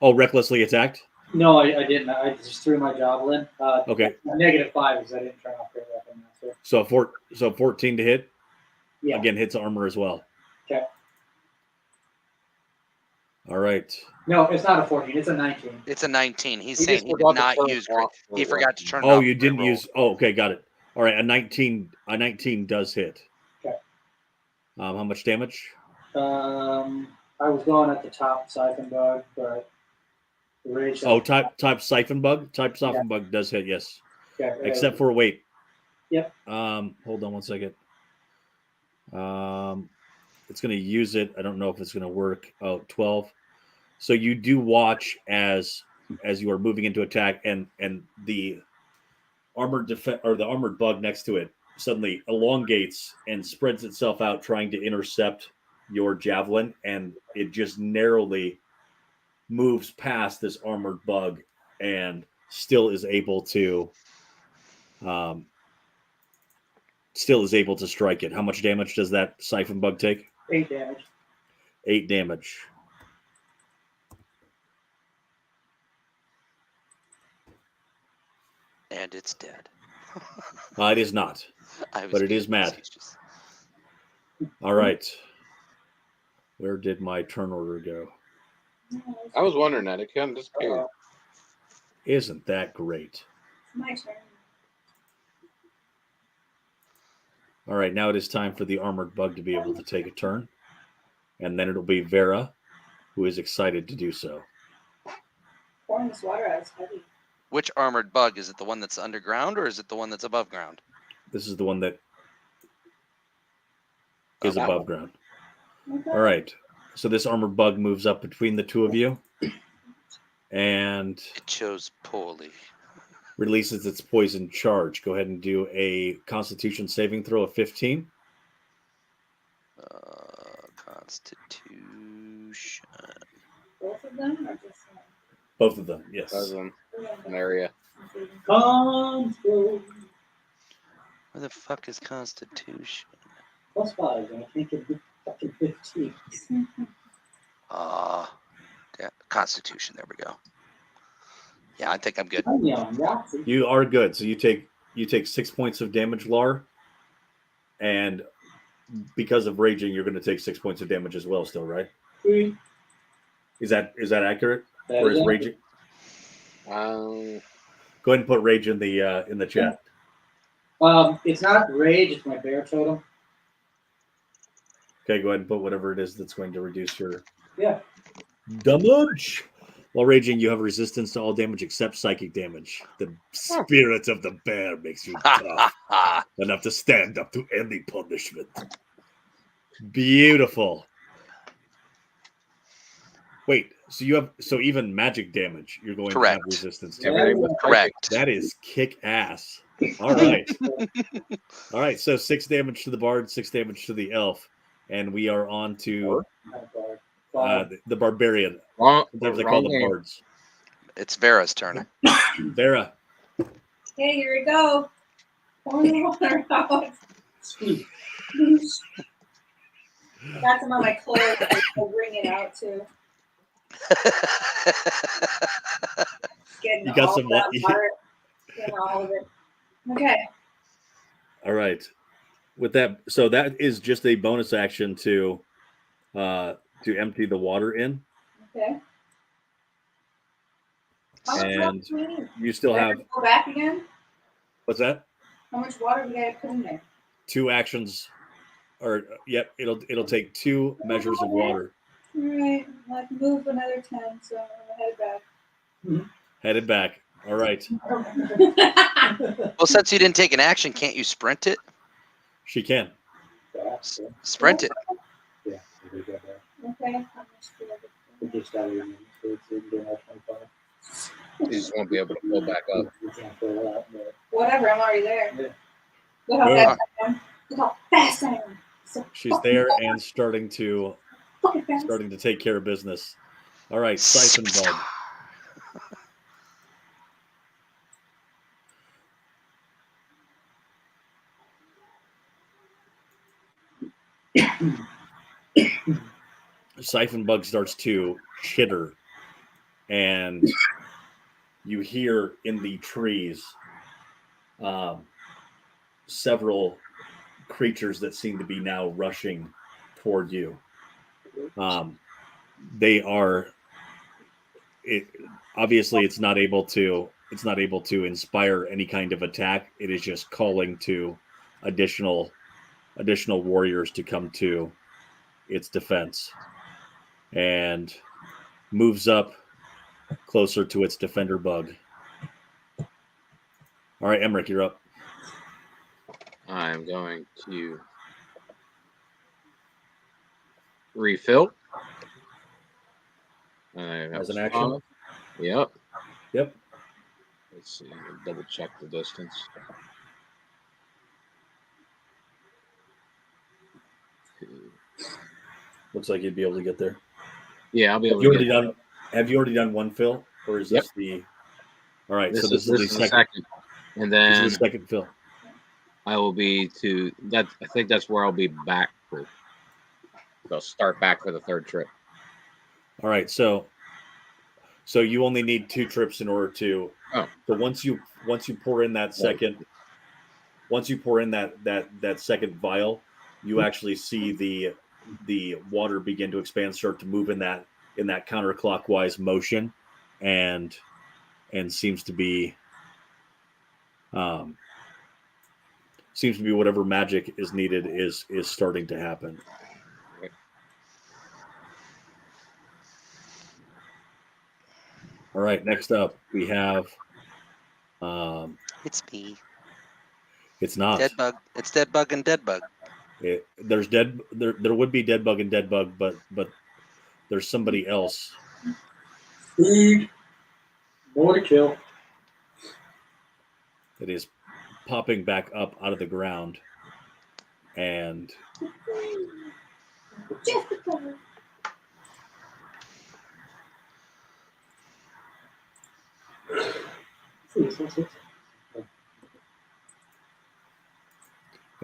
Oh, recklessly attacked. No, I didn't. I just threw my javelin. Okay. -5 is I didn't turn off their weapon. So 14 to hit. Yeah. Again, hits armor as well. Okay. All right. No, it's not a 14. It's a 19. It's a 19. He's He saying just he did forgot to not turn use. off He the forgot to weapon. turn it Oh, off. you didn't Reroll. use. Oh, okay, got it. All right, a 19. A 19 does hit. Okay. How much damage? I was going at the top siphon bug, but the rage. Oh, type siphon bug. Type siphon bug does hit. Yes. Okay, Except for wait. Yep. Hold on one second. It's going to use it. I don't know if it's going to work. Oh, 12. So you do watch as you are moving into attack, and the armored or the armored bug next to it suddenly elongates and spreads itself out, trying to intercept your javelin, and it just narrowly moves past this armored bug and still is able to strike it. How much damage does that siphon bug take? 8 damage. 8 damage. And it's dead. It is not, but it is mad. All right. Where did my turn order go? I was wondering that. It kind of disappeared. Isn't that great? My turn. All right, now it is time for the armored bug to be able to take a turn. And then it'll be Vera, who is excited to do so. Pouring this water out is heavy. Which armored bug? Is it the one that's underground or is it the one that's above ground? This is the one that is Okay. above ground. Okay. All right. So this armored bug moves up between the two of you and It chose poorly. releases its poison charge. Go ahead and do a Constitution saving throw of 15. Constitution. Both of them or just one? Both of them, yes. An area. Control. Where the fuck is Constitution? +5, and I can't get fucking 15. Yeah, Constitution. There we go. Yeah, I think I'm good. I'm young, Yahtzee. You are good. So you take 6 points of damage, Lar, and because of raging, you're going to take 6 points of damage as well. Still, right? Sweet. Is that accurate? That Or is is accurate. raging? Go ahead and put rage in the chat. It's not rage, it's my bear totem. Okay, go ahead and put whatever it is that's going to reduce your Yeah. damage. While raging, you have resistance to all damage except psychic damage. The spirit of the bear makes you tough enough to stand up to any punishment. Beautiful. Wait, so even magic damage, you're going to have Correct. resistance to. Everything was Correct. That is kick ass. All right. All right, so 6 damage to the bard, 6 damage to the elf, and we are on to the barbarian. Sometimes they call them bards. It's Vera's turn. Vera. Okay, here we go. Pouring the water out. I got some on my clothes. I'll bring it out too. Getting You got all some of that what? water. Getting all of it. Okay. All right. With that, so that is just a bonus action to empty the water in, Okay. How much water and do we need? you still Do I have to go back again? what's that? How much water do we gotta put in there? 2 actions, or yep, it'll take 2 measures of water. All right. Well, I can move another 10, so I'm gonna head Headed back. All right. back. Well, since you didn't take an action, can't you sprint it? She can. Sprint it. Yeah, we got that. Okay. How much do I We just got it in, so it's in there at 25. You just won't be able to pull back up. We can't fill it out, but Whatever, I'm already there. Yeah. Look how Yeah. fast I am. Look how fast I am. So She's there and starting to fucking fast. take care of business. All right, siphon bug. Siphon bug starts to chitter, and you hear in the trees several creatures that seem to be now rushing toward you. They are. Obviously, it's not able to inspire any kind of attack. It is just calling to additional warriors to come to its defense, and moves up closer to its defender bug. All right, Emmerich, you're up. I'm going to refill. As an action? Yep. Yep. Let's see. Double check the distance. Looks like you'd be able to get there. Yeah, I'll be able Have you to already get done? Have you already done one fill, or is Yep. this the? All right, This so this is the second. and This then is the second fill. I will be to that. I think that's where I'll be back for. I'll start back for the third trip. All right, so you only need 2 trips in order to. Oh. So once you pour in that second, that second vial, you actually see the water begin to expand, start to move in that counterclockwise motion, and seems to be whatever magic is needed is starting to happen. All right, next up we have. It's me. It's not. Dead bug. It's dead bug and dead bug. There's dead. There would be dead bug and dead bug, but there's somebody else. Food. More to kill. It is popping back up out of the ground, and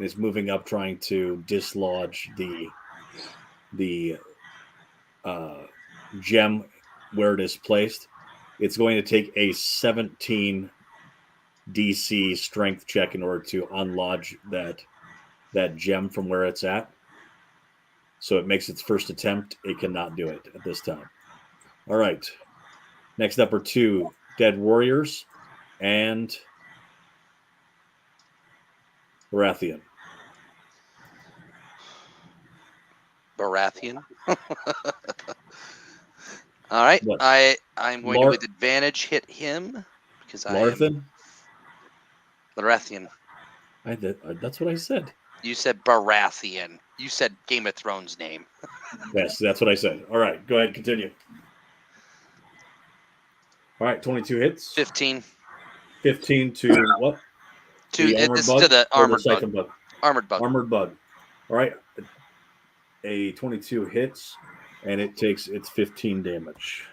it is moving up, trying to dislodge the gem where it is placed. It's going to take a 17 DC strength check in order to unlodge that gem from where it's at. So it makes its first attempt. It cannot do it at this time. All right. Next up are 2 dead warriors and Baratheon. Baratheon. All right. What? I'm going to with advantage hit him because I am Baratheon. That's what I said. You said Baratheon. You said Game of Thrones name. Yes, that's what I said. All right, go ahead, continue. All right, 22 hits. 15. 15 to what? To the armored bug. Armored bug. Armored bug. All right. A 22 hits, and it takes its 15 damage.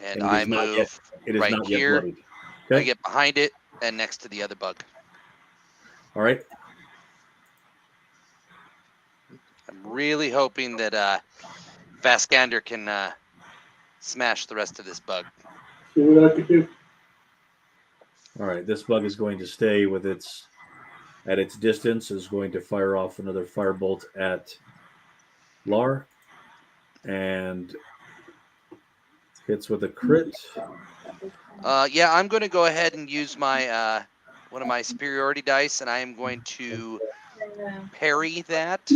And I move right here. Okay. I get behind it and next to the other bug. All right. I'm really hoping that Vaskander can smash the rest of this bug. See what I can do. All right. This bug is going to stay with at its distance. Is going to fire off another firebolt at Lar, and hits with a crit. Yeah, I'm going to go ahead and use my one of my superiority dice, and I am going to parry that.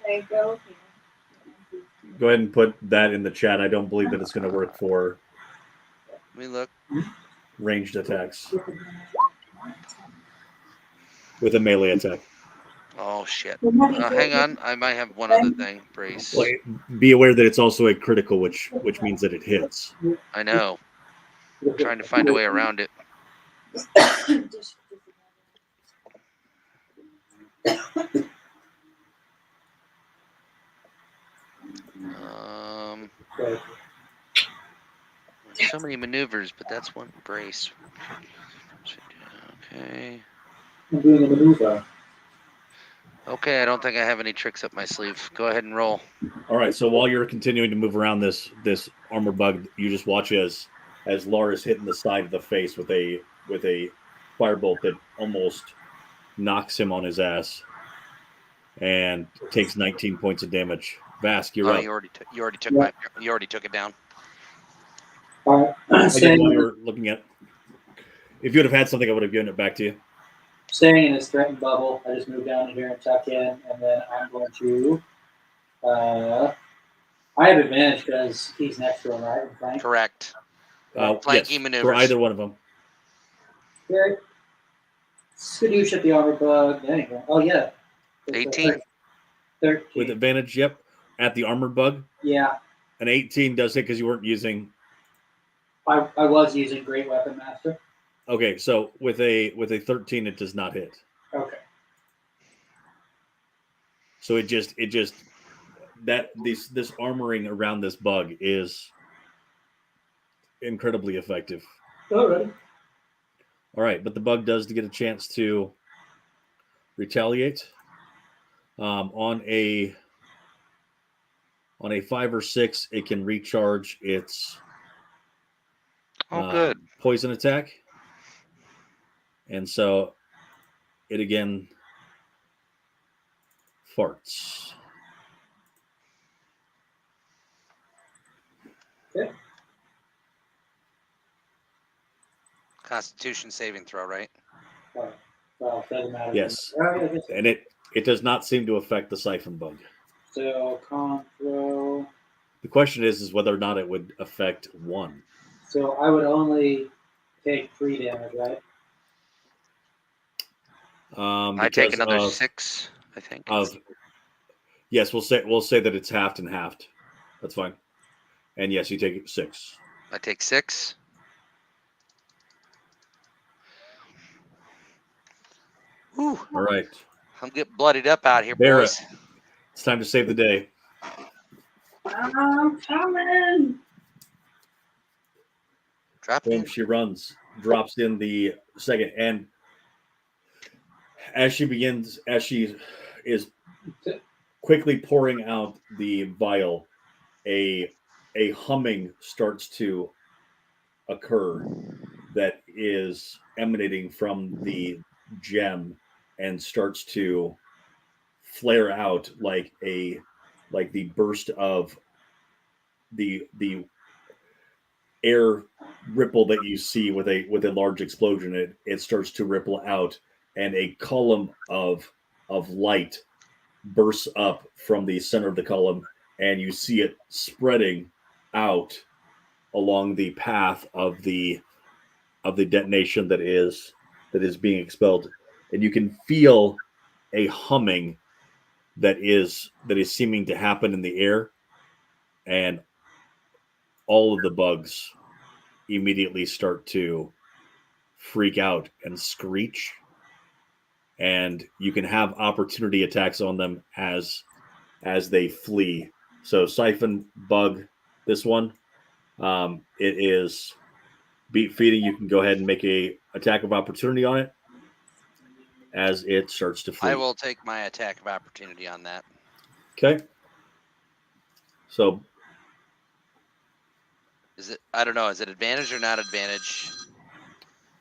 Okay, go here. Go ahead and put that in the chat. I don't believe that it's going to work for Let me look. ranged attacks with a melee attack. Oh, shit. Hang on. I might have one other thing. Brace. Well, be aware that it's also a critical, which means that it hits. I know. I'm trying to find a way around it. So many maneuvers, but that's one brace. Okay. I'm doing a maneuver. Okay, I don't think I have any tricks up my sleeve. Go ahead and roll. All right. So while you're continuing to move around this armor bug, you just watch as Lar is hitting the side of the face with a firebolt that almost knocks him on his ass and takes 19 points of damage. Vask, you're up. You already took it down. All right. You were looking at. If you would have had something, I would have given it back to you. Staying in this threatened bubble, I just moved down here and tuck in, and then I'm going to. I have advantage because he's next to him, right? Flank? Correct. yes, Flanking maneuvers. for either one of them. Very skadoosh at the armor bug. Anyway. Oh, yeah. 18. 13. With advantage, yep. At the armored bug. Yeah. An 18 does hit because you weren't using. I was using Great Weapon Master. Okay, so with a 13, it does not hit. Okay. So it just that this armoring around this bug is incredibly effective. Alright. All right, but the bug does get a chance to retaliate. On a 5 or 6, it can recharge its Good. poison attack, and so it again farts. Okay. Constitution saving throw, right? Well, doesn't matter. Yes, Alright, and it does not seem to affect the siphon bug. So con throw. The question is whether or not it would affect one. So I would only take 3 damage, right? I take because another of- 6, I think. Yes, we'll say that it's halved and halved. That's fine. And yes, you take 6. I take 6. Whew. All right, I'm getting bloodied up out here, Barrett. boys. It's time to save the day. I'm coming. Drop Boom, in. she drops in the second, and as she is quickly pouring out the vial, a humming starts to occur that is emanating from the gem and starts to flare out like the burst of the air ripple that you see with a large explosion. It starts to ripple out, and a column of light bursts up from the center of the column, and you see it spreading out along the path of the detonation that is being expelled, and you can feel a humming that is seeming to happen in the air, and all of the bugs immediately start to freak out and screech, and you can have opportunity attacks on them as they flee. So siphon bug, this one, it is beat feeding. You can go ahead and make a attack of opportunity on it as it starts to flee. I will take my attack of opportunity on that. Okay. So Is it? I don't know. Is it advantage or not advantage?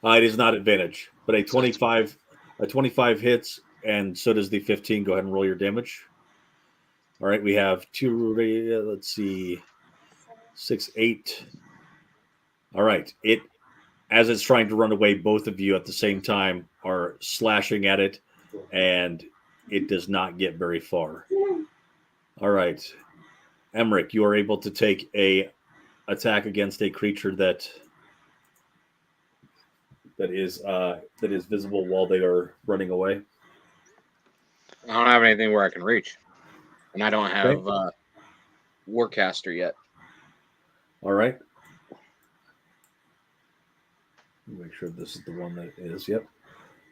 it is not advantage, but a 25 hits, and so does the 15. Go ahead and roll your damage. All right, we have 2. Let's see, 6, 8. All right, as it's trying to run away, both of you at the same time are slashing at it, and it does not get very far. All right, Emmerich, you are able to take a attack against a creature that is visible while they are running away. I don't have anything where I can reach, and I don't have Warcaster yet. All right. Make sure this is the one that is. Yep.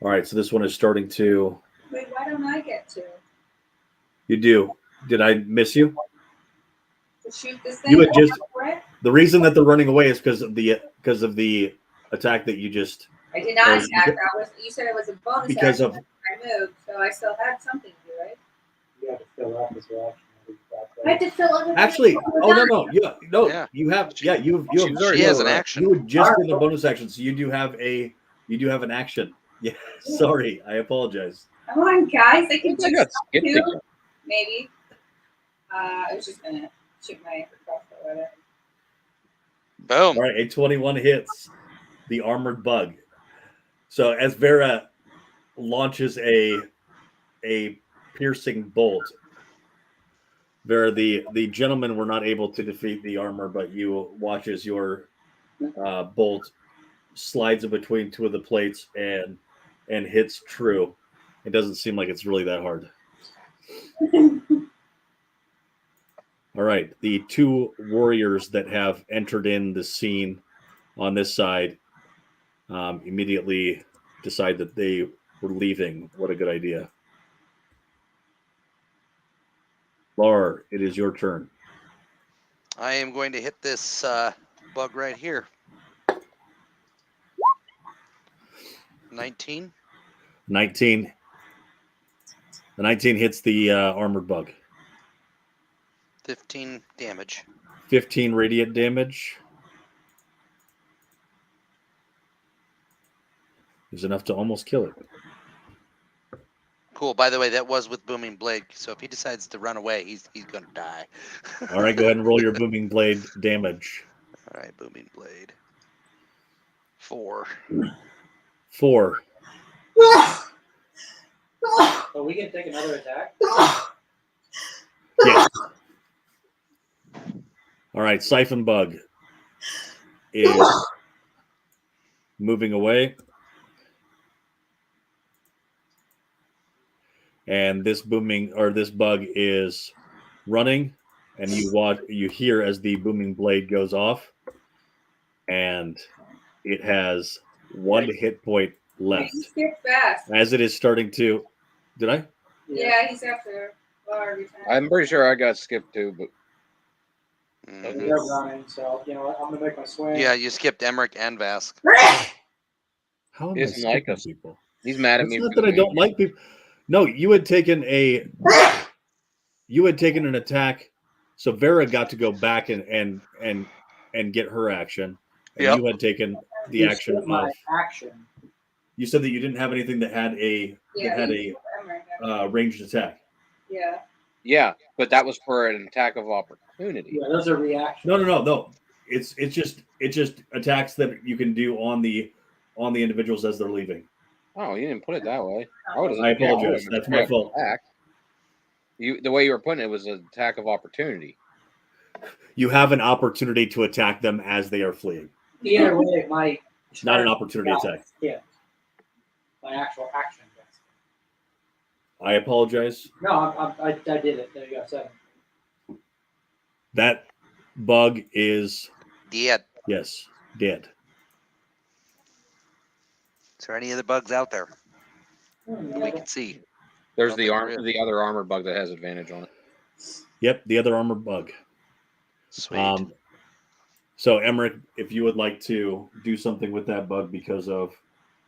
All right. So this one is starting to. Wait, why don't I get to You do. Did I miss you? shoot this thing? You had just. Right? The reason that they're running away is because of the attack that you just. I did not attack. That was you said it was a bonus Because action. of. I moved, so I still had something to do, right? You have to fill up as well. I had to fill up. Actually, no, Yeah. you have, She you has an have, action. you would just in the bonus action, so you do have a You do have an action. Yeah, sorry, I apologize. Come on, guys. I can I do got stuff skipped too. again. Maybe. I was just gonna shoot my crossbow at it. Boom. All right, a 21 hits the armored bug. So as Vera launches a piercing bolt, Vera, the gentlemen were not able to defeat the armor, but you watch as your bolt slides in between two of the plates and hits true. It doesn't seem like it's really that hard. All right, the two warriors that have entered in the scene on this side immediately decide that they were leaving. What a good idea. Lar, it is your turn. I am going to hit this bug right here. 19. 19. The 19 hits the armored bug. 15 damage. 15 radiant damage. Is enough to almost kill it. Cool. By the way, that was with Booming Blade. So if he decides to run away, he's gonna die. All right, go ahead and roll your booming blade damage. All right, Booming Blade. 4. 4. So we can take another attack. Yes. All right, Siphon Bug is moving away. And this bug is running, and you hear as the booming blade goes off, and it has 1 hit point left. He skipped fast. As it is starting to, did I? Yeah, he's after Laura every time. I'm pretty sure I got skipped too, but They're running, so you know what? I'm gonna make my swing. Yeah, you skipped Emmerich and Vask. How am He I doesn't like skipping us. people? he's mad at It's me. not for that I the don't like people. No, you had taken an attack, so Vera got to go back and get her action, and Yep. you had taken the You action skipped my of. action. You said that you didn't have anything that had a ranged attack. Yeah. Yeah, but that was for an attack of opportunity. Yeah, those are reactions. No. It's just attacks that you can do on the individuals as they're leaving. Oh, you didn't put it that way. I apologize. That's my fault. The way you were putting it was an attack of opportunity. You have an opportunity to attack them as they are fleeing. Either way, my Not an opportunity attack. Yeah. My actual action. Yes. I apologize. No, I did it. There you go. 7. That bug is Dead. yes, dead. Is there any other bugs out there Hmm, we can see? There's I don't the think there is. the other armor bug that has advantage on it. Yep, the other armored bug. Sweet. So Emmerich, if you would like to do something with that bug because of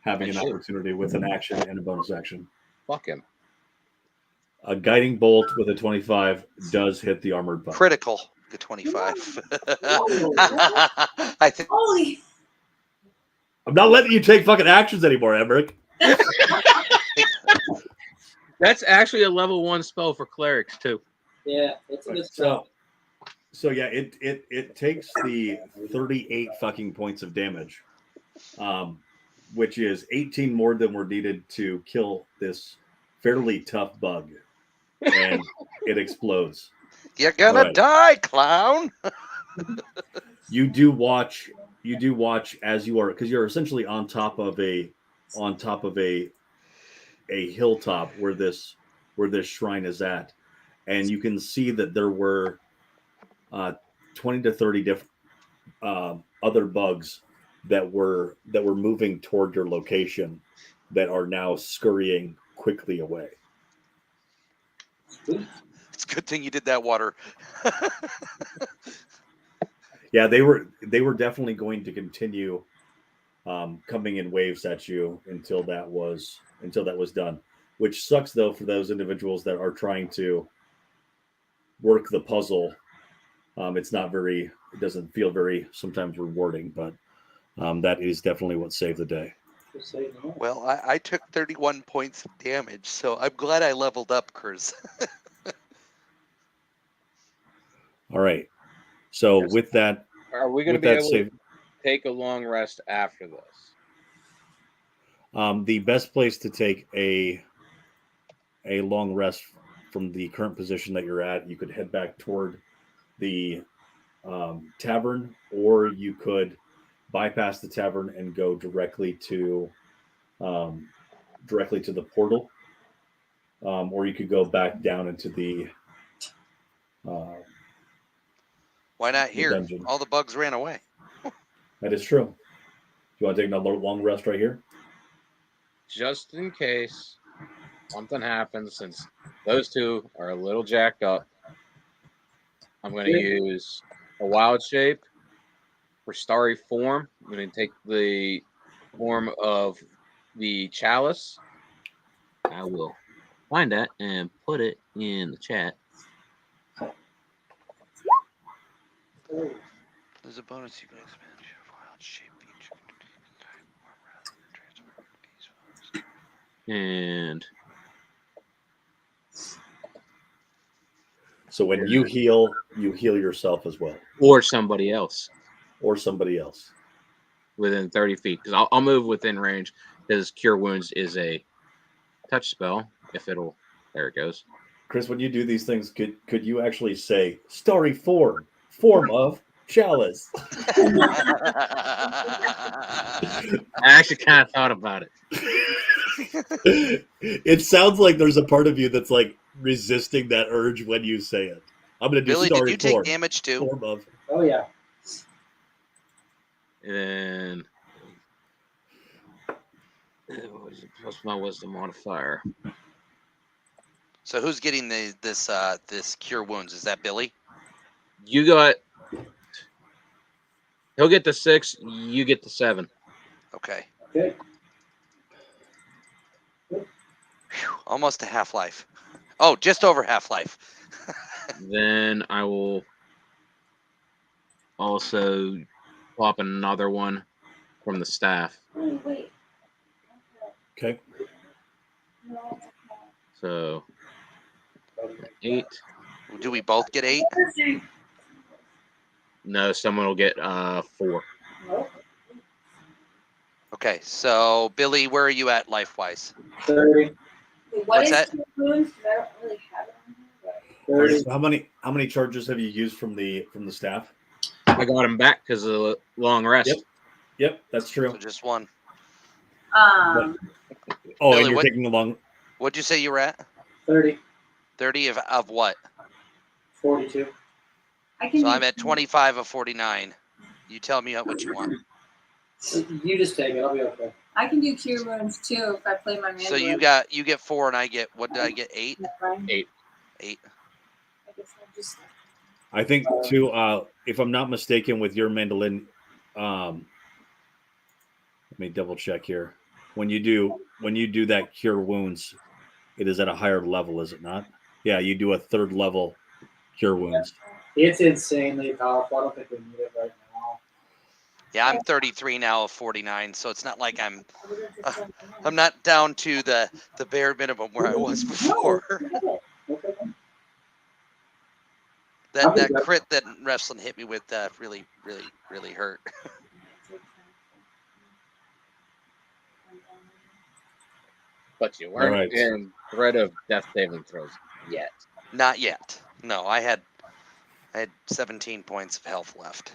having I an should. opportunity with an action and a bonus action. Fuck him. A guiding bolt with a 25 does hit the armored bug. Critical. The 25. I think. Holy. I'm not letting you take fucking actions anymore, Emmerich. That's actually a level 1 spell for clerics too. Yeah, it's a good spell. So yeah, it takes the 38 fucking points of damage, which is 18 more than were needed to kill this fairly tough bug, and it explodes. You're gonna Right. die, clown. You do watch as you are, because you're essentially on top of a hilltop where this shrine is at, and you can see that there were 20 to 30 different other bugs that were moving toward your location that are now scurrying quickly away. It's a good thing you did that, water. Yeah, they were definitely going to continue coming in waves at you until that was done. Which sucks though for those individuals that are trying to work the puzzle. It doesn't feel very sometimes rewarding, but that is definitely what saved the day. Just say no. Well, I took 31 points of damage, so I'm glad I leveled up, Kurs. All right. So Yes. with that, Are we going to with be that able save, to take a long rest after this? the best place to take a long rest from the current position that you're at, you could head back toward the tavern, or you could bypass the tavern and go directly to the portal, or you could go back down into the Why not the here? dungeon. All the bugs ran away. That is true. Do you want to take another long rest right here? Just in case something happens, since those two are a little jacked up, I'm going to use a wild shape for starry form. I'm going to take the form of the chalice. I will find that and put it in the chat. There's a bonus you can expand your wild shape feature. And So when you heal yourself as well, or somebody else within 30 feet, because I'll move within range, because Cure Wounds is a touch spell. If it'll, there it goes. Chris, when you do these things, could you actually say starry form of chalice? I actually kind of thought about it. It sounds like there's a part of you that's like resisting that urge when you say it. I'm going to do Billy, did starry you take form. damage too? Form of. Oh yeah. And plus my wisdom modifier. So who's getting this cure wounds? Is that Billy? You got. He'll get the 6. You get the 7. Okay. Okay. Whew, almost a half-life. Oh, just over half-life. Then I will also pop another one from the staff. Wait. Okay. So 8. Do we both get 8? No, someone will get 4. Okay, so Billy, where are you at life-wise? 30. Wait, What's that? Cure Wounds? 'Cause I don't really have it on here. But... All right, 30. so how many charges have you used from the staff? I got him back because of the long rest. Yep, that's true. So just 1. Oh, Billy, and you're taking a long. What'd you say you were at? 30. 30 of what? 42. I can So do I'm at 25 of 49. You tell me what you want. You just take it. I'll be okay. I can do Cure Wounds too if I play my mana. So you get 4 and I get, what did I get? 8? 8. 8. I guess I'll just. I think too. If I'm not mistaken, with your mandolin, let me double check here. When you do that cure wounds, it is at a higher level, is it not? Yeah, you do a 3rd level cure wounds. It's insanely powerful. I don't think we need it right now. Yeah, I'm 33 now of 49, so it's not like I'm not down to the bare minimum where I was before. that crit that wrestling hit me with really hurt. But you weren't in threat of death saving throws yet. Not yet. No, I had 17 points of health left.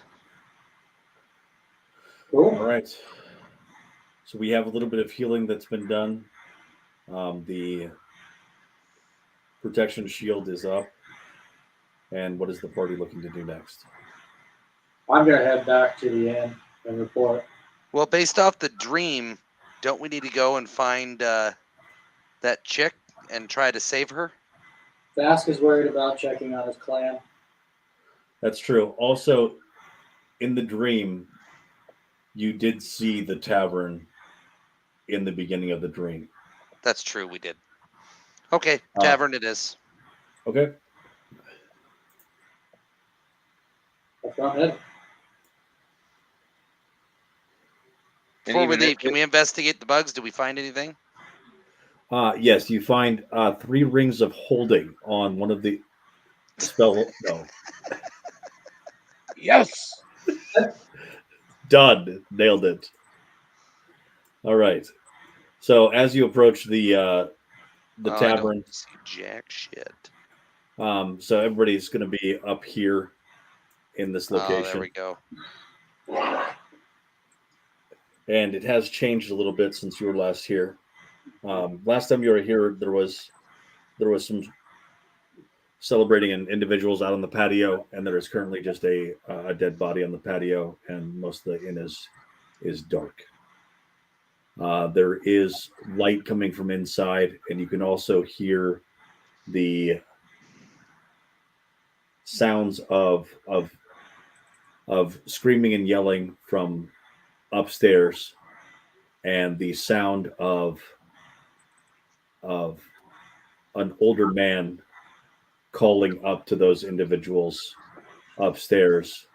Cool. All right. So we have a little bit of healing that's been done. The protection shield is up. And what is the party looking to do next? I'm going to head back to the inn and report. Well, based off the dream, don't we need to go and find that chick and try to save her? Vask is worried about checking on his clan. That's true. Also, in the dream, you did see the tavern in the beginning of the dream. That's true, we did. Okay, tavern it is. Okay. That's not it. Before we even leave, can we investigate the bugs? Did we find anything? Yes, you find 3 rings of holding on one of the spell. No, Yes. done. Nailed it. All right. So as you approach the I don't tavern, see jack shit. so everybody's going to be up here in this Oh, there location, we go. and it has changed a little bit since you were last here. Last time you were here, there was some celebrating individuals out on the patio, and there is currently just a dead body on the patio, and most of the inn is dark. There is light coming from inside, and you can also hear the sounds of screaming and yelling from upstairs, and the sound of an older man calling up to those individuals upstairs,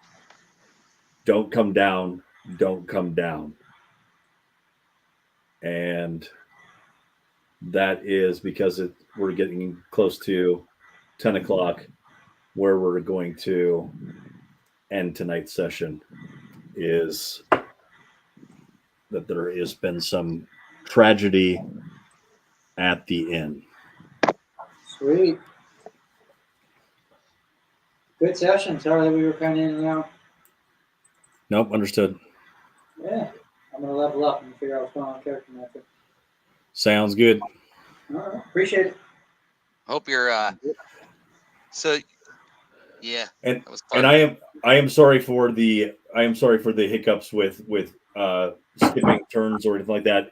"Don't come down, don't come down." And that is because we're getting close to 10 o'clock, where we're going to end tonight's session. Is that there has been some tragedy at the inn. Sweet. Good session. Sorry that we were kind of in and out. Nope, understood. Yeah. I'm going to level up and figure out what's going on with character method. Sounds good. All right. Appreciate it. Hope you're so yeah. And That was fun. and I am sorry for the hiccups with skipping turns or anything like that.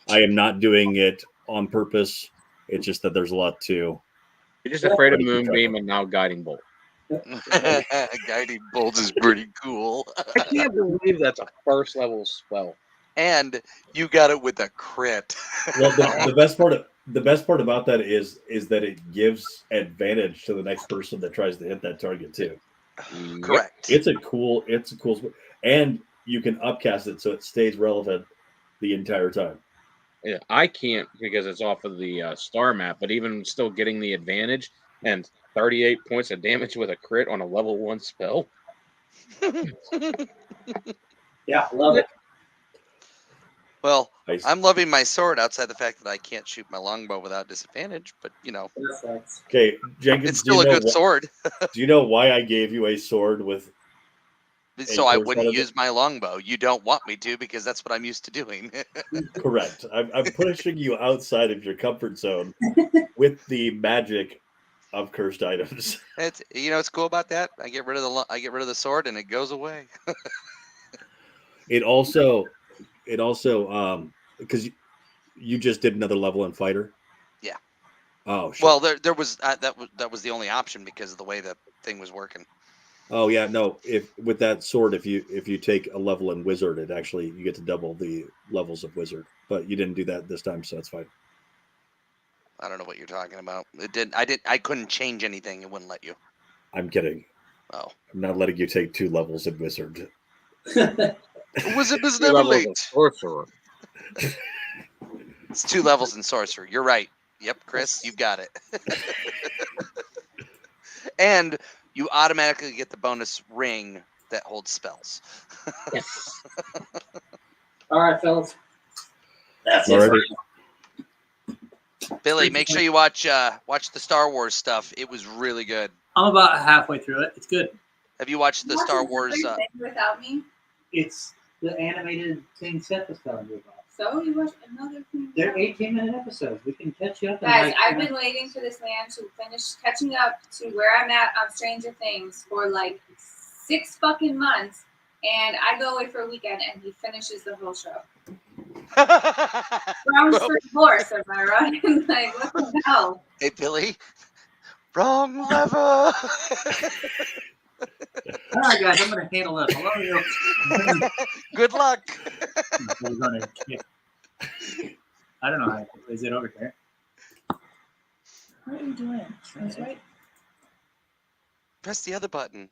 I am not doing it on purpose. It's just that there's a lot to. You're just afraid of Moonbeam and now Guiding Bolt. Guiding bolt is pretty cool. I can't believe that's a first level spell. And you got it with a crit. Well, the best part about that is that it gives advantage to the next person that tries to hit that target too. Correct. It's a cool, and you can upcast it so it stays relevant the entire time. Yeah, I can't because it's off of the star map, but even still getting the advantage and 38 points of damage with a crit on a level 1 spell. Yeah, love it. Well, Nice. I'm loving my sword outside the fact that I can't shoot my longbow without disadvantage, but you know, Perfect. Okay, Jenkins, it's still a good sword. Do you know why I gave you a sword with? So I curse out wouldn't of it? use my longbow. You don't want me to because that's what I'm used to doing. Correct. I'm pushing you outside of your comfort zone with the magic of cursed items. It's what's cool about that? I get rid of the sword and it goes away. It also because you just did another level in fighter. Yeah. Oh, shit. Well, there was that was the only option because of the way the thing was working. Oh yeah, no. If with that sword, if you take a level in wizard, it actually you get to double the levels of wizard. But you didn't do that this time, so that's fine. I don't know what you're talking about. I couldn't change anything. It wouldn't let you. I'm kidding. Oh. I'm not letting you take 2 levels in wizard. Wizard is 2 never levels late. of sorcerer. It's 2 levels in sorcerer. You're right. Yep, Chris, you've got it. And you automatically get the bonus ring that holds spells. Yes. All right, fellas. That's Alrighty. it. Billy, make sure you watch the Star Wars stuff. It was really good. I'm about halfway through it. It's good. Have you watched the Star Wars? Without me. It's the animated thing Seth was telling you about. So you watched another thing. They're 18-minute episodes. We can catch you up. in Guys, like, I've been waiting for this man to finish catching up to where I'm at on Stranger Things for like 6 fucking months, and I go away for a weekend, and he finishes the whole show. Wrong for divorce, am I right? Like, what the hell? Hey, Billy. Wrong lever. All right, guys, I'm going to handle this. I love you. Good luck. I don't know how. Is it over there? What are you doing? That's right. Press the other button.